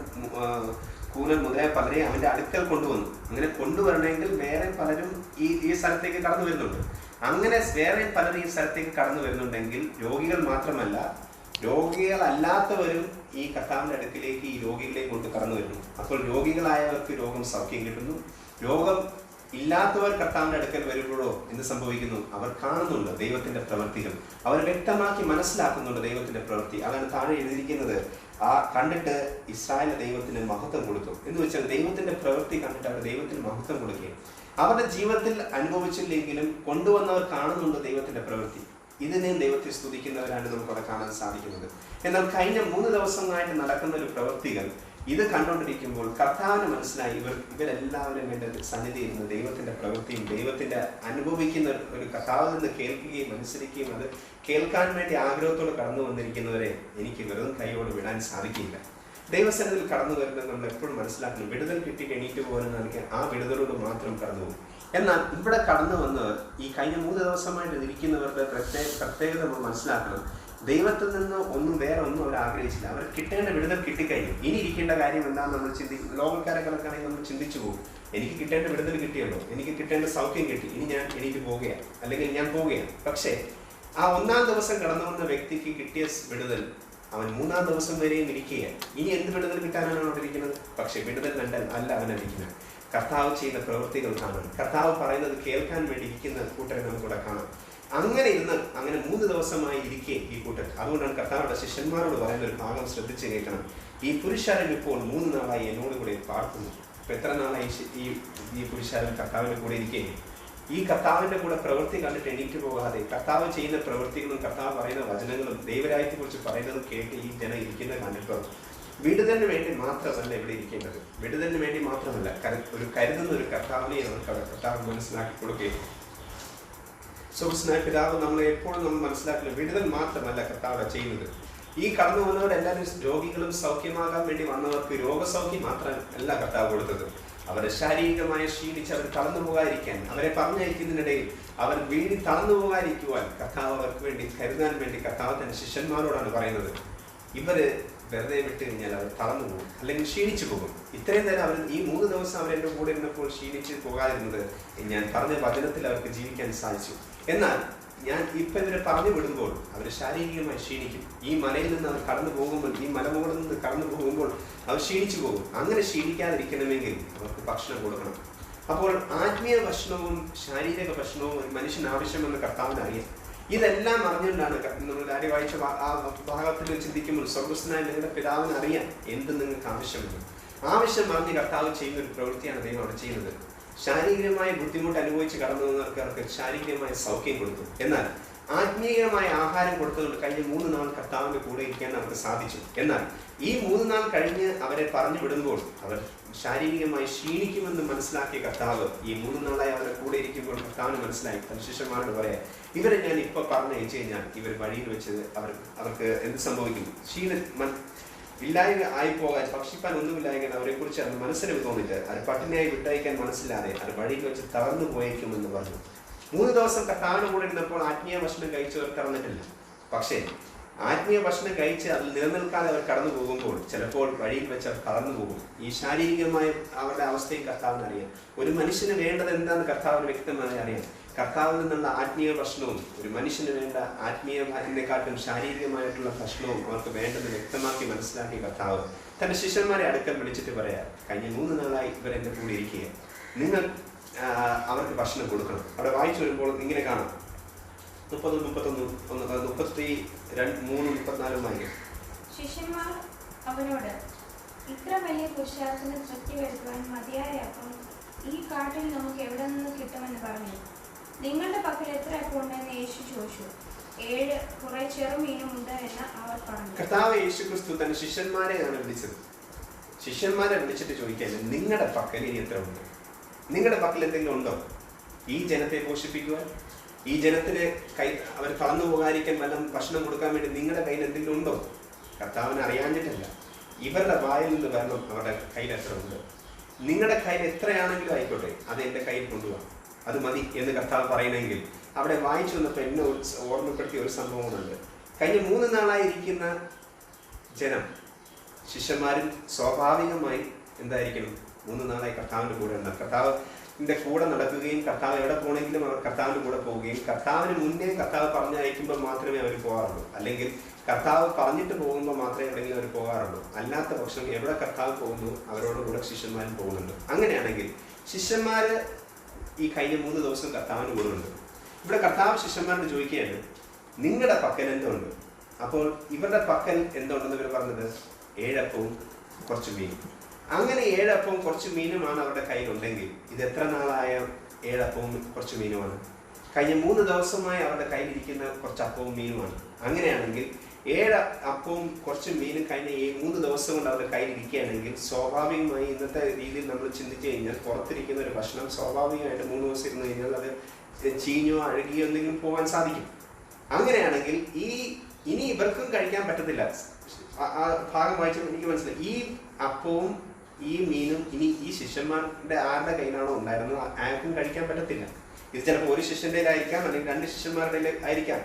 കൂനൻ മുതലായ പലരെയും അവന്റെ അടുക്കൽ കൊണ്ടുവന്നു. അങ്ങനെ കൊണ്ടുവരണമെങ്കിൽ വേറെ പലരും ഈ സ്ഥലത്തേക്ക് കടന്നു വരുന്നുണ്ട്. അങ്ങനെ വേറെ പലരും ഈ സ്ഥലത്തേക്ക് കടന്നു വരുന്നുണ്ടെങ്കിൽ രോഗികൾ മാത്രമല്ല, രോഗികളല്ലാത്തവരും ഈ കർത്താവിന്റെ അടുക്കിലേക്ക് ഈ രോഗികളെ കൊണ്ട് കടന്നു വരുന്നു. അപ്പോൾ രോഗികളായവർക്ക് രോഗം സൗഖ്യം കിട്ടുന്നു. രോഗം ഇല്ലാത്തവർ കർത്താവിന്റെ അടുക്കൽ വരുമ്പോഴോ എന്ത് സംഭവിക്കുന്നു? അവർ കാണുന്നുണ്ട് ദൈവത്തിന്റെ പ്രവൃത്തികൾ. അവർ വ്യക്തമാക്കി മനസ്സിലാക്കുന്നുണ്ട് ദൈവത്തിന്റെ പ്രവൃത്തി. അതാണ് താഴെ എഴുതിയിരിക്കുന്നത്. കണ്ടിട്ട് ഇസ്രായേൽ ദൈവത്തിന് മഹത്വം കൊടുത്തു എന്ന് വെച്ചാൽ ദൈവത്തിന്റെ പ്രവൃത്തി കണ്ടിട്ട് അവർ ദൈവത്തിന് മഹത്വം കൊടുക്കുകയും അവരുടെ ജീവിതത്തിൽ അനുഭവിച്ചില്ലെങ്കിലും കൊണ്ടുവന്നവർ കാണുന്നുണ്ട് ദൈവത്തിന്റെ പ്രവൃത്തി. ഇതിനെയും ദൈവത്തെ സ്തുതിക്കുന്നവരാണ് നമുക്കവിടെ കാണാൻ സാധിക്കുന്നത്. എന്നാൽ കഴിഞ്ഞ 3 ദിവസങ്ങളായിട്ട് നടക്കുന്ന ഒരു പ്രവൃത്തികൾ ഇത് കണ്ടുകൊണ്ടിരിക്കുമ്പോൾ കർത്താവിന് മനസ്സിലായി ഇവരെല്ലാവരും എൻ്റെ സന്നിധിയിൽ നിന്ന് ദൈവത്തിന്റെ പ്രവൃത്തിയും ദൈവത്തിന്റെ അനുഭവിക്കുന്ന ഒരു കർത്താവിൽ നിന്ന് കേൾക്കുകയും അനുസരിക്കുകയും അത് കേൾക്കാൻ വേണ്ടി ആഗ്രഹത്തോടെ കടന്നു വന്നിരിക്കുന്നവരെ എനിക്ക് വെറും കൈയോട് വിടാൻ സാധിക്കില്ല. ദൈവസന്നിധിയിൽ കടന്നു വരുന്നത് നമ്മൾ എപ്പോഴും മനസ്സിലാക്കണം. വിടുതൽ കിട്ടി എണീറ്റ് പോകാനെന്ന് ആ വിടുതലോട് മാത്രം കടന്നു പോകും. എന്നാൽ ഇവിടെ കടന്നു വന്നവർ ഈ കഴിഞ്ഞ 3 ദിവസമായിട്ട് ഇരിക്കുന്നവരുടെ പ്രത്യേകത നമ്മൾ മനസ്സിലാക്കണം. ദൈവത്തിൽ നിന്ന് വേറെ ഒന്നും അവർ ആഗ്രഹിച്ചില്ല. അവർ കിട്ടേണ്ട വിടുതൽ കിട്ടിക്കഴിഞ്ഞു. ഇനി ഇരിക്കേണ്ട കാര്യം എന്താണെന്ന് നമ്മൾ ലോകക്കാരെ കണക്കാണെങ്കിൽ നമ്മൾ ചിന്തിച്ചു പോകും. എനിക്ക് കിട്ടേണ്ട വിടുതൽ കിട്ടിയല്ലോ, എനിക്ക് കിട്ടേണ്ട സൗഖ്യം കിട്ടി, ഇനി ഞാൻ എനിക്ക് പോവുകയാണ്, അല്ലെങ്കിൽ ഞാൻ പോവുകയാണ്. പക്ഷേ ആ 1-ാം ദിവസം കടന്നു വന്ന വ്യക്തിക്ക് കിട്ടിയ വിടുതൽ അവൻ 3-ാം ദിവസം വരെയും ഇരിക്കുകയാണ്. ഇനി എന്ത് വിടുതൽ കിട്ടാനാണ് അവിടെ ഇരിക്കുന്നത്? പക്ഷെ വിടുതൽ കണ്ടാൽ അല്ല അവനിരിക്കുന്നത്. കർത്താവ് ചെയ്യുന്ന പ്രവൃത്തികൾ കാണാൻ, കർത്താവ് പറയുന്നത് കേൾക്കാൻ വേണ്ടി ഇരിക്കുന്ന കൂട്ടരെ നമുക്കിവിടെ കാണാം. അങ്ങനെ 3 ദിവസമായി ഇരിക്കേ ഈ കൂട്ടർ. അതുകൊണ്ടാണ് കർത്താവുടെ ശിഷ്യന്മാരോട് പറയുന്ന ഒരു ഭാഗം ശ്രദ്ധിച്ച് കേൾക്കണം. ഈ പുരുഷാരൻ ഇപ്പോൾ 3 നാളായി എന്നോട് കൂടെ പാർക്കുന്നു. ഇപ്പൊ എത്ര നാളായി ഈ പുരുഷാരൻ കർത്താവിന്റെ കൂടെ ഇരിക്കേ? ഈ കർത്താവിന്റെ കൂടെ പ്രവൃത്തി കണ്ടിട്ട് എണീറ്റ് പോകാതെ കർത്താവ് ചെയ്യുന്ന പ്രവൃത്തികളും കർത്താവ് പറയുന്ന വചനങ്ങളും ദൈവരാജ്യത്തെ കുറിച്ച് പറയുന്നതും കേട്ട് ഈ ജനം ഇരിക്കുന്നത് കണ്ടിട്ടോ വിടുതലിന് വേണ്ടി മാത്രമല്ല ഇവിടെ ഇരിക്കേണ്ടത്. വിടുതലിന് വേണ്ടി മാത്രമല്ല, ഒരു കരുതുന്ന ഒരു കർത്താവിനെ നമുക്ക് കർത്താവ് മനസ്സിലാക്കി കൊടുക്കുകയും സുഹൃസ്നായ പിതാവ് നമ്മളെ എപ്പോഴും മനസ്സിലാക്കുന്നത് വിടുതൽ മാത്രമല്ല കർത്താവ് ചെയ്യുന്നത്. ഈ കടന്നു വന്നവരെല്ലാവരും രോഗികളും സൗഖ്യമാകാൻ വേണ്ടി വന്നവർക്ക് രോഗസൗഖ്യം മാത്രമല്ല കർത്താവ് കൊടുത്തത്. അവരെ ശാരീരികമായി ക്ഷീണിച്ച് അവർ തളർന്നു പോകാതിരിക്കാൻ, അവരെ പറഞ്ഞയക്കുന്നതിനിടയിൽ അവർ തളർന്നു പോകാതിരിക്കുവാൻ കർത്താവ് അവർക്ക് വേണ്ടി കരുതാൻ വേണ്ടി കർത്താവ് തന്റെ ശിഷ്യന്മാരോടാണ് പറയുന്നത്. ഇവര് വെറുതെ വിട്ട് കഴിഞ്ഞാൽ അവർ തളർന്നു പോകും, അല്ലെങ്കിൽ ക്ഷീണിച്ചു പോകും. ഇത്രയും നേരം അവർ ഈ 3 ദിവസം അവരെൻ്റെ കൂടെ ഇരുന്നപ്പോൾ ക്ഷീണിച്ച് പോകാതിരുന്നത് ഞാൻ പറഞ്ഞ വചനത്തിൽ അവർക്ക് ജീവിക്കാൻ സാധിച്ചു. എന്നാൽ ഞാൻ ഇപ്പം ഇവരെ പറഞ്ഞു വിടുമ്പോൾ അവർ ശാരീരികമായി ക്ഷീണിക്കും. ഈ മലയിൽ നിന്ന് അവർ കടന്നു പോകുമ്പോൾ, ഈ മലമുകളിൽ നിന്ന് കടന്നു പോകുമ്പോൾ അവർ ക്ഷീണിച്ചു പോകും. അങ്ങനെ ക്ഷീണിക്കാതിരിക്കണമെങ്കിൽ അവർക്ക് ഭക്ഷണം കൊടുക്കണം. അപ്പോൾ ആത്മീയ ഭക്ഷണവും ശാരീരിക ഭക്ഷണവും ഒരു മനുഷ്യന് ആവശ്യമെന്ന് കർത്താവിന് അറിയാം. ഇതെല്ലാം അറിഞ്ഞുകൊണ്ടാണ് നമ്മൾ ആര്യ വായിച്ച ആ ഭാഗത്തിൽ ചിന്തിക്കുമ്പോൾ സ്വർഗ്ഗസ്ഥനായ നിങ്ങളുടെ പിതാവിന് അറിയാം എന്ത് നിങ്ങൾക്ക് ആവശ്യമെന്ന്. ആവശ്യം അറിഞ്ഞ് കർത്താവ് ചെയ്യുന്ന ഒരു പ്രവൃത്തിയാണ് ദൈവം അവിടെ ചെയ്യുന്നത്. ശാരീരികമായ ബുദ്ധിമുട്ട് അനുഭവിച്ച് കടന്നു വന്നവർക്ക് ശാരീരികമായ സൗഖ്യം കൊടുത്തു. എന്നാൽ ആത്മീയമായ ആഹാരം കൊടുത്തുകൊണ്ട് കഴിഞ്ഞ 3 നാൾ കർത്താവിന്റെ കൂടെ ഇരിക്കാൻ അവർക്ക് സാധിച്ചു. എന്നാൽ ഈ 3 നാൾ കഴിഞ്ഞ് അവരെ പറഞ്ഞു വിടുമ്പോൾ അവർ ശാരീരികമായി ക്ഷീണിക്കുമെന്ന് മനസ്സിലാക്കിയ കർത്താവ് ഈ 3 നാളായി അവരുടെ കൂടെ ഇരിക്കുമ്പോൾ കർത്താവിന് മനസ്സിലായി. തന്റെ ശിഷ്യന്മാരോട് പറയാം, ഇവരെ ഞാൻ ഇപ്പൊ പറഞ്ഞയച്ചു കഴിഞ്ഞാൽ ഇവർ വഴിയിൽ വെച്ച് അവർക്ക് എന്ത് സംഭവിക്കും? ഇല്ലായ്മ ആയിപ്പോകാൻ, ഭക്ഷിപ്പാൻ ഒന്നുമില്ലായെങ്കിൽ അവരെ കുറിച്ച് അത് മനസ്സിന് തോന്നിട്ട് അത് പട്ടിണിയായി വിട്ടയക്കാൻ മനസ്സിലാതെ അത് വഴിയിൽ വെച്ച് തളർന്നു പോയേക്കുമെന്ന് പറഞ്ഞു. 3 ദിവസം കർത്താവിന് കൂടെ ഇരുന്നപ്പോൾ ആത്മീയ ഭക്ഷണം കഴിച്ചവർ കടന്നിട്ടില്ല. പക്ഷേ ആത്മീയ ഭക്ഷണം കഴിച്ച് അതിൽ നിലനിൽക്കാതെ അവർ കടന്നു പോകുമ്പോൾ ചിലപ്പോൾ വഴിയിൽ വെച്ച് അവർ കടന്നു പോകും. ഈ ശാരീരികമായ അവരുടെ അവസ്ഥയും കർത്താവിന് അറിയാം. ഒരു മനുഷ്യന് വേണ്ടത് എന്താണെന്ന് കർത്താവിന് വ്യക്തമായി അറിയാം. കർത്താവിൽ നിന്നുള്ള ആത്മീയ ഭക്ഷണവും ഒരു മനുഷ്യന് വേണ്ട ആത്മീയതിനെക്കാട്ടും ശാരീരികമായിട്ടുള്ള ഭക്ഷണവും അവർക്ക് വേണ്ടത് വ്യക്തമാക്കി മനസ്സിലാക്കിയ കർത്താവ് തന്റെ ശിഷ്യന്മാരെ അടുക്കൽ വിളിച്ചിട്ട് പറയാം, കഴിഞ്ഞ 3 നാളായി ഇവർ എൻ്റെ കൂടെ ഇരിക്കുക, നിങ്ങൾ അവർക്ക് ഭക്ഷണം കൊടുക്കണം. അവിടെ വായിച്ചു വരുമ്പോൾ ഇങ്ങനെ കാണാം, 30, 31, 33, 34 ശിഷ്യന്മാർ അവനോട്, ഇത്ര വലിയ പുരുഷാരത്തിന് തൃപ്തി വരുത്തുവാൻ മതിയായ അപ്പം ഈ കാട്ടിൽ നമുക്ക് എവിടെ നിന്ന് കിട്ടുമെന്ന് പറഞ്ഞു. നിങ്ങളുടെ പക്കൽ എത്ര അപ്പം ഉണ്ടെന്ന് യേശു ചോദിച്ചു. 7 കുറെ ചെറുമീനും ഉണ്ട് എന്ന് അവർ പറഞ്ഞു. കർത്താവ് യേശു ക്രിസ്തു തന്റെ ശിഷ്യന്മാരെയാണ് വിളിച്ചത്. ശിഷ്യന്മാരെ വിളിച്ചിട്ട് ചോദിക്കാൻ, നിങ്ങളുടെ പക്കൽ ഇനി എത്ര ഉണ്ട്? നിങ്ങളുടെ പക്കൽ എന്തെങ്കിലും ഉണ്ടോ ഈ ജനത്തെ പോഷിപ്പിക്കുവാൻ? ഈ ജനത്തിന് അവർ കടന്നു പോകാതിരിക്കാൻ വല്ല ഭക്ഷണം കൊടുക്കാൻ വേണ്ടി നിങ്ങളുടെ കയ്യിൽ എന്തെങ്കിലും ഉണ്ടോ? കർത്താവിനെ അറിയാഞ്ഞിട്ടല്ല, ഇവരുടെ വായിൽ നിന്ന് വരണം അവരുടെ കയ്യിൽ എത്ര ഉണ്ട്. നിങ്ങളുടെ കയ്യിൽ എത്രയാണെങ്കിലും ആയിക്കോട്ടെ, അത് എൻ്റെ കയ്യിൽ കൊണ്ടുപോകാം, അത് മതി എന്ന് കർത്താവ് പറയണമെങ്കിൽ അവിടെ വായിച്ചു വന്നപ്പോൾ എന്നെ ഓർമ്മപ്പെടുത്തിയ ഒരു സംഭവമുണ്ട്. കഴിഞ്ഞ 3 നാളായിരിക്കുന്ന ജനം, ശിഷ്യന്മാരും സ്വാഭാവികമായി എന്തായിരിക്കണം? 3 നാളായി കർത്താവിൻ്റെ കൂടെ ഉണ്ടാകും. കർത്താവിൻ്റെ കൂടെ നടക്കുകയും കർത്താവ് എവിടെ പോകണമെങ്കിലും അവർ കർത്താവിൻ്റെ കൂടെ പോവുകയും കർത്താവിന് മുന്നേ കർത്താവ് പറഞ്ഞയക്കുമ്പോൾ മാത്രമേ അവർ പോകാറുള്ളൂ. അല്ലെങ്കിൽ കർത്താവ് പറഞ്ഞിട്ട് പോകുമ്പോൾ മാത്രമേ എവിടെയെങ്കിലും അവർ പോകാറുള്ളൂ. അല്ലാത്ത പക്ഷം എവിടെ കർത്താവ് പോകുന്നു അവരോട് കൂടെ ശിഷ്യന്മാരും പോകുന്നുണ്ട്. അങ്ങനെയാണെങ്കിൽ ശിഷ്യന്മാര് ഈ കഴിഞ്ഞ 3 ദിവസം കർത്താവിന് കൂടെ ഉണ്ട്. ഇവിടെ കർത്താവ് ശിഷ്യന്മാരോട് ചോദിക്കുകയാണ്, നിങ്ങളുടെ പക്കൽ എന്തുണ്ട്? അപ്പോൾ ഇവരുടെ പക്കൽ എന്തുണ്ടെന്ന് ഇവർ പറഞ്ഞത് 7 അപ്പവും കുറച്ച് മീനും. അങ്ങനെ 7 അപ്പവും കുറച്ച് മീനുമാണ് അവരുടെ കയ്യിലുണ്ടെങ്കിൽ ഇത് എത്ര നാളായ 7 അപ്പവും കുറച്ച് മീനുമാണ്? കഴിഞ്ഞ 3 ദിവസമായി അവരുടെ കയ്യിലിരിക്കുന്ന കുറച്ച് അപ്പവും മീനുമാണ്. അങ്ങനെയാണെങ്കിൽ 7 അപ്പവും കുറച്ച് മീനും കഴിഞ്ഞ 3 ദിവസം കൊണ്ട് അവരുടെ കയ്യിലിരിക്കുകയാണെങ്കിൽ സ്വാഭാവികമായി ഇന്നത്തെ രീതിയിൽ നമ്മൾ ചിന്തിച്ചു കഴിഞ്ഞാൽ പുറത്തിരിക്കുന്ന ഒരു ഭക്ഷണം സ്വാഭാവികമായിട്ട് 3 ദിവസം ഇരുന്ന് കഴിഞ്ഞാൽ അത് ചീഞ്ഞോ അഴുകിയോ എന്തെങ്കിലും പോകാൻ സാധിക്കും. അങ്ങനെയാണെങ്കിൽ ഇനി ഇവർക്കും കഴിക്കാൻ പറ്റത്തില്ല. ആ ഭാഗം വായിച്ചപ്പോൾ എനിക്ക് മനസ്സിലായി, ഈ അപ്പവും ഈ മീനും ഇനി ഈ ശിഷ്യന്മാരുടെ ആരുടെ കയ്യിലാണോ ഉണ്ടായിരുന്നത് ആർക്കും കഴിക്കാൻ പറ്റത്തില്ല. ഇത് ചിലപ്പോൾ ഒരു ശിഷ്യൻ്റെ ആയിരിക്കാം, അല്ലെങ്കിൽ 2 ശിഷ്യന്മാരുടെ ആയിരിക്കാം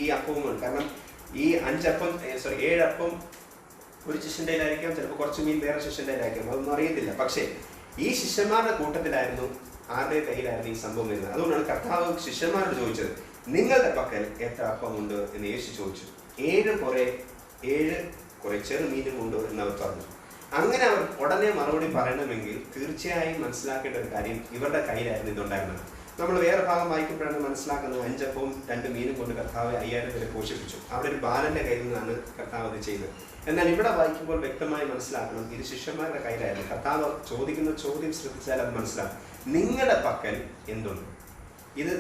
ഈ അപ്പവും. കാരണം ഈ 7 അപ്പം ഒരു ശിഷ്യൻ്റെ ആയിരിക്കാം, ചിലപ്പോൾ കുറച്ച് മീൻ വേറെ ശിഷ്യൻ്റെ ആയിരിക്കാം, അതൊന്നും അറിയത്തില്ല. പക്ഷേ ഈ ശിഷ്യന്മാരുടെ കൂട്ടത്തിലായിരുന്നു, ആരുടെ കയ്യിലായിരുന്നു ഈ സംഭവം വരുന്നത്. അതുകൊണ്ടാണ് കർത്താവ് ശിഷ്യന്മാരോട് ചോദിച്ചത്, നിങ്ങളുടെ പക്കൽ എത്ര അപ്പമുണ്ട് എന്ന് യേശു ചോദിച്ചു. 7 കുറെ ചെറുമീനും ഉണ്ട് എന്നവർ പറഞ്ഞു. അങ്ങനെ അവർ ഉടനെ മറുപടി പറയണമെങ്കിൽ തീർച്ചയായും മനസ്സിലാക്കേണ്ട ഒരു കാര്യം, ഇവരുടെ കയ്യിലായിരുന്നു ഇതുണ്ടായിരുന്നത്. നമ്മൾ വേറെ ഭാഗം വായിക്കുമ്പോഴാണ് മനസ്സിലാക്കുന്നത് 5 അപ്പവും 2 മീനും കൊണ്ട് കർത്താവ് 5000 പേരെ പോഷിപ്പിച്ചു. അവിടെ ഒരു ബാലന്റെ കയ്യിൽ നിന്നാണ് കർത്താവ് അത് ചെയ്തത്. എന്നാൽ ഇവിടെ വായിക്കുമ്പോൾ വ്യക്തമായി മനസ്സിലാക്കണം, ഇത് ശിഷ്യന്മാരുടെ കയ്യിലായിരുന്നു. കർത്താവ് ചോദിക്കുന്ന ചോദ്യം ശ്രദ്ധിച്ചാൽ അത് മനസ്സിലാക്കും, നിങ്ങളുടെ പക്കൽ എന്തുണ്ട്? ഇത്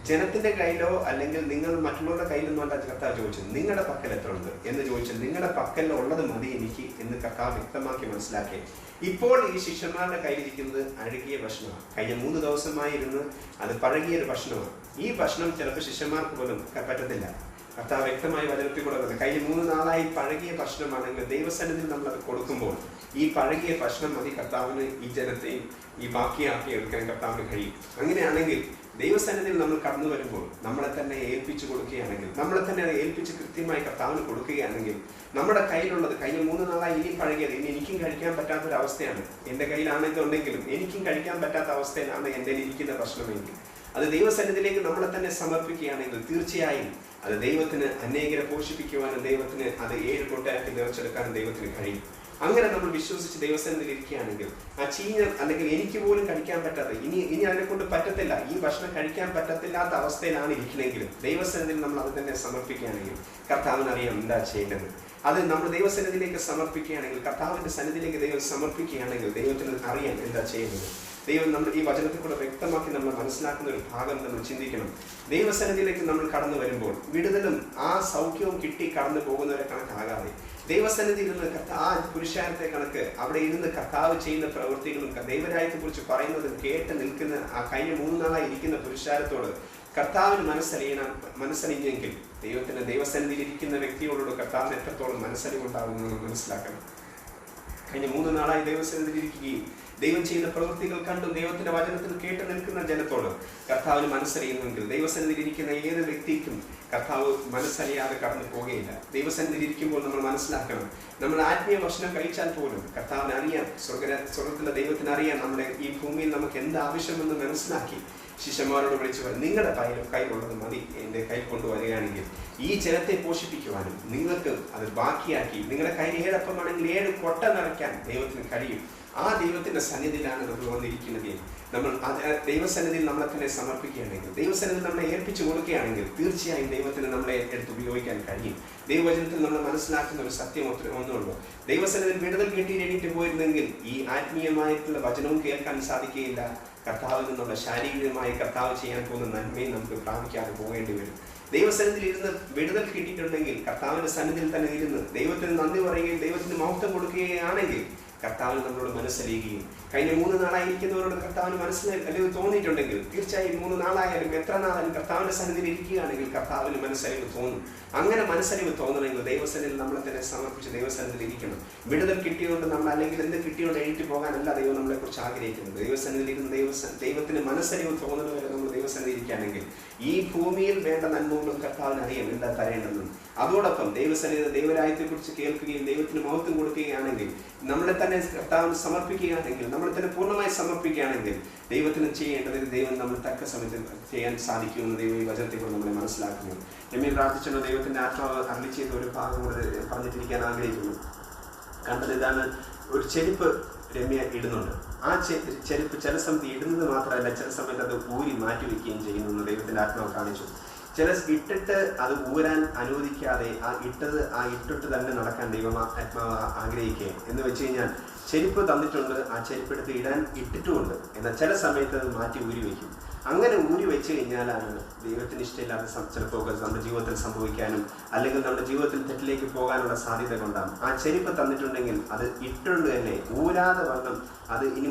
ജനത്തിന്റെ കയ്യിലോ അല്ലെങ്കിൽ നിങ്ങൾ മറ്റുള്ളവരുടെ കയ്യിൽ നിന്നോണ്ടാ കർത്താവ് ചോദിച്ചത്. നിങ്ങളുടെ പക്കൽ എത്ര ഉണ്ട് എന്ന് ചോദിച്ചാൽ നിങ്ങളുടെ പക്കൽ ഉള്ളത് മതി എനിക്ക് എന്ന് കർത്താവ് വ്യക്തമാക്കി മനസ്സിലാക്കി. ഇപ്പോൾ ഈ ശിഷ്യന്മാരുടെ കയ്യിലിരിക്കുന്നത് അഴുകിയ ഭക്ഷണമാണ്. കഴിഞ്ഞ 3 ദിവസമായി ഇരുന്ന് അത് പഴകിയൊരു ഭക്ഷണമാണ്. ഈ ഭക്ഷണം ചിലപ്പോൾ ശിഷ്യന്മാർക്ക് പോലും പറ്റത്തില്ല. കർത്താവ് വ്യക്തമായി വചനത്തിൽ കൊടുക്കുന്നത് കഴിഞ്ഞ 3 നാളായി പഴകിയ ഭക്ഷണമാണെങ്കിൽ ദൈവസന്നിധിയിൽ നമ്മളത് കൊടുക്കുമ്പോൾ ഈ പഴകിയ ഭക്ഷണം മതി കർത്താവിന് ഈ ജനത്തെയും ഈ ബാക്കിയാക്കി എടുക്കാൻ കർത്താവിന് കഴിയും. അങ്ങനെയാണെങ്കിൽ ദൈവസന്നിധിയിൽ നമ്മൾ കടന്നു വരുമ്പോൾ നമ്മളെ തന്നെ ഏൽപ്പിച്ചു കൊടുക്കുകയാണെങ്കിൽ, നമ്മളെ തന്നെ ഏൽപ്പിച്ച് കൃത്യമായി കർത്താവിന് കൊടുക്കുകയാണെങ്കിൽ, നമ്മുടെ കയ്യിലുള്ളത് കഴിഞ്ഞ 3 നാളായി ഇനി പഴകിയത് ഇനി എനിക്കും കഴിക്കാൻ പറ്റാത്തൊരവസ്ഥയാണ്, എൻ്റെ കയ്യിലാണെന്നുണ്ടെങ്കിലും എനിക്കും കഴിക്കാൻ പറ്റാത്ത അവസ്ഥയിലാണ് എൻ്റെ ഇരിക്കുന്ന ഭക്ഷണമെങ്കിൽ, അത് ദൈവസന്നിധിയിലേക്ക് നമ്മളെ തന്നെ സമർപ്പിക്കുകയാണെങ്കിൽ തീർച്ചയായും അത് ദൈവത്തിന് അനേകരെ പോഷിപ്പിക്കുവാനും ദൈവത്തിന് അത് 7 കൊട്ടയാക്കി നിറച്ചെടുക്കാനും ദൈവത്തിന് കഴിയും. അങ്ങനെ നമ്മൾ വിശ്വസിച്ച് ദൈവസന്നിധിയിൽ ഇരിക്കുകയാണെങ്കിൽ ആ ചീഞ്ഞ അല്ലെങ്കിൽ എനിക്ക് പോലും കഴിക്കാൻ പറ്റാത്ത ഇനി അതിനെ കൊണ്ട് പറ്റത്തില്ല, ഈ ഭക്ഷണം കഴിക്കാൻ പറ്റത്തില്ലാത്ത അവസ്ഥയിലാണ് ഇരിക്കണമെങ്കിലും ദൈവസന്നിധിയിൽ നമ്മൾ അത് തന്നെ സമർപ്പിക്കുകയാണെങ്കിൽ കർത്താവിന് അറിയാം എന്താ ചെയ്യേണ്ടത്. അത് നമ്മൾ ദൈവസന്നിധിയിലേക്ക് സമർപ്പിക്കുകയാണെങ്കിൽ, കർത്താവിന്റെ സന്നിധിയിലേക്ക് ദൈവം സമർപ്പിക്കുകയാണെങ്കിൽ ദൈവത്തിന് അറിയാം എന്താ ചെയ്യുന്നത്. ദൈവം നമ്മൾ ഈ വചനത്തിൽ കൂടെ വ്യക്തമാക്കി നമ്മൾ മനസ്സിലാക്കുന്ന ഒരു ഭാഗം നമ്മൾ ചിന്തിക്കണം. ദൈവസന്നിധിയിലേക്ക് നമ്മൾ കടന്നു വരുമ്പോൾ വിടുതലും ആ സൗഖ്യവും കിട്ടി കടന്നു പോകുന്നവരെ കണക്കാകാതെ ദൈവസന്നിധിയിൽ നിന്ന് ആ പുരുഷാരത്തെ കണക്ക് അവിടെ ഇരുന്ന് കർത്താവ് ചെയ്യുന്ന പ്രവൃത്തികളും ദൈവരാജ്യത്തെ കുറിച്ച് പറയുന്നതും കേട്ട് നിൽക്കുന്ന ആ കഴിഞ്ഞ 3 നാളായി ഇരിക്കുന്ന പുരുഷാരത്തോട് കർത്താവിന് മനസ്സലിഞ്ഞെങ്കിൽ ദൈവസന്നിധിയിൽ ഇരിക്കുന്ന വ്യക്തിയോട് കർത്താവിന് എത്രത്തോളം മനസ്സലിവുണ്ടാകുമെന്ന് മനസ്സിലാക്കണം. കഴിഞ്ഞ 3 നാളായി ദൈവസന്നിധിയിൽ ഇരിക്കുകയും ദൈവം ചെയ്യുന്ന പ്രവൃത്തികൾ കണ്ടും ദൈവത്തിന്റെ വചനത്തിൽ കേട്ട് നിൽക്കുന്ന ജനത്തോട് കർത്താവിന് മനസ്സറിയുന്നെങ്കിൽ ദൈവസന്നിധിയിൽ ഇരിക്കുന്ന ഏത് വ്യക്തിക്കും കർത്താവ് മനസ്സറിയാതെ കടന്നു പോകുകയില്ല. ദൈവസന്നിധിയിൽ ഇരിക്കുമ്പോൾ നമ്മൾ മനസ്സിലാക്കണം, നമ്മൾ ആത്മീയ ഭക്ഷണം കഴിച്ചാൽ പോലും കർത്താവിന് അറിയാം, സ്വർഗത്തിലെ ദൈവത്തിന് അറിയാം നമ്മുടെ ഈ ഭൂമിയിൽ നമുക്ക് എന്ത് ആവശ്യമെന്ന് മനസ്സിലാക്കി ശിഷ്യന്മാരോട് വിളിച്ചു പറയും, നിങ്ങളുടെ കയ്യിലുള്ളത് മതി, എൻ്റെ കയ്യിൽ കൊണ്ടുവരികയാണെങ്കിൽ ഈ ജനത്തെ പോഷിപ്പിക്കുവാനും നിങ്ങൾക്ക് അത് ബാക്കിയാക്കി നിങ്ങളുടെ കയ്യിൽ 7 അപ്പമാണെങ്കിൽ 7 കൊട്ട നിറയ്ക്കാൻ ദൈവത്തിന് കഴിയും. ആ ദൈവത്തിന്റെ സന്നിധിയിലാണ് നമ്മൾ വന്നിരിക്കുന്നത്. നമ്മൾ ദൈവസന്നിധിയിൽ നമ്മളെ തന്നെ സമർപ്പിക്കുകയാണെങ്കിൽ, ദൈവസന്നിധിയിൽ നമ്മളെ ഏൽപ്പിച്ചു കൊടുക്കുകയാണെങ്കിൽ തീർച്ചയായും ദൈവത്തിന് നമ്മളെ എടുത്ത് ഉപയോഗിക്കാൻ കഴിയും. ദൈവവചനത്തിൽ നമ്മൾ മനസ്സിലാക്കുന്ന ഒരു സത്യം ഒന്നുള്ളൂ, ദൈവസന്നിധിയിൽ വിടുതൽ കിട്ടി എണീറ്റ് പോയിരുന്നെങ്കിൽ ഈ ആത്മീയമായിട്ടുള്ള വചനവും കേൾക്കാൻ സാധിക്കുകയില്ല. കർത്താവിൽ നിന്നുള്ള ശാരീരികമായി കർത്താവ് ചെയ്യാൻ പോകുന്ന നന്മയും നമുക്ക് പ്രാപിക്കാതെ പോകേണ്ടി വരും. ദൈവസന്നിധിയിൽ ഇരുന്ന് വിടുതൽ കിട്ടിയിട്ടുണ്ടെങ്കിൽ കർത്താവിന്റെ സന്നിധിയിൽ തന്നെ ഇരുന്ന് ദൈവത്തിന് നന്ദി പറയുകയും ദൈവത്തിന് മഹത്വം കൊടുക്കുകയാണെങ്കിൽ കർത്താവിന് നമ്മളോട് മനസ്സറിയുകയും കഴിഞ്ഞ 3 നാളായിരിക്കുന്നവരോട് കർത്താവിന് അല്ലെങ്കിൽ തോന്നിയിട്ടുണ്ടെങ്കിൽ തീർച്ചയായും 3 നാളായാലും എത്ര നാളായാലും കർത്താവിന്റെ സന്നിധിയിൽ ഇരിക്കുകയാണെങ്കിൽ കർത്താവിന് മനസ്സറിവ് തോന്നും. അങ്ങനെ മനസ്സറിവ് തോന്നണമെങ്കിൽ ദൈവസന്നിധിയിൽ നമ്മളെ തന്നെ സമർപ്പിച്ച് ദൈവസന്നിധിയിൽ ഇരിക്കണം. വിടുതൽ കിട്ടിയോണ്ട് നമ്മൾ അല്ലെങ്കിൽ എന്ത് കിട്ടിയോണ്ട് എഴുതി പോകാനല്ല ദൈവം നമ്മളെ കുറിച്ച് ആഗ്രഹിക്കുന്നത്. ദൈവസന്നിധിയിൽ ഇരുന്ന് ദൈവത്തിന് മനസ്സറിവ് തോന്നുന്നത് വരെ നമ്മൾ ദൈവസന്നിധി ഇരിക്കുകയാണെങ്കിൽ ഈ ഭൂമിയിൽ വേണ്ട നന്മകളും കർത്താവിന് അറിയാം എന്താ തരേണ്ടതെന്നും. അതോടൊപ്പം ദൈവസന്നിധി ദൈവരാജ്യത്തെ കുറിച്ച് കേൾക്കുകയും ദൈവത്തിന് മഹത്വം കൊടുക്കുകയാണെങ്കിൽ നമ്മളെ തന്നെ കർത്താവിന് സമർപ്പിക്കുകയാണെങ്കിൽ നമ്മളെ തന്നെ പൂർണ്ണമായി സമർപ്പിക്കുകയാണെങ്കിൽ ദൈവത്തിന് ചെയ്യേണ്ടത് ദൈവം നമ്മൾ തക്ക സമയത്ത് ചെയ്യാൻ സാധിക്കുമെന്ന് ദൈവം ഈ വചനത്തെ കൂടെ നമ്മളെ മനസ്സിലാക്കുന്നു. രമ്യ പ്രാർത്ഥിച്ചുകൊണ്ട് ദൈവത്തിന്റെ ആത്മാവ് അരുളി ചെയ്ത ഒരു ഭാഗം കൂടെ പറഞ്ഞിട്ടിരിക്കാൻ ആഗ്രഹിക്കുന്നു. കണ്ടത് ഇതാണ്, ഒരു ചെരുപ്പ് രമ്യ ഇടുന്നുണ്ട്. ആ ചെരുപ്പ് ചില സമയത്ത് ഇടുന്നത് മാത്രമല്ല, ചില സമയത്ത് അത് ഊരി മാറ്റി വയ്ക്കുകയും ചെയ്യുന്നു എന്ന് ദൈവത്തിന്റെ ആത്മാവ് കാണിച്ചു. ചില ഇട്ടിട്ട് അത് ഊരാൻ അനുവദിക്കാതെ ആ ഇട്ടിട്ട് തന്നെ നടക്കാൻ ആത്മാവ് ആഗ്രഹിക്കുക എന്ന് വെച്ച് കഴിഞ്ഞാൽ ചെരുപ്പ് തന്നിട്ടുണ്ട്, ആ ചെരുപ്പെടുത്ത് ഇടാൻ ഇട്ടിട്ടുമുണ്ട്, എന്നാൽ ചില സമയത്ത് അത് മാറ്റി ഊരി വയ്ക്കും. അങ്ങനെ ഊരി വെച്ച് കഴിഞ്ഞാലാണ് ദൈവത്തിന് ഇഷ്ടമില്ലാത്ത ചിലപ്പോൾ നമ്മുടെ ജീവിതത്തിൽ സംഭവിക്കാനും അല്ലെങ്കിൽ നമ്മുടെ ജീവിതത്തിൽ തെറ്റിലേക്ക് പോകാനുള്ള സാധ്യത കൊണ്ടാണ്. ആ ചെരുപ്പ് തന്നിട്ടുണ്ടെങ്കിൽ അത് ഇട്ടുകൊണ്ട് തന്നെ ഊരാതെ വണ്ണം അത് ഇനി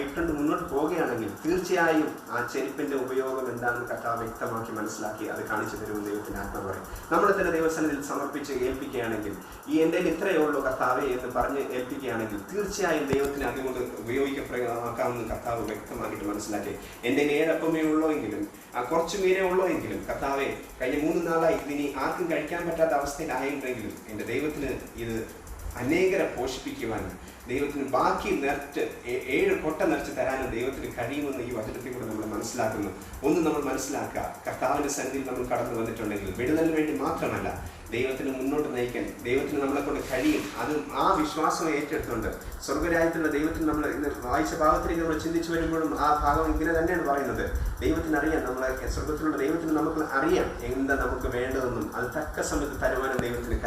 ഇട്ടുകൊണ്ട് മുന്നോട്ട് പോവുകയാണെങ്കിൽ തീർച്ചയായും ആ ചെരുപ്പിന്റെ ഉപയോഗം എന്താണെന്ന് കർത്താവ് വ്യക്തമാക്കി മനസ്സിലാക്കി അത് കാണിച്ചു തരുമെന്ന് ദൈവത്തിന് ആത്മാവ് പറയും. നമ്മളെ തന്നെ ദൈവസന്നിധിയിൽ സമർപ്പിച്ച് ഏൽപ്പിക്കുകയാണെങ്കിൽ ഈ എൻ്റെ ഇത്രയേ ഉള്ളൂ കർത്താവേ എന്ന് പറഞ്ഞ് ഏൽപ്പിക്കുകയാണെങ്കിൽ തീർച്ചയായും ദൈവത്തിന് അതുകൊണ്ട് ഉപയോഗിക്കപ്പെടാമെന്ന് കർത്താവ് വ്യക്തമാക്കിയിട്ട് മനസ്സിലാക്കി. എൻ്റെ 7 അപ്പമേ ഉള്ളൂ എങ്കിലും കുറച്ചു മീനേ ഉള്ളൂ എങ്കിലും കർത്താവെ കഴിഞ്ഞ 3 നാളായി ഇതിനി ആർക്കും കഴിക്കാൻ പറ്റാത്ത അവസ്ഥയിലായിട്ടുണ്ടെങ്കിലും എൻ്റെ ദൈവത്തിന് ഇത് അനേകരെ പോഷിപ്പിക്കുവാനും ദൈവത്തിന് ബാക്കി 7 കൊട്ട നിറച്ച് തരാനും ദൈവത്തിന് കഴിയുമെന്ന് ഈ വചനത്തിൽ കൂടെ നമ്മൾ മനസ്സിലാക്കുന്നു. ഒന്ന് നമ്മൾ മനസ്സിലാക്കുക, കർത്താവിന്റെ സന്നിധിയിൽ നമ്മൾ കടന്നു വന്നിട്ടുണ്ടെങ്കിൽ വിടുതലിന് വേണ്ടി മാത്രമല്ല, ദൈവത്തിന് മുന്നോട്ട് നയിക്കാൻ ദൈവത്തിന് നമ്മളെ കൊണ്ട് കഴിയും. അത് ആ വിശ്വാസം ഏറ്റെടുത്തുകൊണ്ട് സ്വർഗരാജ്യത്തിലുള്ള ദൈവത്തിന് നമ്മൾ ഇന്ന് വായിച്ച ഭാഗത്തിലേക്ക് നമ്മൾ ചിന്തിച്ചു വരുമ്പോഴും ആ ഭാഗം ഇങ്ങനെ തന്നെയാണ് പറയുന്നത്. ദൈവത്തിന് അറിയാം, നമ്മളെ സ്വർഗത്തിലുള്ള ദൈവത്തിന് നമുക്ക് അറിയാം എന്താ നമുക്ക് വേണ്ടതെന്നും അത് തക്ക സമയത്ത് തരുവാനും ദൈവത്തിന്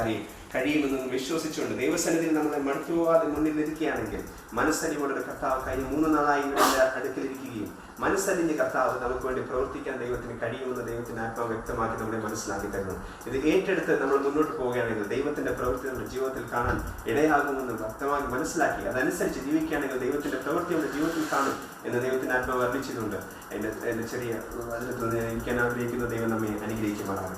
കഴിയുമെന്നും വിശ്വസിച്ചുകൊണ്ട് ദൈവസന്നിധിയിൽ നമ്മളെ മടുത്തു പോകാതെ മുന്നിൽ നിൽക്കുകയാണെങ്കിൽ മനസ്സലിവോടെ കർത്താവ് കഴിഞ്ഞ 3 നാളായി ഇവിടെ അടുക്കലിരിക്കുകയും മനസ്സലിഞ്ഞ് കർത്താവ് നമുക്ക് വേണ്ടി പ്രവർത്തിക്കാൻ ദൈവത്തിന് കഴിയുമെന്ന് ദൈവത്തിന്റെ ആത്മാവ് വ്യക്തമാക്കി നമ്മളെ മനസ്സിലാക്കി തരുന്നു. ഇത് ഏറ്റെടുത്ത് നമ്മൾ മുന്നോട്ട് പോവുകയാണെങ്കിൽ ദൈവത്തിന്റെ പ്രവൃത്തി നമ്മുടെ ജീവിതത്തിൽ കാണാൻ ഇടയാകുമെന്ന് വ്യക്തമായി മനസ്സിലാക്കി അതനുസരിച്ച് ജീവിക്കുകയാണെങ്കിൽ ദൈവത്തിന്റെ പ്രവൃത്തി നമ്മുടെ ജീവിതത്തിൽ കാണും എന്ന് ദൈവത്തിന്റെ ആത്മാവ് വർണ്ണിച്ചിട്ടുണ്ട്. എൻ്റെ ചെറിയ വചനത്തിൽ നിന്ന് ഇരിക്കാൻ ആഗ്രഹിക്കുന്ന ദൈവം നമ്മെ അനുഗ്രഹിക്കുമാറാണ്.